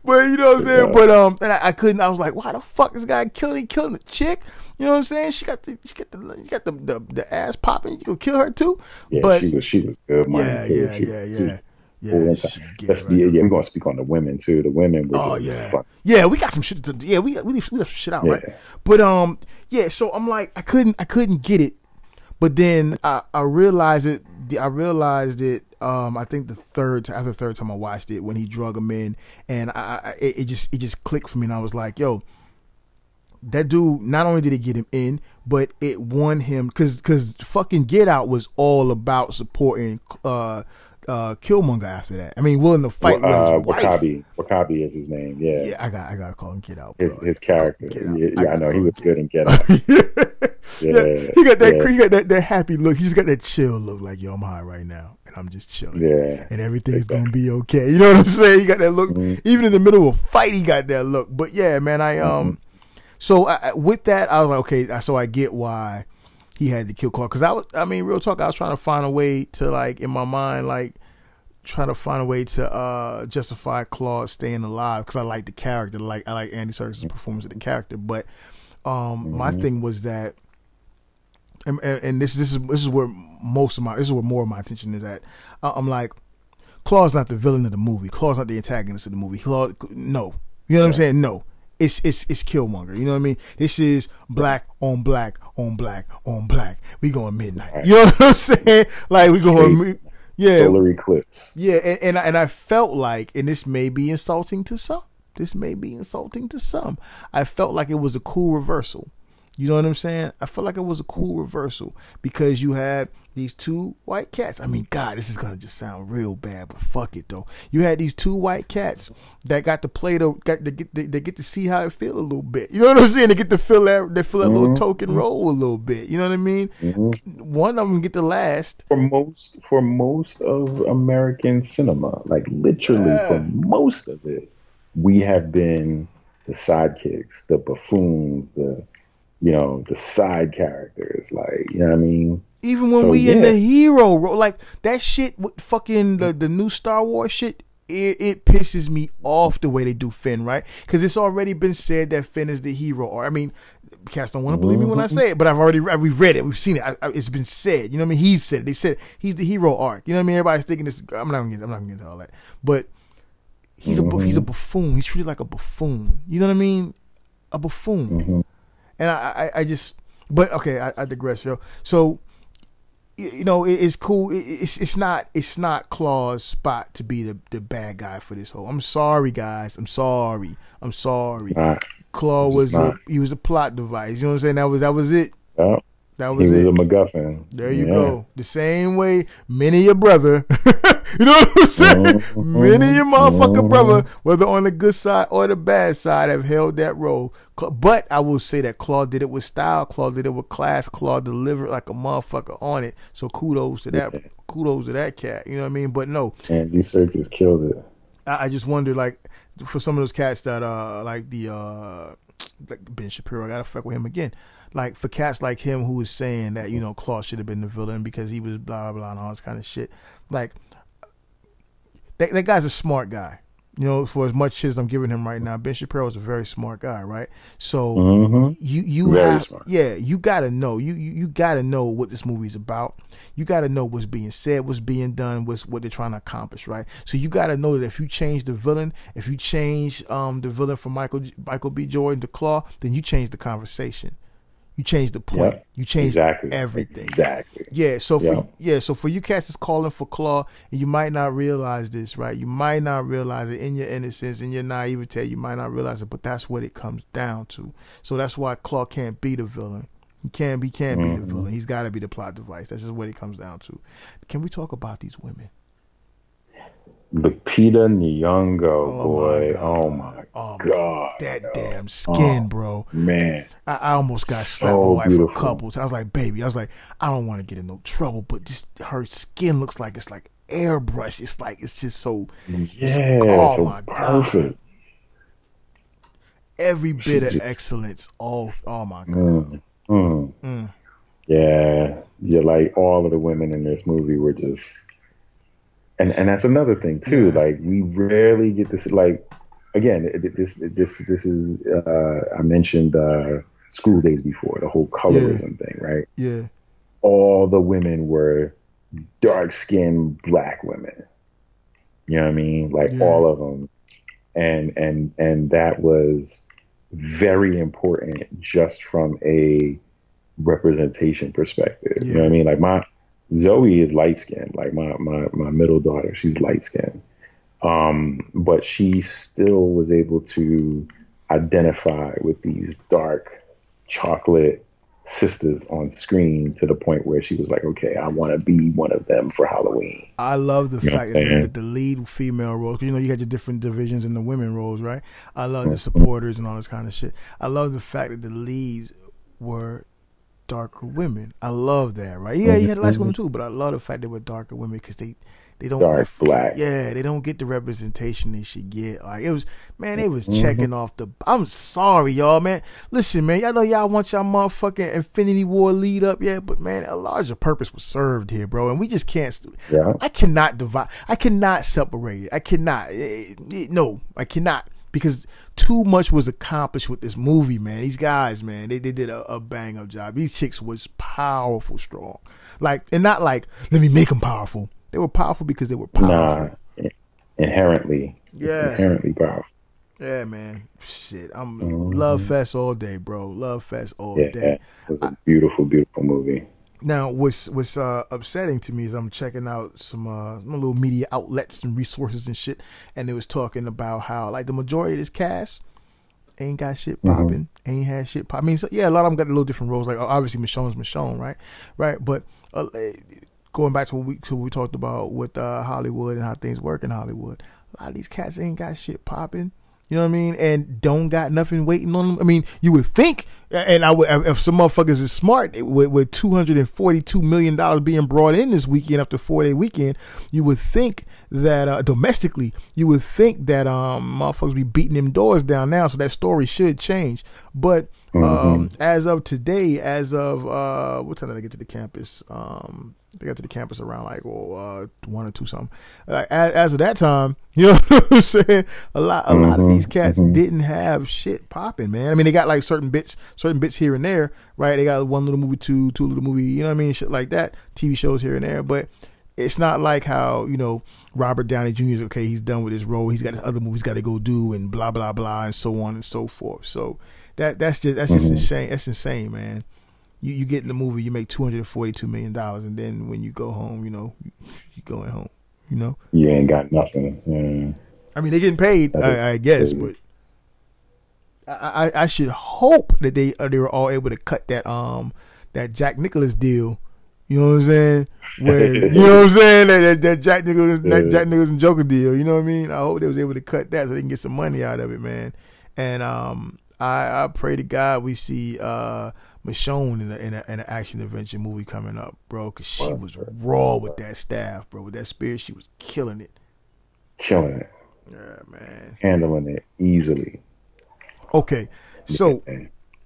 But you know what I'm saying? But and I couldn't. I was like, why the fuck this guy killing the chick? You know what I'm saying? She got the ass popping. You gonna kill her too? Yeah, but she was good. Yeah. We're gonna speak on the women too. The women were fun. Yeah, we got some shit to do. Yeah, we left some shit out, right? But so I'm like, I couldn't get it. But then I realized it. I think after the third time I watched it, when he drug him in, and it just clicked for me, and I was like, yo, that dude, not only did it get him in, but it won him, because fucking Get Out was all about supporting Killmonger after that. I mean, willing to fight with his wife. Wakabi is his name. Yeah, I gotta call him Get Out. His character. I know he was good in Get Out. He got that happy look. He just got that chill look, like, yo, I'm high right now and I'm just chilling. Yeah, and everything's gonna be okay. You know what I'm saying? He got that look. Even in the middle of a fight, he got that look. But yeah, man, So with that, I was like, okay, so I get why he had to kill Claw. Because real talk, I was trying to find a way to, like, in my mind, like, trying to find a way to justify Claw staying alive, because I like the character. I like Andy Serkis' performance of the character. But my thing was that, and this is where more of my attention is at. I'm like, Claw's not the villain of the movie. Claw's not the antagonist of the movie. No, you know what I'm saying? No. It's Killmonger. You know what I mean? This is black on black on black on black. We going midnight. Right. You know what I'm saying? Like, we going, solar eclipse. Yeah, and I felt like, and this may be insulting to some. I felt like it was a cool reversal. You know what I'm saying? I felt like it was a cool reversal, because you had these 2 white cats. I mean, God, this is gonna just sound real bad, but fuck it though. You had these 2 white cats that got to play they get to see how it feel a little bit. You know what I'm saying? They get to feel that little token role a little bit. You know what I mean? One of them get to last. For most of American cinema, like literally for most of it, we have been the sidekicks, the buffoons, the side characters, like, you know what I mean? Even when in the hero role, like that shit with fucking the new Star Wars shit, it pisses me off the way they do Finn, right? Because it's already been said that Finn is the hero. Or, I mean, cats don't want to believe me when I say it, but we've read it, we've seen it. It's been said. You know what I mean? He said it. They said he's the hero arc. You know what I mean? Everybody's thinking this. I'm not gonna get into all that, but he's a buffoon. He's treated like a buffoon. You know what I mean? A buffoon. And I just, But okay, I digress, yo. So you know, it's cool. It's not Claw's spot to be the bad guy for this whole. I'm sorry, guys. I'm sorry. Claw was he was a plot device. You know what I'm saying? That was it. Yeah. That was he was it. a MacGuffin. There you go. The same way many of your brother, you know what I'm saying? Many of your motherfucking brother, whether on the good side or the bad side, have held that role. But I will say that Claw did it with style. Claw did it with class. Claw delivered like a motherfucker on it. So kudos to that. Kudos to that cat. You know what I mean? But no. And these circus killed it. I just wonder, like, for some of those cats that like Ben Shapiro, I gotta fuck with him again. Like, for cats like him who was saying that, you know, Claw should have been the villain because he was blah, blah, blah, and all this kind of shit. Like, that guy's a smart guy. You know, for as much shit as I'm giving him right now, Ben Shapiro is a very smart guy, right? So you have, yeah, you gotta know. You gotta know what this movie's about. You gotta know what's being said, what's being done, what they're trying to accomplish, right? So you gotta know that if you change the villain, if you change the villain from Michael B. Jordan to Claw, then you change the conversation. You change the point. Yep. You change everything. Exactly. Yeah. So for you cats that's calling for Claw, and you might not realize this, right? You might not realize it in your innocence, in your naivete. You might not realize it, but that's what it comes down to. So that's why Claw can't be the villain. He can't be the villain. He's got to be the plot device. That's just what it comes down to. Can we talk about these women? Lupita Nyong'o, boy. Oh my God. That damn skin, bro. Man. I almost got slapped my wife a couple times. I was like, baby, I don't want to get in no trouble, but just her skin looks like it's like airbrush. It's just so, so my perfect. God. Every bit of excellence. Oh my God. Yeah. Like all of the women in this movie were just, and that's another thing too. Yeah. Like, we rarely get this. Like, again, this is. I mentioned School Days before, the whole colorism thing, right? Yeah. All the women were dark-skinned Black women. You know what I mean? Like, all of them, and that was very important just from a representation perspective. You know what I mean? Like, Zoe is light skinned, like my middle daughter, she's light skinned. But she still was able to identify with these dark chocolate sisters on screen to the point where she was like, okay, I want to be one of them for Halloween. I love the fact that the lead female roles, because, you know, you got your different divisions in the women roles, right? I love the supporters and all this kind of shit. I love the fact that the leads were darker women. I love that, right? Yeah, you had light women too, but I love the fact they were darker women because they don't dark Black. Yeah, they don't get the representation they should get. Like, it was, man, they was checking off the. I'm sorry, y'all, man. Listen, man, y'all know y'all want y'all motherfucking Infinity War lead up, yeah, but man, a larger purpose was served here, bro, and we just can't. I cannot divide. I cannot separate it. I cannot. No, I cannot. Because too much was accomplished with this movie, man. These guys, man, they did a bang up job. These chicks was powerful, strong. Like, and not like, let me make them powerful. They were powerful because they were powerful. Nah, inherently powerful. Yeah, man. Shit, I'm Love Fest all day, bro. Love Fest all day. It was a beautiful, beautiful movie. Now, what's upsetting to me is I'm checking out some little media outlets and resources and shit, and they was talking about how, like, the majority of this cast ain't got shit popping, ain't had shit pop. I mean, so, yeah, a lot of them got a little different roles. Like, obviously, Michonne's Michonne, right? But going back to what we talked about with Hollywood and how things work in Hollywood, a lot of these cats ain't got shit popping. You know what I mean? And don't got nothing waiting on them. I mean, you would think, and if some motherfuckers is smart, with $242 million being brought in this weekend after 4-day weekend, you would think that domestically, you would think that motherfuckers be beating them doors down now, so that story should change. But as of today, what time did I get to the campus? They got to the campus around like 1 or 2 something. As of that time, you know what I'm saying? A lot of these cats didn't have shit popping, man. I mean, they got like certain bits here and there, right? They got one little movie, two little movie, you know what I mean? Shit like that. TV shows here and there, but it's not like how, you know, Robert Downey Jr. is okay. He's done with his role. He's got his other movies got to go do and blah blah blah and so on and so forth. So that's just insane. That's insane, man. You get in the movie, you make $242 million, and then when you go home, you going home. You ain't got nothing. Yeah. I mean, they getting paid, I guess, but I should hope that they were all able to cut that Jack Nicklaus deal. You know what I'm saying? That Jack Nicklaus and Joker deal. You know what I mean? I hope they was able to cut that so they can get some money out of it, man. And I pray to God we see Michonne in an action adventure movie coming up, bro, because she was raw with that staff, bro. With that spirit, she was killing it. Yeah, man. Handling it easily. Okay, so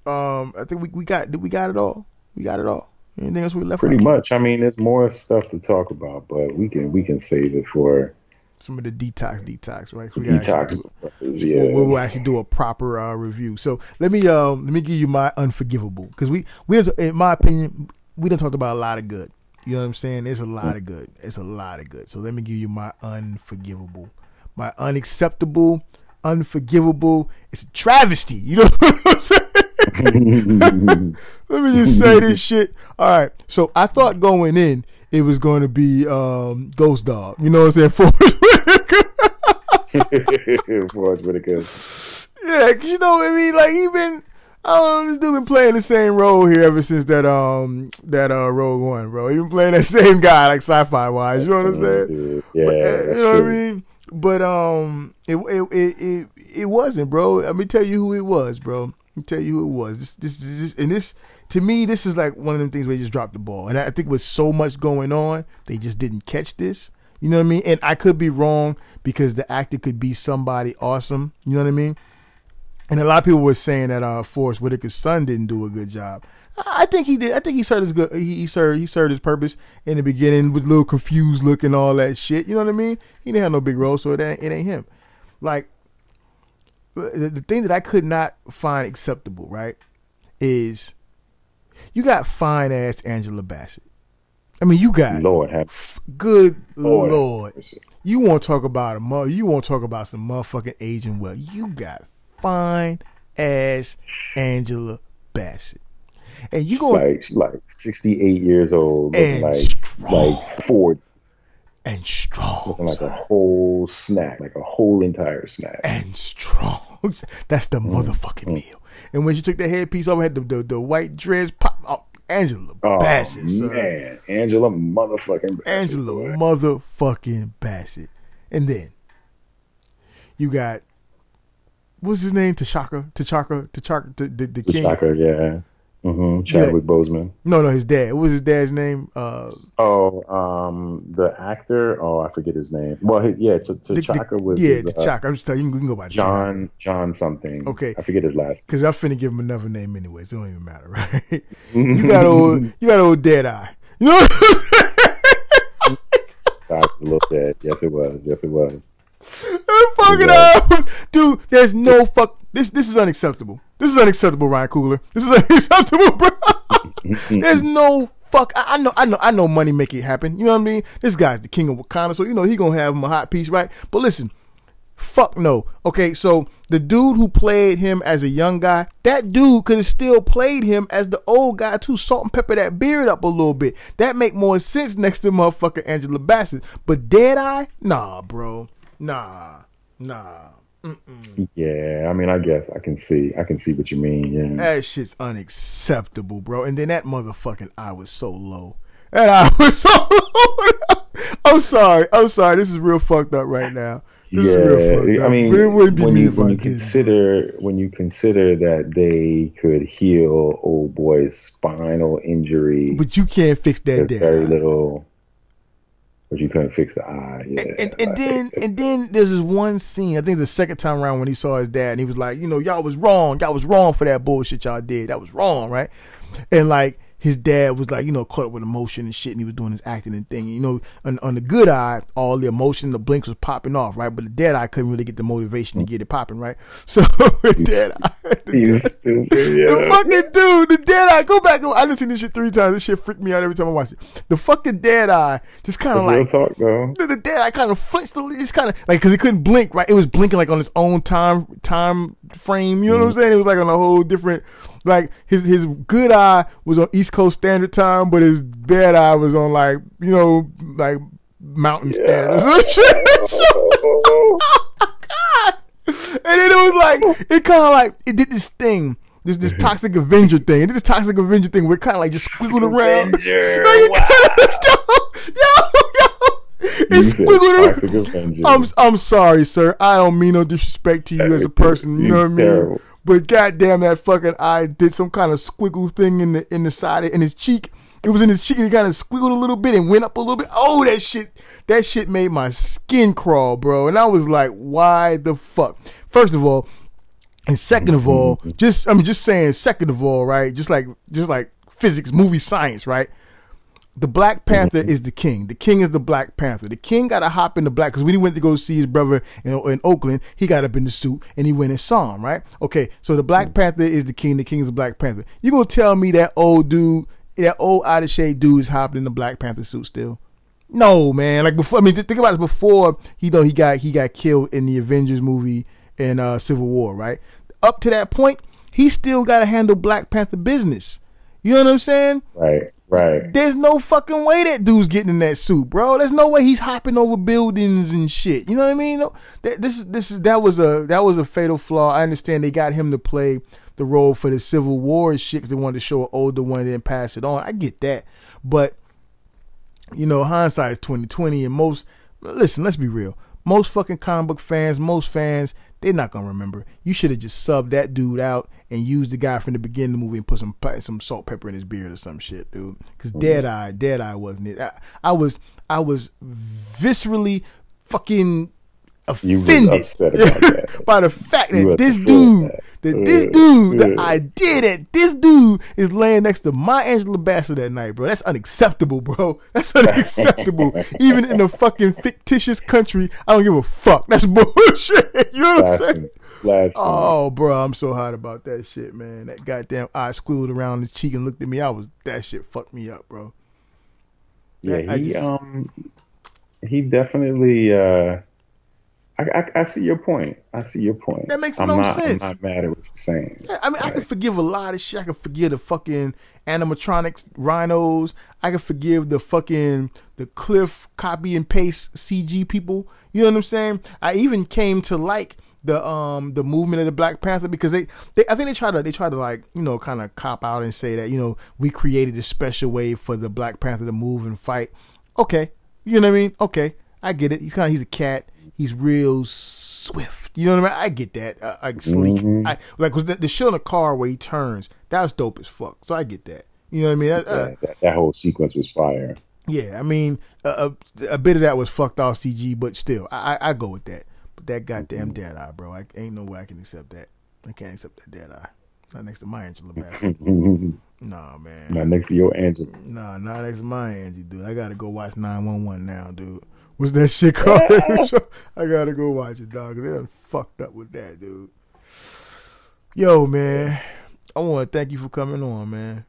I think we got it all. We got it all. Anything else we left? Pretty much. I mean, there's more stuff to talk about, but we can save it for some of the detox, right? We'll actually do a proper review. So let me give you my unforgivable, because we in my opinion we done talked about a lot of good. You know what I'm saying? There's a lot of good. It's a lot of good. So let me give you my unforgivable, my unacceptable, unforgivable. It's a travesty. You know what I'm saying? Let me just say this shit. All right. So I thought going in it was going to be Ghost Dog. You know what I'm saying? Forrest Whitaker. Yeah, cause you know what I mean. Like this dude been playing the same role here ever since that Rogue One, bro. He been playing that same guy, like sci-fi wise. You know what I'm saying? Yeah, but, you know what I mean. But it wasn't, bro. Let me tell you who it was, bro. Let me tell you who it was. This to me, this is like one of them things where they just dropped the ball. And I think with so much going on, they just didn't catch this. You know what I mean? And I could be wrong because the actor could be somebody awesome. You know what I mean? And a lot of people were saying that Forrest Whitaker's son didn't do a good job. I think he did. I think he served his good. He served his purpose in the beginning with a little confused look and all that shit. You know what I mean? He didn't have no big role, so it ain't him. Like the thing that I could not find acceptable, right, is you got fine ass Angela Bassett. I mean, you got good Lord. You want to talk about you want to talk about some motherfucking aging well. You got fine ass Angela Bassett. And you going like 68 years old, and like 40, and strong, looking like a whole snack, like a whole entire snack, and strong. That's the motherfucking meal. And when she took the headpiece off, had the white dress pop. Oh, Angela Bassett, son. Man, Angela motherfucking Bassett. Angela motherfucking Bassett. And then you got what's his name? T'Chaka, the king. T'Chaka, yeah. Chadwick Boseman. No, his dad. What was his dad's name? The actor. Oh, I forget his name. Well, T'Chaka was. Yeah, T'Chaka. I'm just telling you, you can go by John something. Okay, I forget his last. Because I'm finna give him another name anyway, so it don't even matter, right? you got old Deadeye. You know. God, a little dead. Yes, it was. Fucking up, dude. There's no fuck. This is unacceptable. This is unacceptable, Ryan Coogler. This is unacceptable, bro. There's no fuck. I know money make it happen. You know what I mean? This guy's the king of Wakanda, so you know he gonna have him a hot piece, right? But listen, fuck no. Okay, so the dude who played him as a young guy, that dude could have still played him as the old guy too. Salt and pepper that beard up a little bit. That make more sense next to motherfucker Angela Bassett. But Deadeye, nah, bro. Nah. Mm-mm. Yeah, I mean, I guess I can see what you mean. Yeah, that shit's unacceptable, bro. And then that motherfucking eye was so low. That eye was so low. I'm sorry. This is real fucked up right now. This is real fucked up. I mean, but it wouldn't be me if I did. When you consider that they could heal old boy's spinal injury, but you can't fix that. Very little. But you couldn't fix the eye. Yeah. And then there's this one scene, I think the second time around when he saw his dad and he was like, you know, y'all was wrong for that bullshit y'all did. That was wrong, right? And like his dad was like, you know, caught up with emotion and shit, and he was doing his acting and thing. You know, on the good eye, all the emotion, the blinks was popping off, right? But the dead eye couldn't really get the motivation to get it popping, right? So the dead eye, the fucking dude, the dead eye, go back. I done seen this shit 3 times. This shit freaked me out every time I watch it. The fucking dead eye just kind of like, talk, though. The dead eye kind of flinched, just kind of like, because it couldn't blink, right? It was blinking like on its own time frame. You know what I'm saying? It was like on a whole different, like his good eye was on East Coast Standard Time, but his bad eye was on like, you know, like Mountain Standard or some shit. Oh my God. And then it was like, it kind of like, it did this thing. This Toxic Avenger thing. It did this Toxic Avenger thing where it kind of like just squiggled around. It's squiggled around. I'm sorry, sir. I don't mean no disrespect to you as a person. You know what I mean? But goddamn, that fucking eye did some kind of squiggle thing in the side in his cheek. It was in his cheek and it kind of squiggled a little bit and went up a little bit. Oh, that shit made my skin crawl, bro. And I was like, why the fuck? First of all, and second of all, just saying, second of all, right? Just like physics, movie science, right? The Black Panther is the king. The king is the Black Panther. The king got to hop in the black, because when he went to go see his brother in Oakland, he got up in the suit and he went and saw him, right? Okay, so the Black Panther is the king is the Black Panther. You gonna tell me that old dude, that old out of shape dude is hopping in the Black Panther suit still? No, man. Like before, I mean, think about it. Before he got killed in the Avengers movie in Civil War, right? Up to that point, he still got to handle Black Panther business. You know what I'm saying? Right. There's no fucking way that dude's getting in that suit, bro. There's no way he's hopping over buildings and shit. You know what I mean? No, that was a fatal flaw. I understand they got him to play the role for the Civil War and shit because they wanted to show an older one and then pass it on. I get that, but you know, hindsight is 2020, and let's be real. Most fucking comic book fans, most fans, they're not gonna remember. You should have just subbed that dude out and used the guy from the beginning of the movie and put some salt, pepper in his beard or some shit, dude. Because Deadeye wasn't it. I was viscerally fucking offended by the fact that this dude, the idea that this dude is laying next to my Angela Bassett that night, bro. That's unacceptable, bro. That's unacceptable. Even in a fucking fictitious country, I don't give a fuck. That's bullshit. You know what I'm saying? Oh, bro, I'm so hot about that shit, man. That goddamn eye squiggled around his cheek and looked at me. That shit fucked me up, bro. Yeah, he definitely. I see your point. That makes no sense. I'm not mad at what you're saying. Yeah, I mean, I can forgive a lot of shit. I can forgive the fucking animatronics rhinos. I can forgive the Cliff copy and paste CG people. You know what I'm saying? I even came to like the movement of the Black Panther because I think they try to like, you know, kind of cop out and say that, you know, we created this special way for the Black Panther to move and fight. Okay, you know what I mean? Okay, I get it. He's a cat. He's real swift. You know what I mean? I get that. Like sleek. Like the shit on the car where he turns. That was dope as fuck. So I get that. You know what I mean? That whole sequence was fire. Yeah, I mean, a bit of that was fucked off CG, but still, I go with that. But that goddamn dead eye, bro. Ain't no way I can accept that. I can't accept that dead eye. Not next to my Angela Bassett. Nah, man. Not next to your Angela. Nah, not next to my Angie, dude. I gotta go watch 911 now, dude. What's that shit called? I gotta go watch it, dog. They done fucked up with that, dude. Yo, man. I want to thank you for coming on, man.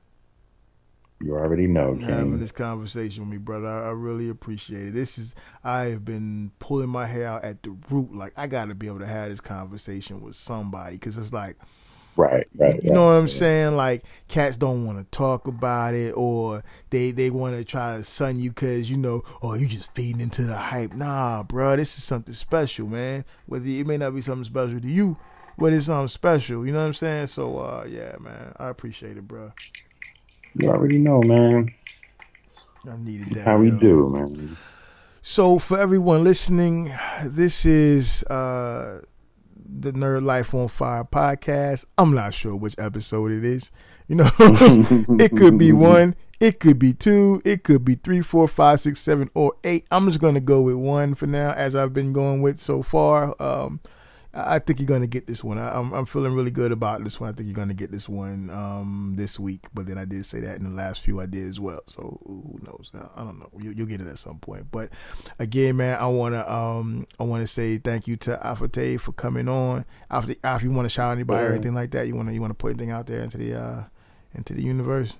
You already know, King. Having this conversation with me, brother. I really appreciate it. I have been pulling my hair out at the root. Like, I got to be able to have this conversation with somebody because it's like, Right. You know what I'm saying? Like, cats don't want to talk about it, or they want to try to sun you because, you know, oh, you just feeding into the hype. Nah, bro, this is something special, man. Whether it may not be something special to you, but it's something special. You know what I'm saying? So, yeah, man, I appreciate it, bro. You already know, man. I needed that. How we do, man. So, for everyone listening, this is the Nerd Life on Fire podcast. I'm not sure which episode it is. You know, it could be 1, it could be 2, it could be 3, 4, 5, 6, 7, or 8. I'm just gonna go with 1 for now, as I've been going with so far. I think you're gonna get this one. I'm feeling really good about this one. I think you're gonna get this one this week. But then I did say that in the last few I did as well. So who knows? I don't know. You'll get it at some point. But again, man, I wanna say thank you to Afotey for coming on. If you want to shout anybody or anything like that, you wanna put anything out there into the universe.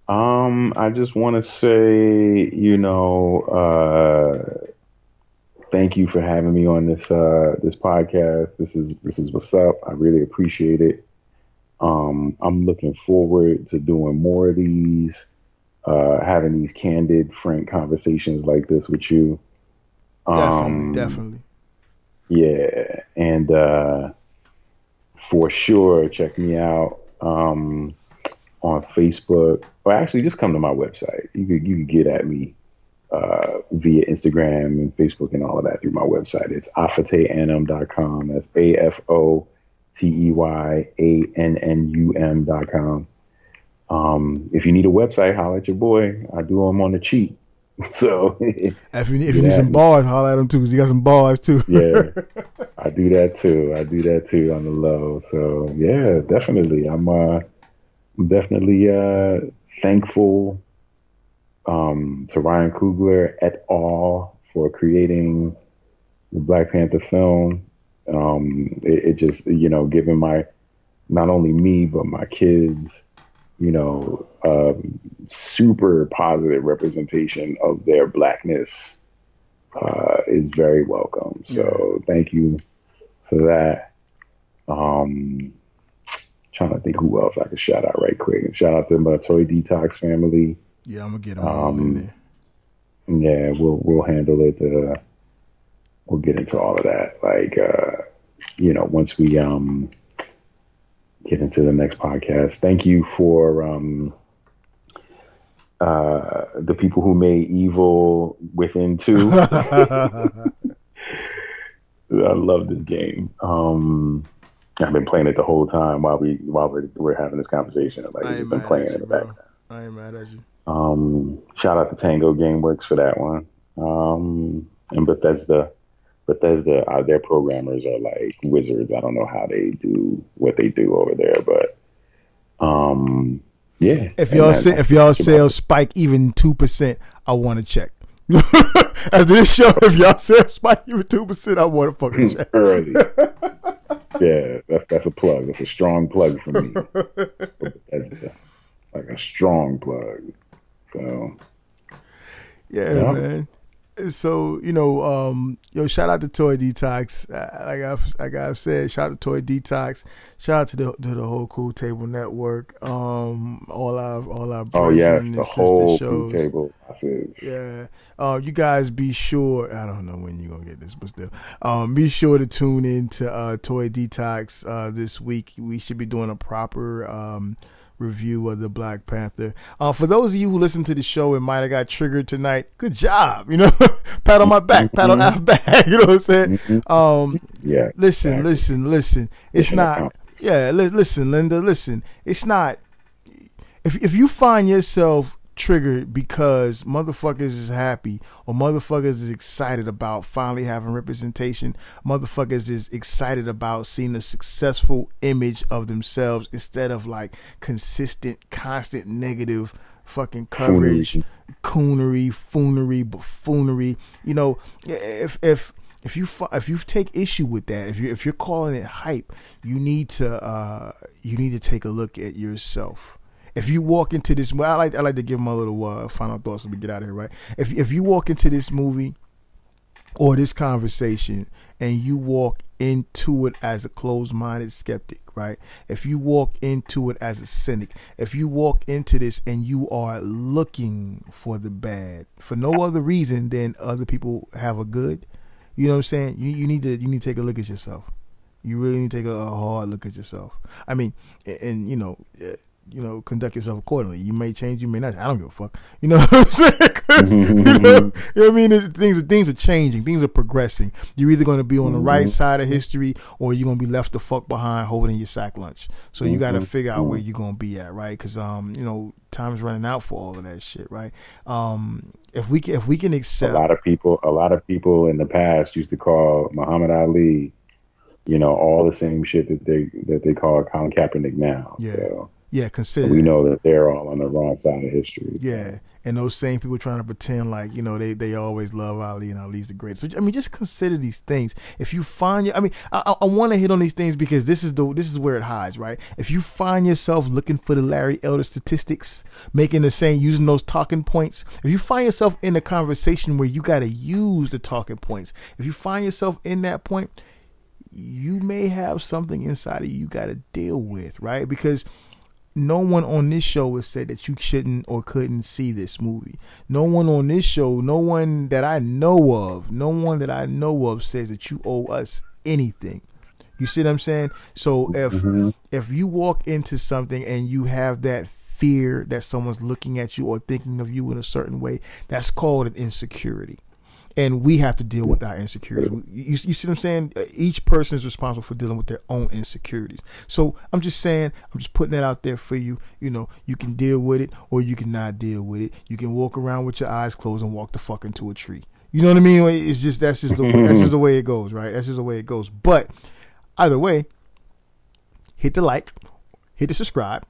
I just want to say, you know, thank you for having me on this podcast. This is what's up. I really appreciate it. I'm looking forward to doing more of these, having these candid, frank conversations like this with you. Definitely. Yeah, and for sure, check me out on Facebook, or actually just come to my website. You could get at me via Instagram and Facebook and all of that through my website. It's afoteyannum.com. That's AFOTEYANNUM.com. If you need a website, holler at your boy. I do them on the cheap. So if you need some bars, holler at him too, because he got some bars too. Yeah, I do that too. On the low. So yeah, definitely. I'm definitely thankful to Ryan Coogler et al. For creating the Black Panther film. It just, giving not only me, but my kids, super positive representation of their Blackness is very welcome. So thank you for that. Trying to think who else I could shout out right quick. Shout out to my Toy Detox family. Yeah, I'm gonna get them all in there. Yeah, we'll handle it. We'll get into all of that. Once we get into the next podcast. Thank you for the people who made Evil Within 2. I love this game. I've been playing it the whole time while we're having this conversation. I've been playing it in the background. I ain't mad at you. Shout out to Tango Gameworks for that one. And Bethesda, their programmers are like wizards. I don't know how they do what they do over there, but yeah. If y'all sales spike even 2%, I want to check. After this show, if y'all sales spike even 2%, I want to fucking check. Early. Yeah, that's a plug. That's a strong plug for me. That's like a strong plug. So yeah, man. So, shout out to Toy Detox. Like I've said, shout out to Toy Detox. Shout out to the whole Cool Table Network. All our brethren and sister shows. Cool Table. Yeah. You guys be sure. I don't know when you're gonna get this, but still, be sure to tune in to Toy Detox this week. We should be doing a proper review of the Black Panther. For those of you who listen to the show and might have got triggered tonight, good job. Pat on my back, pat on our back. You know what I'm saying? Yeah. Listen. It's not. Yeah. Listen, Linda. Listen. It's not. If you find yourself triggered because motherfuckers is happy or motherfuckers is excited about finally having representation, motherfuckers is excited about seeing a successful image of themselves instead of like consistent, constant negative fucking coverage, coonery, foonery, buffoonery. If you take issue with that, if you're calling it hype, you need to take a look at yourself. If you walk into this, I like to give my little final thoughts as we get out of here, right? If you walk into this movie or this conversation and you walk into it as a closed-minded skeptic, right? If you walk into it as a cynic, if you walk into this and you are looking for the bad for no other reason than other people have a good, you know what I'm saying? You need to take a look at yourself. You really need to take a hard look at yourself. I mean, and conduct yourself accordingly. You may change, you may not. I don't give a fuck. You know what I'm saying? 'Cause, you know what I mean? Things are changing. Things are progressing. You're either going to be on the right side of history or you're going to be left the fuck behind holding your sack lunch. So you got to figure out where you're going to be at, right? Because, time's running out for all of that shit, right? If we can accept. A lot of people in the past used to call Muhammad Ali, all the same shit that they call Colin Kaepernick now. Yeah. So, Yeah, consider And we that. know that they're all on the wrong side of history. Yeah, and those same people trying to pretend like, you know, they always love Ali and Ali's the greatest. So I mean, just consider these things. If you find, I mean, I want to hit on these things because this is where it hides, right? If you find yourself looking for the Larry Elder statistics, making the same, using those talking points. If you find yourself in a conversation where you got to use the talking points, if you find yourself in that point, you may have something inside of you got to deal with, right? Because no one on this show has said that you shouldn't or couldn't see this movie. No one on this show, no one that I know of says that you owe us anything. You see what I'm saying? So if you walk into something and you have that fear that someone's looking at you or thinking of you in a certain way, that's called an insecurity. And we have to deal with our insecurities. You see what I'm saying? Each person is responsible for dealing with their own insecurities. So I'm just saying, I'm just putting that out there for you. You know, you can deal with it or you can not deal with it. You can walk around with your eyes closed and walk the fuck into a tree. You know what I mean? It's just that's just the way it goes, right? That's just the way it goes. But either way, hit the like, hit the subscribe.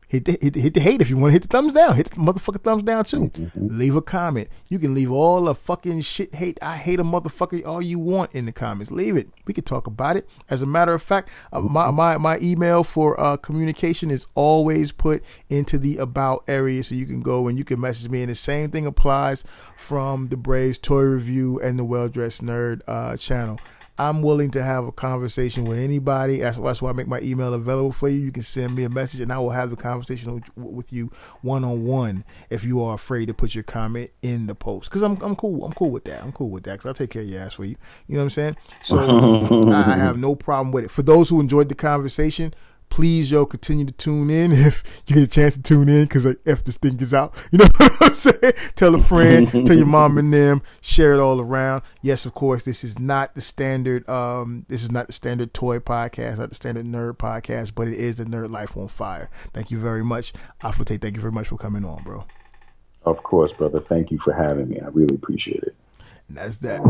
Hit the hate if you want to hit the thumbs down. Hit the motherfucking thumbs down too. Leave a comment. You can leave all the fucking shit hate. I hate a motherfucker all you want in the comments. Leave it. We can talk about it. As a matter of fact, my email for communication is always put into the about area, so you can go and you can message me. And the same thing applies from the Braves Toy Review and the Well Dressed Nerd channel. I'm willing to have a conversation with anybody. That's why I make my email available for you. You can send me a message and I will have the conversation with you one-on-one if you are afraid to put your comment in the post. Because I'm cool. I'm cool with that. Because I'll take care of your ass for you. You know what I'm saying? So I have no problem with it. For those who enjoyed the conversation, please, continue to tune in if you get a chance to tune in, because if this thing is out, you know what I'm saying? Tell a friend, tell your mom and them, share it all around. Yes, of course, this is not the standard toy podcast, not the standard nerd podcast, but it is the Nerd Life on Fire. Thank you very much. Afotey, thank you very much for coming on, bro. Of course, brother. Thank you for having me. I really appreciate it. And that's that.